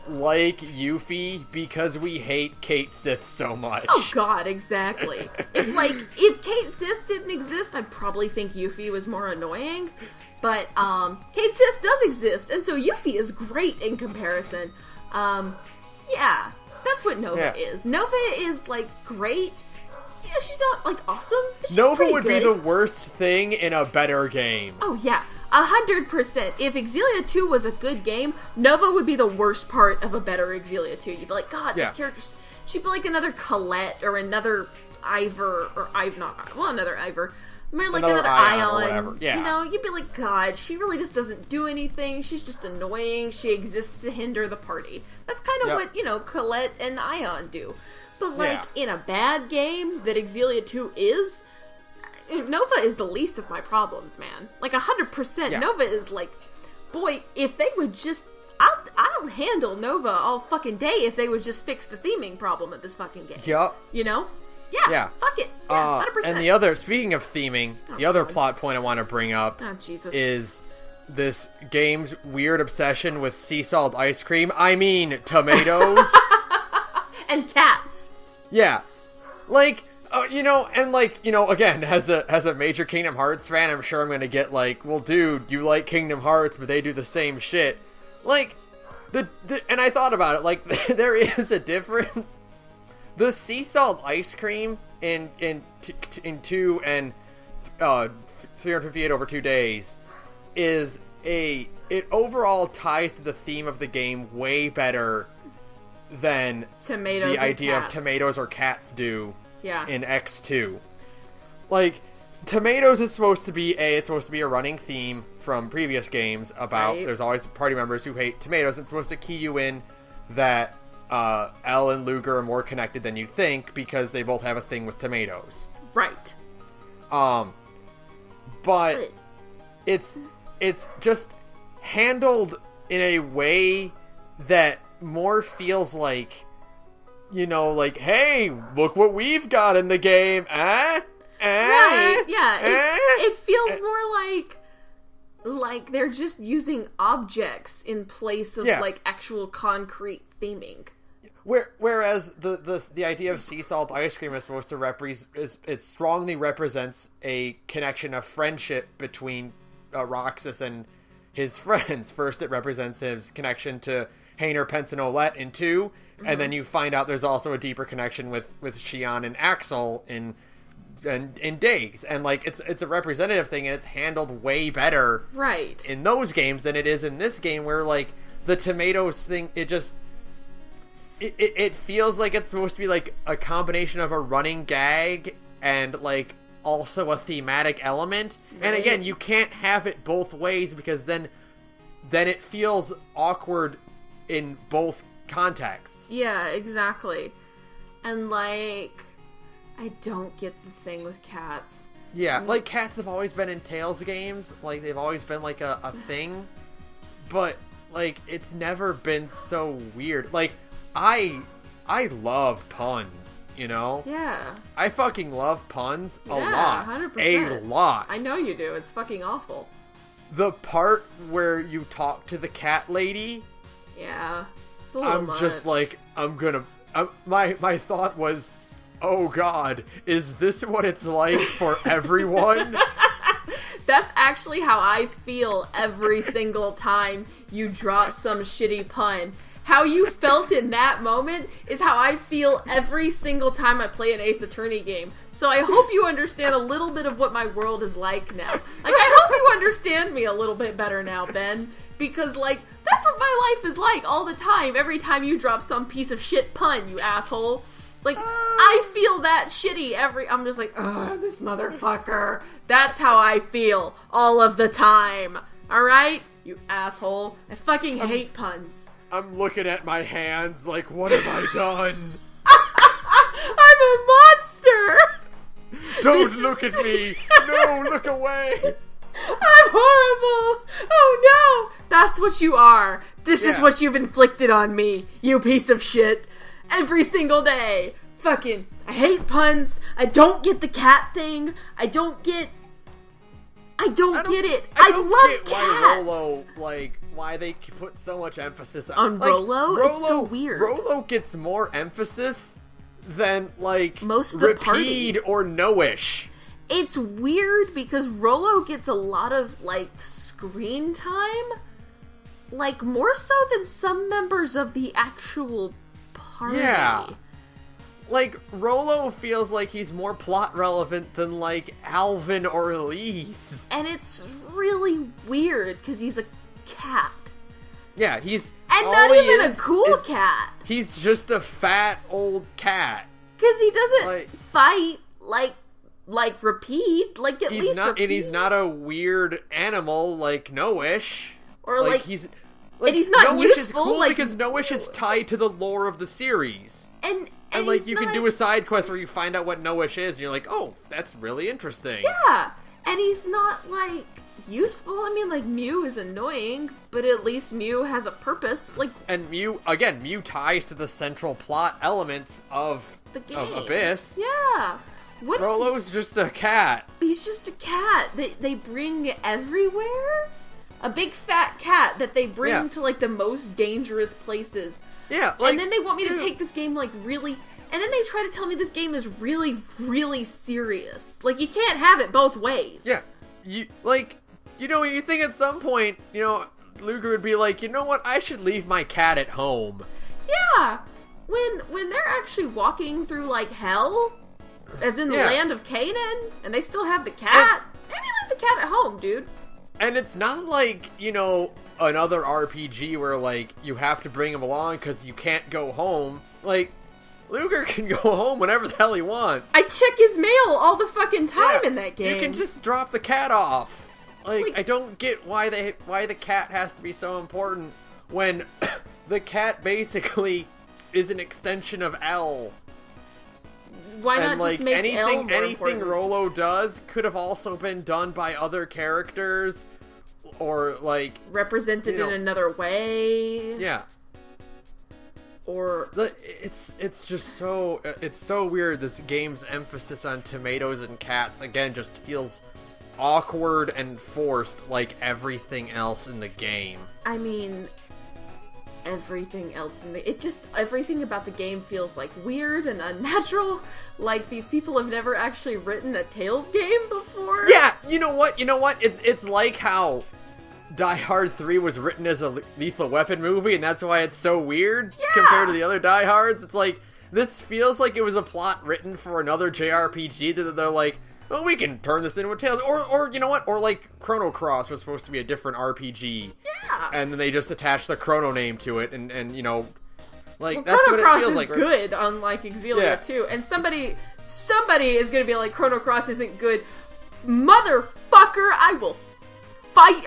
like Yuffie because we hate Kate Sith so much. Oh god, exactly. If Kate Sith didn't exist, I'd probably think Yuffie was more annoying. But, Kate Sith does exist, and so Yuffie is great in comparison. Yeah, that's what Nova is. Nova is, like, great. You know, she's not, like, awesome, but she's Nova would good. be the worst thing in a better game. Oh, yeah. 100%. If Xillia 2 was a good game, Nova would be the worst part of a better Xillia 2. You'd be like, God, this character, she'd be like another Colette or another Ivor or another Ivor. Like another Ion or whatever. Yeah. You know, you'd be like, God, she really just doesn't do anything. She's just annoying. She exists to hinder the party. That's kind of what, you know, Colette and Ion do. But, like, in a bad game that Xillia 2 is, Nova is the least of my problems, man. Like, 100%. Yeah. Nova is like, boy, if they would just... I'll handle Nova all fucking day if they would just fix the theming problem of this fucking game. Yup. You know? Yeah. Fuck it. Yeah, 100%. And the other, speaking of theming, the other plot point I want to bring up is this game's weird obsession with sea salt ice cream. I mean, tomatoes. And cats. Yeah. Like, you know, and like, you know, again, as a major Kingdom Hearts fan, I'm sure I'm going to get like, well, dude, you like Kingdom Hearts, but they do the same shit. Like, and I thought about it, like, there is a difference. The sea salt ice cream in 2 and 358 over 2 days it overall ties to the theme of the game way better than tomatoes the idea of tomatoes or cats do in X2. Like, tomatoes is supposed to be a running theme from previous games about there's always party members who hate tomatoes. It's supposed to key you in that Elle and Luger are more connected than you think because they both have a thing with tomatoes. Right. But it's just handled in a way that more feels like, you know, like, hey, look what we've got in the game, eh? Right, yeah. It feels more like they're just using objects in place of like actual concrete theming. Whereas the idea of sea salt ice cream is supposed to it strongly represents a connection of friendship between Roxas and his friends. First, it represents his connection to Hainer, Pence, and Olette in 2, and then you find out there's also a deeper connection with Xion and Axel in Days, and like it's a representative thing, and it's handled way better in those games than it is in this game, where like the tomatoes thing, it feels like it's supposed to be like a combination of a running gag and like also a thematic element. And again, you can't have it both ways because then it feels awkward in both contexts. Yeah, exactly. And like, I don't get the thing with cats. Yeah, like cats have always been in Tales games. Like they've always been like a thing. But like it's never been so weird. Like I love puns, you know? Yeah. I fucking love puns a lot. 100%. A lot. I know you do. It's fucking awful. The part where you talk to the cat lady. Yeah. It's a little much. Just like, my thought was, oh god, is this what it's like for everyone? That's actually how I feel every single time you drop some shitty pun. How you felt in that moment is how I feel every single time I play an Ace Attorney game. So I hope you understand a little bit of what my world is like now. Like, I hope you understand me a little bit better now, Ben. Because, like, that's what my life is like all the time. Every time you drop some piece of shit pun, you asshole. Like, I feel that shitty I'm just like, ugh, this motherfucker. That's how I feel all of the time. Alright? You asshole. I fucking hate puns. I'm looking at my hands like, what have I done? I'm a monster! Don't look at me! No, look away! I'm horrible! Oh no! That's what you are. This is what you've inflicted on me, you piece of shit. Every single day. Fucking, I hate puns. I don't get the cat thing. I don't get it. I love cats. Why Rolo, why they put so much emphasis on Rolo? It's so weird. Rolo gets more emphasis than most of the party or Noish. It's weird because Rolo gets a lot of screen time, more so than some members of the actual party. Yeah. Rolo feels like he's more plot relevant than, Alvin or Elise. And it's really weird, because he's a cat. Yeah, he's And all not he even a is cool cat. He's just a fat old cat. Because he doesn't fight like Repeat. Like, at least Repeat. And he's not a weird animal like No-ish. Or like he's... and he's not No-ish useful. Is cool like, because No-ish is tied to the lore of the series. And like, you can do a side quest where you find out what No-ish is, and you're like, oh, that's really interesting. Yeah. And he's not, like, useful. I mean, like, Mew is annoying, but at least Mew has a purpose. Like, and Mew ties to the central plot elements of the game. Of Abyss. Yeah. Rolo's just a cat. He's just a cat that they bring everywhere. A big fat cat that they bring to, like, the most dangerous places. Yeah, and then they want me to take this game, like, really... And then they try to tell me this game is really, really serious. Like, you can't have it both ways. Yeah. You think at some point, Luger would be like, you know what, I should leave my cat at home. Yeah. When they're actually walking through, like, hell, as in the land of Canaan, and they still have the cat, maybe leave the cat at home, dude. And it's not like, another RPG where, like, you have to bring him along because you can't go home. Like, Luger can go home whenever the hell he wants. I check his mail all the fucking time in that game. You can just drop the cat off. Like I don't get why the cat has to be so important when the cat basically is an extension of L. Why not just make L more anything important? Rolo does could have also been done by other characters, or like represented in another way. Yeah. Or it's just so weird. This game's emphasis on tomatoes and cats again just feels awkward and forced, like everything else in the game. I mean, everything else in everything about the game feels like weird and unnatural. Like these people have never actually written a Tales game before. Yeah, you know what? It's like how Die Hard 3 was written as a Lethal Weapon movie, and that's why it's so weird compared to the other Die Hards. It's like, this feels like it was a plot written for another JRPG that they're like, well, we can turn this into a Tales. Or you know what? Or like Chrono Cross was supposed to be a different RPG. Yeah. And then they just attached the Chrono name to it, and like, well, that's Chrono what Cross it feels is like. Good, unlike Xillia too. And somebody is gonna be like, Chrono Cross isn't good. Motherfucker, I will fight.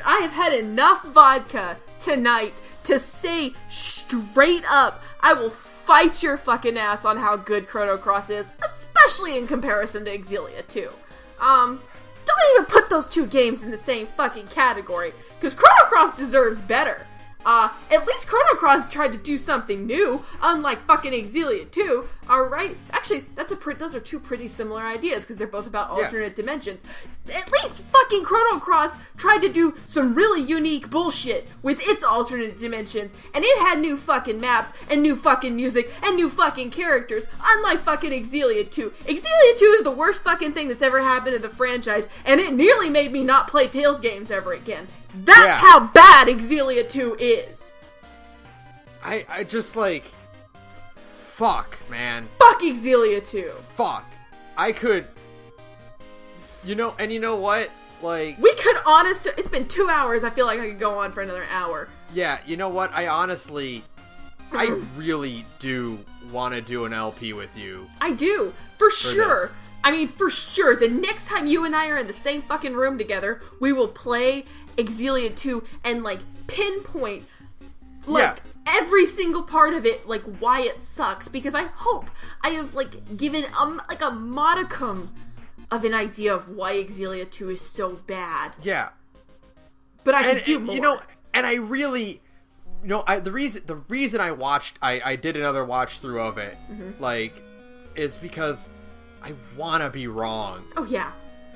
I have had enough vodka tonight to say straight up, I will fight your fucking ass on how good Chrono Cross is, especially in comparison to Xillia 2. Don't even put those two games in the same fucking category, because Chrono Cross deserves better. At least Chrono Cross tried to do something new, unlike fucking Xillia 2. Alright? Actually, those are two pretty similar ideas, because they're both about alternate dimensions. At least fucking Chrono Cross tried to do some really unique bullshit with its alternate dimensions, and it had new fucking maps, and new fucking music, and new fucking characters, unlike fucking Xillia 2. Xillia 2 is the worst fucking thing that's ever happened to the franchise, and it nearly made me not play Tales games ever again. That's how bad Xillia 2 is. I just like... Fuck, man. Fuck Xillia 2. Fuck. I could... you know what? Like... we could it's been 2 hours, I feel like I could go on for another hour. Yeah, you know what? I really do want to do an LP with you. I do. For sure. This. I mean, for sure. The next time you and I are in the same fucking room together, we will play Xillia 2 and, like, pinpoint, like, every single part of it, like, why it sucks. Because I hope I have, like, given, like, a modicum of an idea of why Xillia 2 is so bad. Yeah. But I can do more. And I really... the reason I did another watch through of it, like, is because I want to be wrong. Oh, yeah.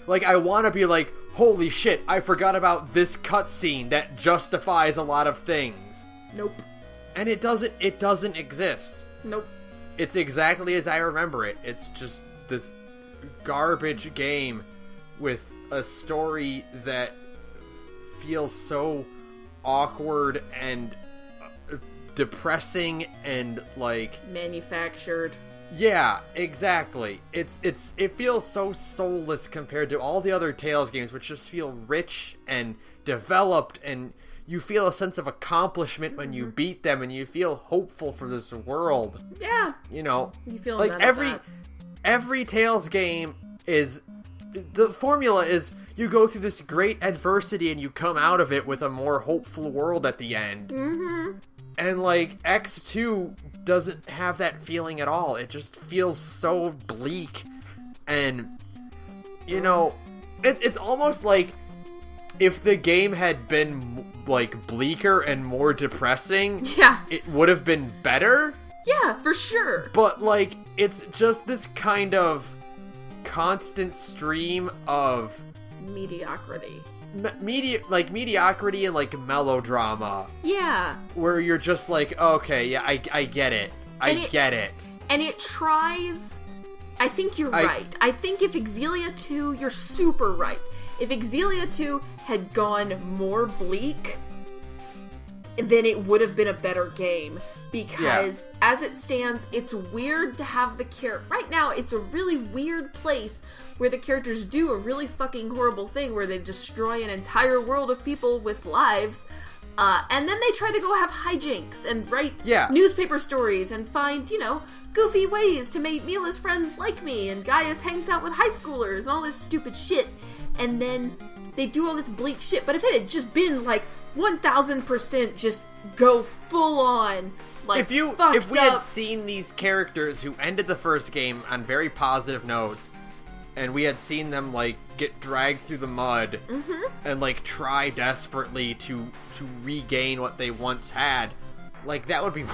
Like, I want to be like, holy shit, I forgot about this cutscene that justifies a lot of things. Nope. And it doesn't exist. Nope. It's exactly as I remember it. It's just this garbage game with a story that feels so awkward and depressing and, like... manufactured. Yeah, exactly. It feels so soulless compared to all the other Tales games, which just feel rich and developed, and you feel a sense of accomplishment when you beat them, and you feel hopeful for this world. Yeah. You know, You feel like none of that. every Tales game is, the formula is you go through this great adversity and you come out of it with a more hopeful world at the end. Mm-hmm. And like X2 doesn't have that feeling at all. It just feels so bleak, and you know, it's almost like if the game had been like bleaker and more depressing, Yeah. it would have been better. Yeah, for sure. But like it's just this kind of constant stream of Mediocrity. mediocrity and like melodrama, Yeah. where you're just like, okay, yeah, I get it. I get it. And it tries... I think you're right. I think if Xillia 2... You're super right. If Xillia 2 had gone more bleak, then it would have been a better game. Because, as it stands, it's weird to have the character... Right now, it's a really weird place where the characters do a really fucking horrible thing where they destroy an entire world of people with lives, and then they try to go have hijinks and write newspaper stories and find, you know, goofy ways to make Mila's friends like me, and Gaius hangs out with high schoolers and all this stupid shit, and then they do all this bleak shit. But if it had just been like 1000% just go full on, like, if we had seen these characters who ended the first game on very positive notes, and we had seen them like get dragged through the mud and like try desperately to regain what they once had, like that would be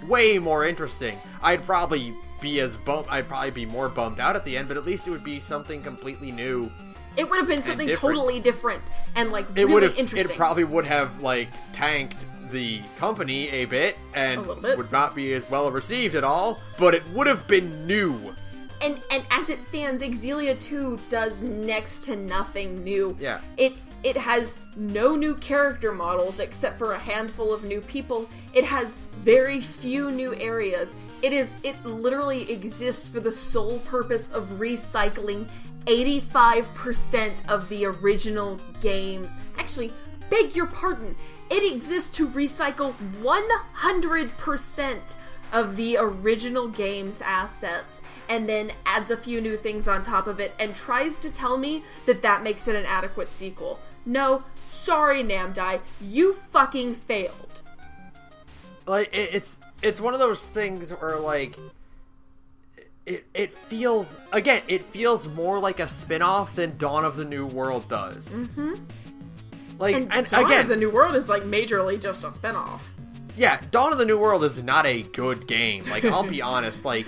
way more interesting. I'd probably be more bummed out at the end, but at least it would be something completely new. It would have been something totally different and like interesting. It probably would have like tanked the company a bit and would not be as well received at all, but it would have been new. And as it stands, Xillia 2 does next to nothing new. Yeah. It has no new character models except for a handful of new people. It has very few new areas. It literally exists for the sole purpose of recycling 85% of the original games. Actually, beg your pardon. It exists to recycle 100% of the original game's assets, and then adds a few new things on top of it, and tries to tell me that makes it an adequate sequel. No, sorry Namdai, you fucking failed. Like, it's one of those things where, like, it feels more like a spin-off than Dawn of the New World does. Mm-hmm. Like, and Dawn again, of the New World is, like, majorly just a spin-off. Yeah, Dawn of the New World is not a good game. Like, I'll be honest, like,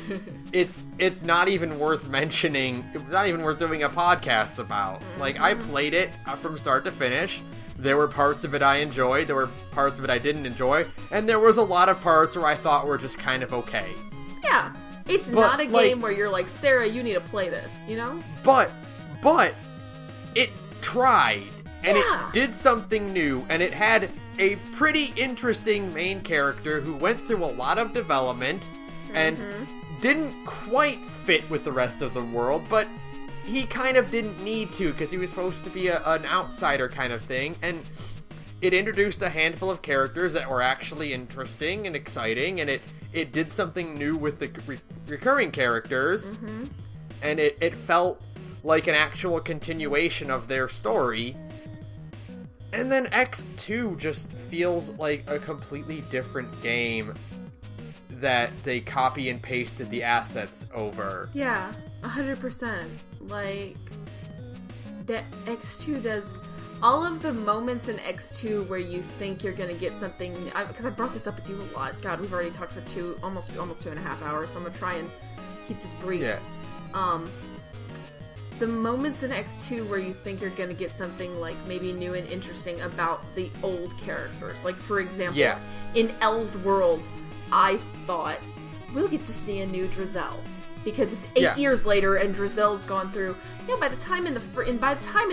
it's not even worth mentioning. It's not even worth doing a podcast about. Like, I played it from start to finish. There were parts of it I enjoyed, there were parts of it I didn't enjoy, and there was a lot of parts where I thought were just kind of okay. Yeah, it's not a game where you're like, Sarah, you need to play this, you know? But, it tried, and it did something new, and it had a pretty interesting main character who went through a lot of development and didn't quite fit with the rest of the world, but he kind of didn't need to because he was supposed to be an outsider kind of thing, and it introduced a handful of characters that were actually interesting and exciting, and it did something new with the recurring characters, and it felt like an actual continuation of their story. And then X2 just feels like a completely different game that they copy and pasted the assets over. Yeah, 100%. Like, that X2 does all of the moments in X2 where you think you're gonna get something. Because I brought this up with you a lot. God, we've already talked for almost 2.5 hours, so I'm gonna try and keep this brief. Yeah. The moments in X2 where you think you're gonna get something like maybe new and interesting about the old characters. Like, for example, in Elle's world, I thought we'll get to see a new Drizel. Because it's 8 years later and Drizel's gone through, you know, by the time in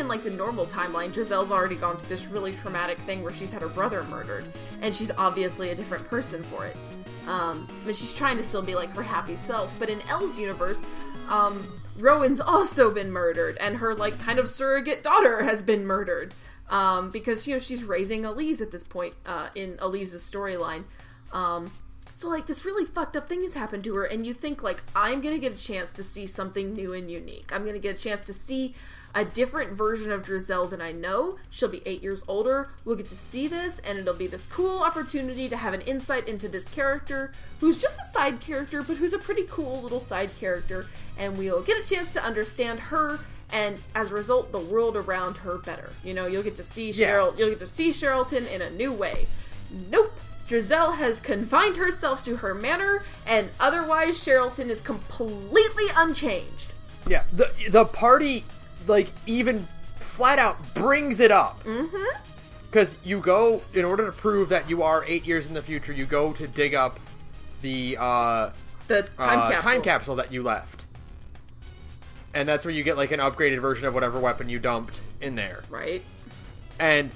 like the normal timeline, Drizel's already gone through this really traumatic thing where she's had her brother murdered. And she's obviously a different person for it. But she's trying to still be like her happy self. But in Elle's universe, Rowan's also been murdered, and her, like, kind of surrogate daughter has been murdered. because, she's raising Elise at this point, in Elise's storyline. So, like, this really fucked up thing has happened to her, and you think, like, I'm gonna get a chance to see something new and unique. I'm gonna get a chance to see a different version of Drizel than I know. She'll be 8 years older. We'll get to see this, and it'll be this cool opportunity to have an insight into this character, who's just a side character, but who's a pretty cool little side character, and we'll get a chance to understand her, and as a result, the world around her better. You'll get to see you'll get to see Cherylton in a new way. Nope. Drizel has confined herself to her manor, and otherwise Cherylton is completely unchanged. Yeah, the party, like, even flat out brings it up. Mm-hmm. Because you go, in order to prove that you are 8 years in the future, you go to dig up the time capsule that you left. And that's where you get, like, an upgraded version of whatever weapon you dumped in there. Right. And,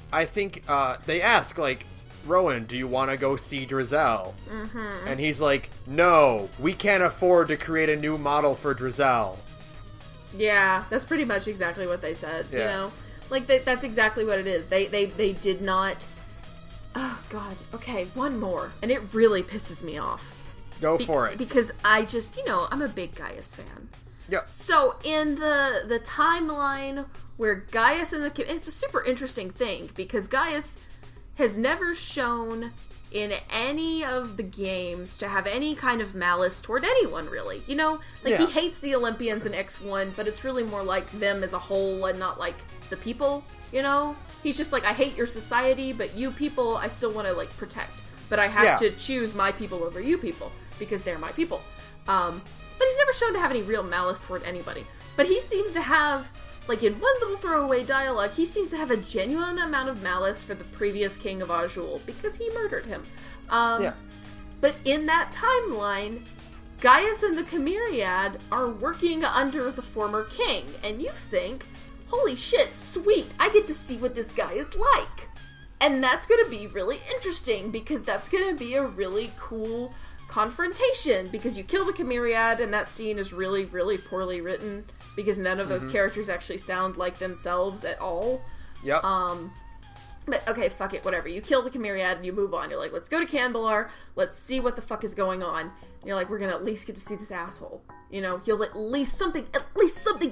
I think they ask, like, Rowan, do you want to go see Drizel? Mm-hmm. And he's like, no, we can't afford to create a new model for Drizel. Yeah, that's pretty much exactly what they said, Like, that's exactly what it is. They did not... Oh, God. Okay, one more. And it really pisses me off. Go for it. Because I just, I'm a big Gaius fan. Yeah. So, in the timeline where Gaius and it's a super interesting thing, because Gaius has never shown in any of the games to have any kind of malice toward anyone, really. He hates the Olympians in X1, but it's really more like them as a whole and not like the people, He's just like, I hate your society, but you people, I still want to, like, protect. But I have to choose my people over you people, because they're my people. But he's never shown to have any real malice toward anybody. But he seems to have, like, in one little throwaway dialogue, he seems to have a genuine amount of malice for the previous king of Azul, because he murdered him. But in that timeline, Gaius and the Chimeriad are working under the former king, and you think, holy shit, sweet, I get to see what this guy is like. And that's gonna be really interesting, because that's gonna be a really cool confrontation, because you kill the Chimeriad, and that scene is really, really poorly written, because none of those characters actually sound like themselves at all. Yep. But, okay, fuck it, whatever. You kill the Chimeriad and you move on. You're like, let's go to Canbelar, let's see what the fuck is going on. And you're like, we're gonna at least get to see this asshole. You'll at least something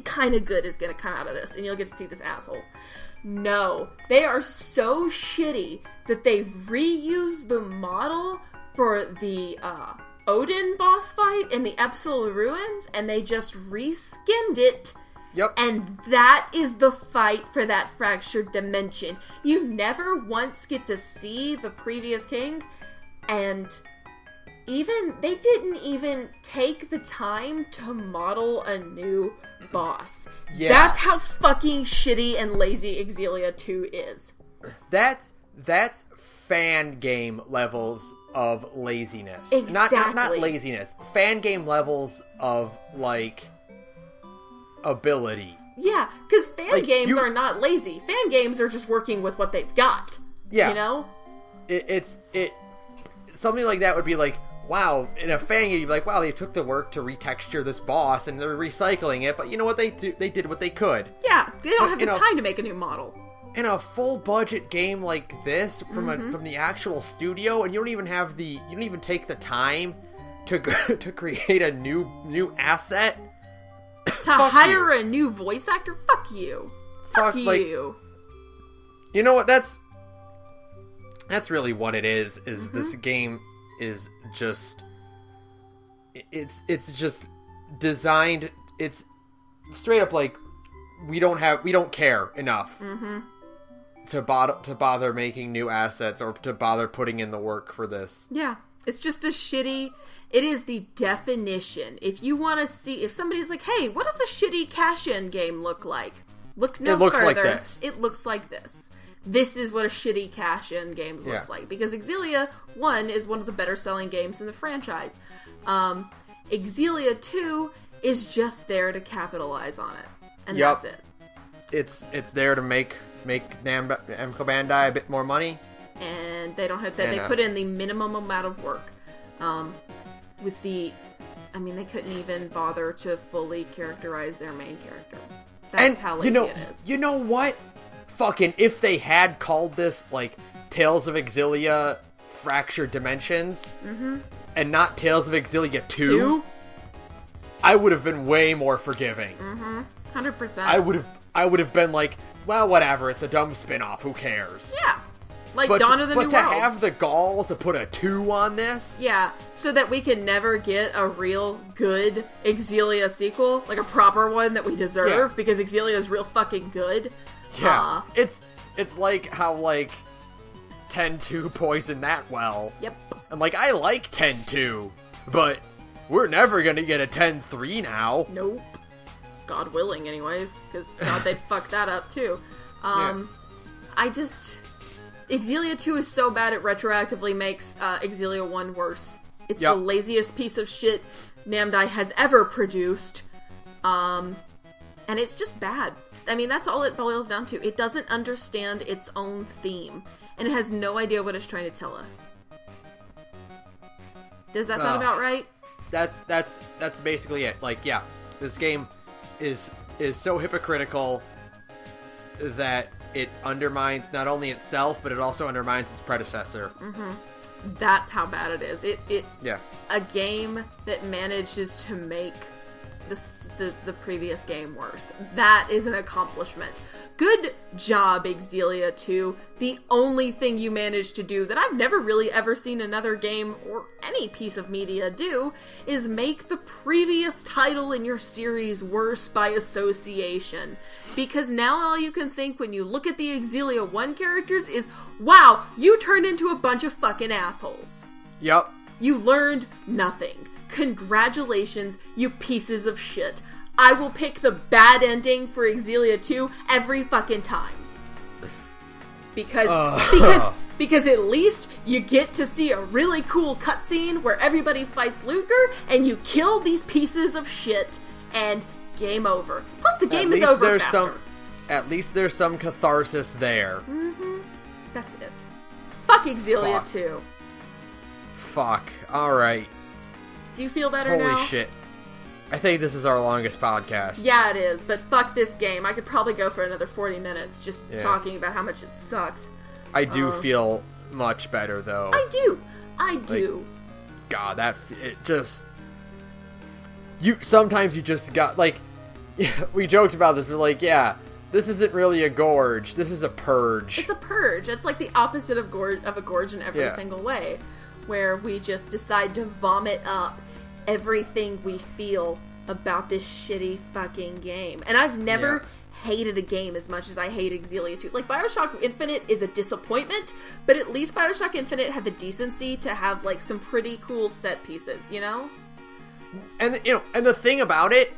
kind of good is gonna come out of this, and you'll get to see this asshole. No. They are so shitty that they reused the model for the, Odin boss fight in the Epsil Ruins, and they just reskinned it. Yep. And that is the fight for that fractured dimension. You never once get to see the previous king, and they didn't even take the time to model a new boss. Yeah. That's how fucking shitty and lazy Xillia 2 is. That's fan game levels of laziness. Exactly. Not laziness. Fan game levels of, like, ability. Yeah, because fan games are not lazy. Fan games are just working with what they've got. Yeah. It's something like that would be like, wow, in a fan game, you'd be like, wow, they took the work to retexture this boss, and they're recycling it, but you know what they do? They did what they could. Yeah, they don't have the time to make a new model. In a full budget game like this, from the actual studio, and you don't even take the time to create a new asset. To hire a new voice actor? Fuck you. Fuck you. You know what? That's really what it is. This game is just it's just designed. It's straight up like we don't care enough to bother making new assets or to bother putting in the work for this. Yeah. It's just it is the definition. If you want to see, if somebody's like, hey, what does a shitty cash-in game look like? Look no further. Like this. It looks like this. This is what a shitty cash-in game looks like. Because Xillia 1 is one of the better-selling games in the franchise. Xillia 2 is just there to capitalize on it. And that's it. It's there to make Namco Bandai a bit more money. And they don't have that. They put in the minimum amount of work. They couldn't even bother to fully characterize their main character. That's how lazy it is. You know what? fucking, if they had called this, like, Tales of Xillia Fractured Dimensions, and not Tales of Xillia 2, I would have been way more forgiving. 100%. I would have been like, well, whatever, it's a dumb spin-off, who cares? Yeah. Like Dawn of the New World. But to have the gall to put a 2 on this? Yeah, so that we can never get a real good Xillia sequel, like a proper one that we deserve, because Xillia is real fucking good. Yeah, it's like how, like, 10-2 poisoned that well. Yep. And, like, I like 10-2, but we're never gonna get a 10-3 now. Nope. God willing, anyways, because God, they'd fuck that up, too. Xillia 2 is so bad it retroactively makes Xillia 1 worse. It's the laziest piece of shit Namdai has ever produced. And it's just bad. I mean, that's all it boils down to. It doesn't understand its own theme. And it has no idea what it's trying to tell us. Does that sound about right? That's basically it. Like, yeah, this game is so hypocritical that it undermines not only itself, but it also undermines its predecessor. That's how bad it is. Yeah. A game that manages to make the previous game worse. That is an accomplishment. Good job, Xillia 2. The only thing you managed to do that I've never really ever seen another game or any piece of media do is make the previous title in your series worse by association. Because now all you can think when you look at the Xillia 1 characters is, wow, you turned into a bunch of fucking assholes. Yep. You learned nothing. Congratulations, you pieces of shit. I will pick the bad ending for Xillia 2 every fucking time. Because at least you get to see a really cool cutscene where everybody fights Ludger and you kill these pieces of shit and game over. Plus the game is over faster. At least there's some catharsis there. That's it. Fuck Xillia 2. Fuck. Alright. Do you feel better now? Holy shit. I think this is our longest podcast. Yeah, it is, but fuck this game. I could probably go for another 40 minutes just talking about how much it sucks. I do feel much better, though. I do. God, it just... Sometimes you just got, like... we joked about this, but like, yeah, this isn't really a gorge. This is a purge. It's a purge. It's like the opposite of a gorge in every single way. Where we just decide to vomit up everything we feel about this shitty fucking game. And I've never hated a game as much as I hate Xillia 2. Like, Bioshock Infinite is a disappointment, but at least Bioshock Infinite had the decency to have, like, some pretty cool set pieces, you know? And, and the thing about it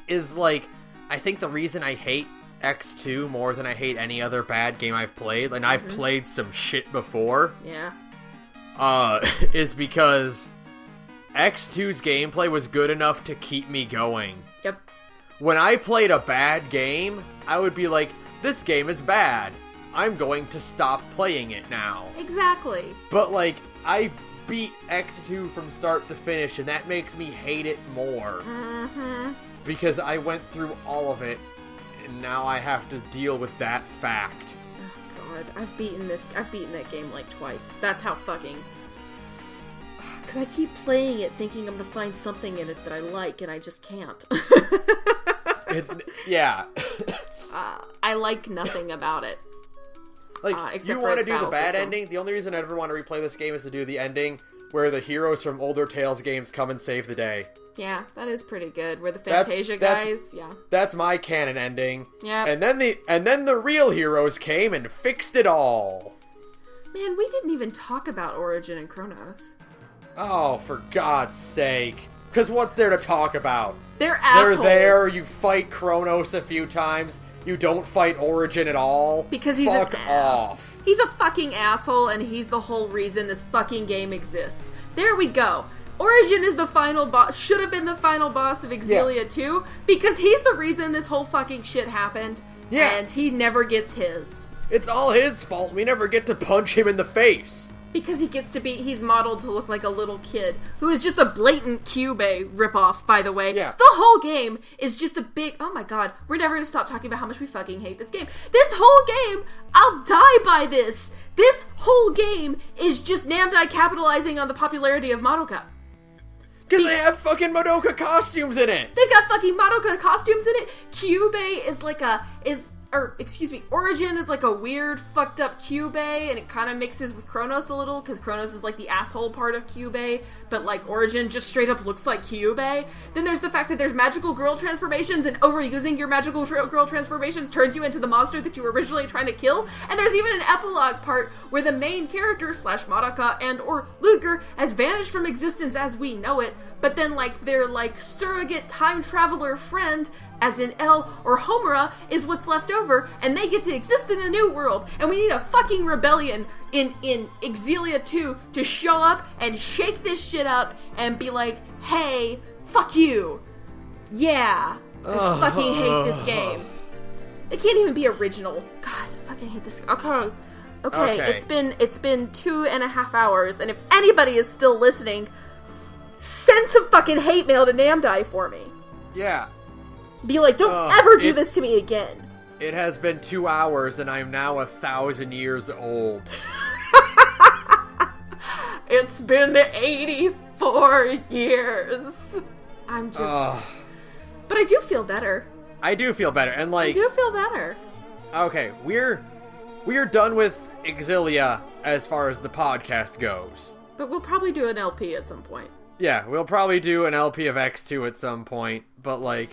is, like, I think the reason I hate X2 more than I hate any other bad game I've played, and I've played some shit before. Yeah. Is because X2's gameplay was good enough to keep me going. Yep. When I played a bad game, I would be like, this game is bad. I'm going to stop playing it now. Exactly. But, like, I beat X2 from start to finish, and that makes me hate it more. Because I went through all of it, and now I have to deal with that fact. I've beaten that game like twice. That's how fucking... Because I keep playing it thinking I'm going to find something in it that I like, and I just can't. Yeah. I like nothing about it. Like, you want to do the bad ending? The only reason I ever want to replay this game is to do the ending where the heroes from older Tales games come and save the day. Yeah, that is pretty good. Where the Fantasia guys, That's my canon ending. Yeah. And then the real heroes came and fixed it all. Man, we didn't even talk about Origin and Chronos. Oh, for God's sake. Because what's there to talk about? They're assholes. They're there, you fight Chronos a few times, you don't fight Origin at all. Because he's Fuck an ass. off. He's a fucking asshole, and he's the whole reason this fucking game exists. There we go. Origin is the final boss, should have been the final boss of Xillia 2, because he's the reason this whole fucking shit happened, and he never gets his. It's all his fault, we never get to punch him in the face. Because he's modeled to look like a little kid, who is just a blatant Kyubey ripoff, by the way. Yeah. The whole game is just a big, oh my god, we're never gonna stop talking about how much we fucking hate this game. This whole game, I'll die by this! This whole game is just Namdai capitalizing on the popularity of Madoka. Because they have fucking Madoka costumes in it! They've got fucking Madoka costumes in it. Kyubey is like Origin is like a weird, fucked up Kyubey, and it kind of mixes with Kronos a little, because Kronos is like the asshole part of Kyubey, but like Origin just straight up looks like Kyubey. Then there's the fact that there's magical girl transformations, and overusing your magical girl transformations turns you into the monster that you were originally trying to kill. And there's even an epilogue part where the main character / Madoka and or Luger has vanished from existence as we know it, but then like their like surrogate time traveler friend, as in El or Homura, is what's left over, and they get to exist in a new world, and we need a fucking rebellion in Xillia 2 to show up and shake this shit up and be like, hey, fuck you. Yeah. I fucking hate this game. They can't even be original. God, I fucking hate this. Okay. It's been 2.5 hours, and if anybody is still listening, send some fucking hate mail to Namdai for me. Yeah. Be like, don't ever do this to me again. It has been 2 hours, and I am now 1,000 years old. It's been 84 years. I'm just... But I do feel better. I do feel better, and like... I do feel better. Okay, we're done with Xillia as far as the podcast goes. But we'll probably do an LP at some point. Yeah, we'll probably do an LP of X2 at some point, but like...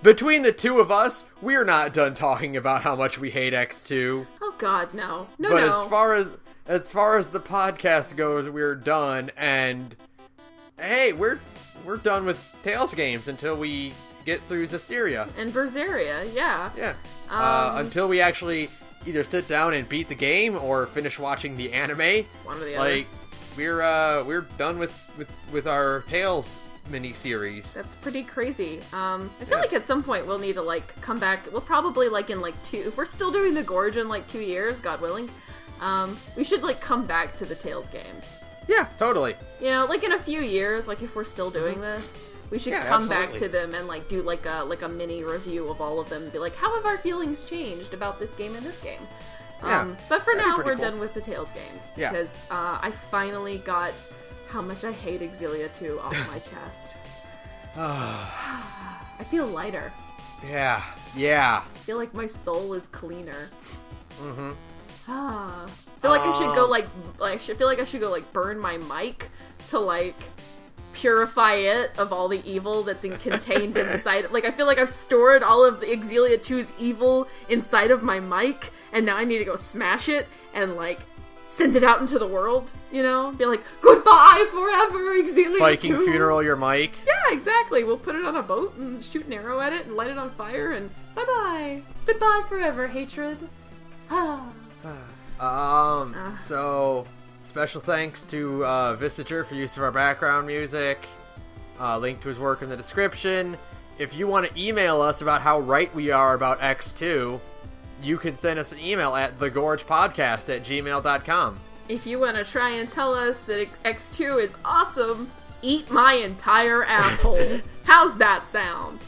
Between the two of us, we're not done talking about how much we hate X2. Oh god, no. But as far as the podcast goes, we're done, and hey, we're done with Tales games until we get through Xillia. And Berseria, yeah. Yeah. Until we actually either sit down and beat the game or finish watching the anime. One or the other. We're done with our Tales mini-series. That's pretty crazy. I feel like at some point we'll need to like come back. We'll probably like in like if we're still doing the Gorge in like 2 years, God willing, we should like come back to the Tales games. Yeah, totally. You know, like in a few years, like if we're still doing this, we should come back to them and like do like a mini review of all of them and be like, how have our feelings changed about this game and this game? But for now, we're done with the Tales games because I finally got how much I hate Xillia 2 off my chest. I feel lighter. Yeah. I feel like my soul is cleaner. I feel like I should go like burn my mic to like purify it of all the evil that's contained inside. Like I feel like I've stored all of the Xillia 2's evil inside of my mic, and now I need to go smash it and like send it out into the world, you know? Be like, goodbye forever, Xillia 2! Viking funeral your mic. Yeah, exactly. We'll put it on a boat and shoot an arrow at it and light it on fire and bye-bye. Goodbye forever, hatred. So, special thanks to Vistager for use of our background music. Link to his work in the description. If you want to email us about how right we are about X2, you can send us an email at thegorgepodcast@gmail.com. If you want to try and tell us that X2 is awesome, eat my entire asshole. How's that sound?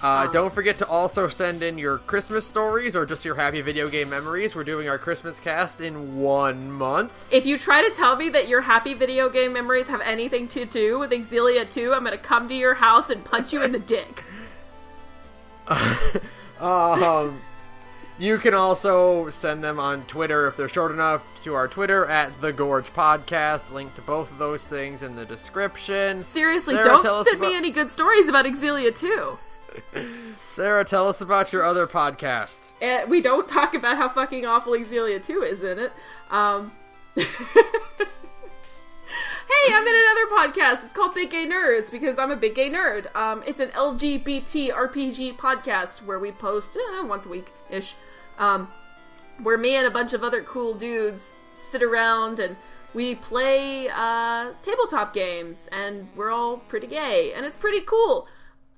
Don't forget to also send in your Christmas stories or just your happy video game memories. We're doing our Christmas cast in 1 month. If you try to tell me that your happy video game memories have anything to do with Xillia 2, I'm going to come to your house and punch you in the dick. You can also send them on Twitter if they're short enough to our Twitter at The Gorge Podcast. Link to both of those things in the description. Seriously, Sarah, don't send me any good stories about Xillia 2. Sarah, tell us about your other podcast. We don't talk about how fucking awful Xillia 2 is in it. Hey, I'm in another podcast. It's called Big Gay Nerds because I'm a big gay nerd. It's an LGBT RPG podcast where we post once a week-ish. Where me and a bunch of other cool dudes sit around and we play tabletop games, and we're all pretty gay, and it's pretty cool.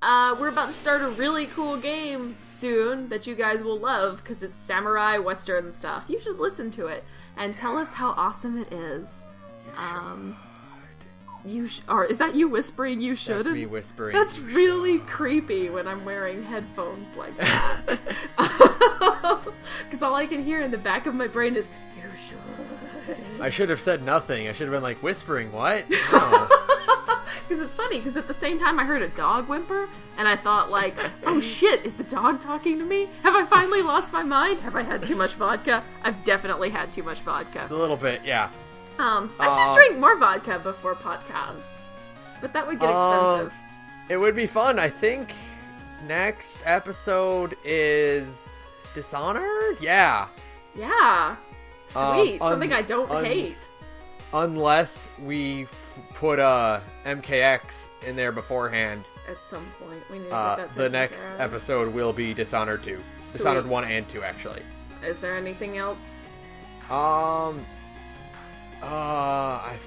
we're about to start a really cool game soon that you guys will love because it's samurai western stuff. You should listen to it and tell us how awesome it is. Is that you whispering you shouldn't? That's me whispering. That's really creepy when I'm wearing headphones like that. Because all I can hear in the back of my brain is, you should. I should have said nothing. I should have been like, whispering, what? No. Because it's funny, because at the same time I heard a dog whimper, and I thought like, oh shit, is the dog talking to me? Have I finally lost my mind? Have I had too much vodka? I've definitely had too much vodka. A little bit, yeah. I should drink more vodka before podcasts, but that would get expensive. It would be fun. I think next episode is Dishonored? Yeah. Yeah. Sweet. Something I don't hate. Unless we put MKX in there beforehand. At some point. We need to get that the next episode will be Dishonored 2. Sweet. Dishonored 1 and 2, actually. Is there anything else? I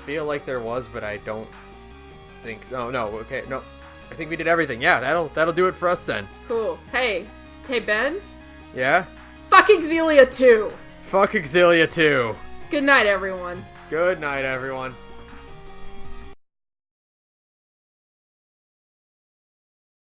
feel like there was, but I don't think so. No, okay, no. I think we did everything. Yeah, that'll do it for us then. Cool. Hey, Ben? Yeah? Fucking Xillia 2! Fuck Xillia 2. Good night, everyone. Good night, everyone.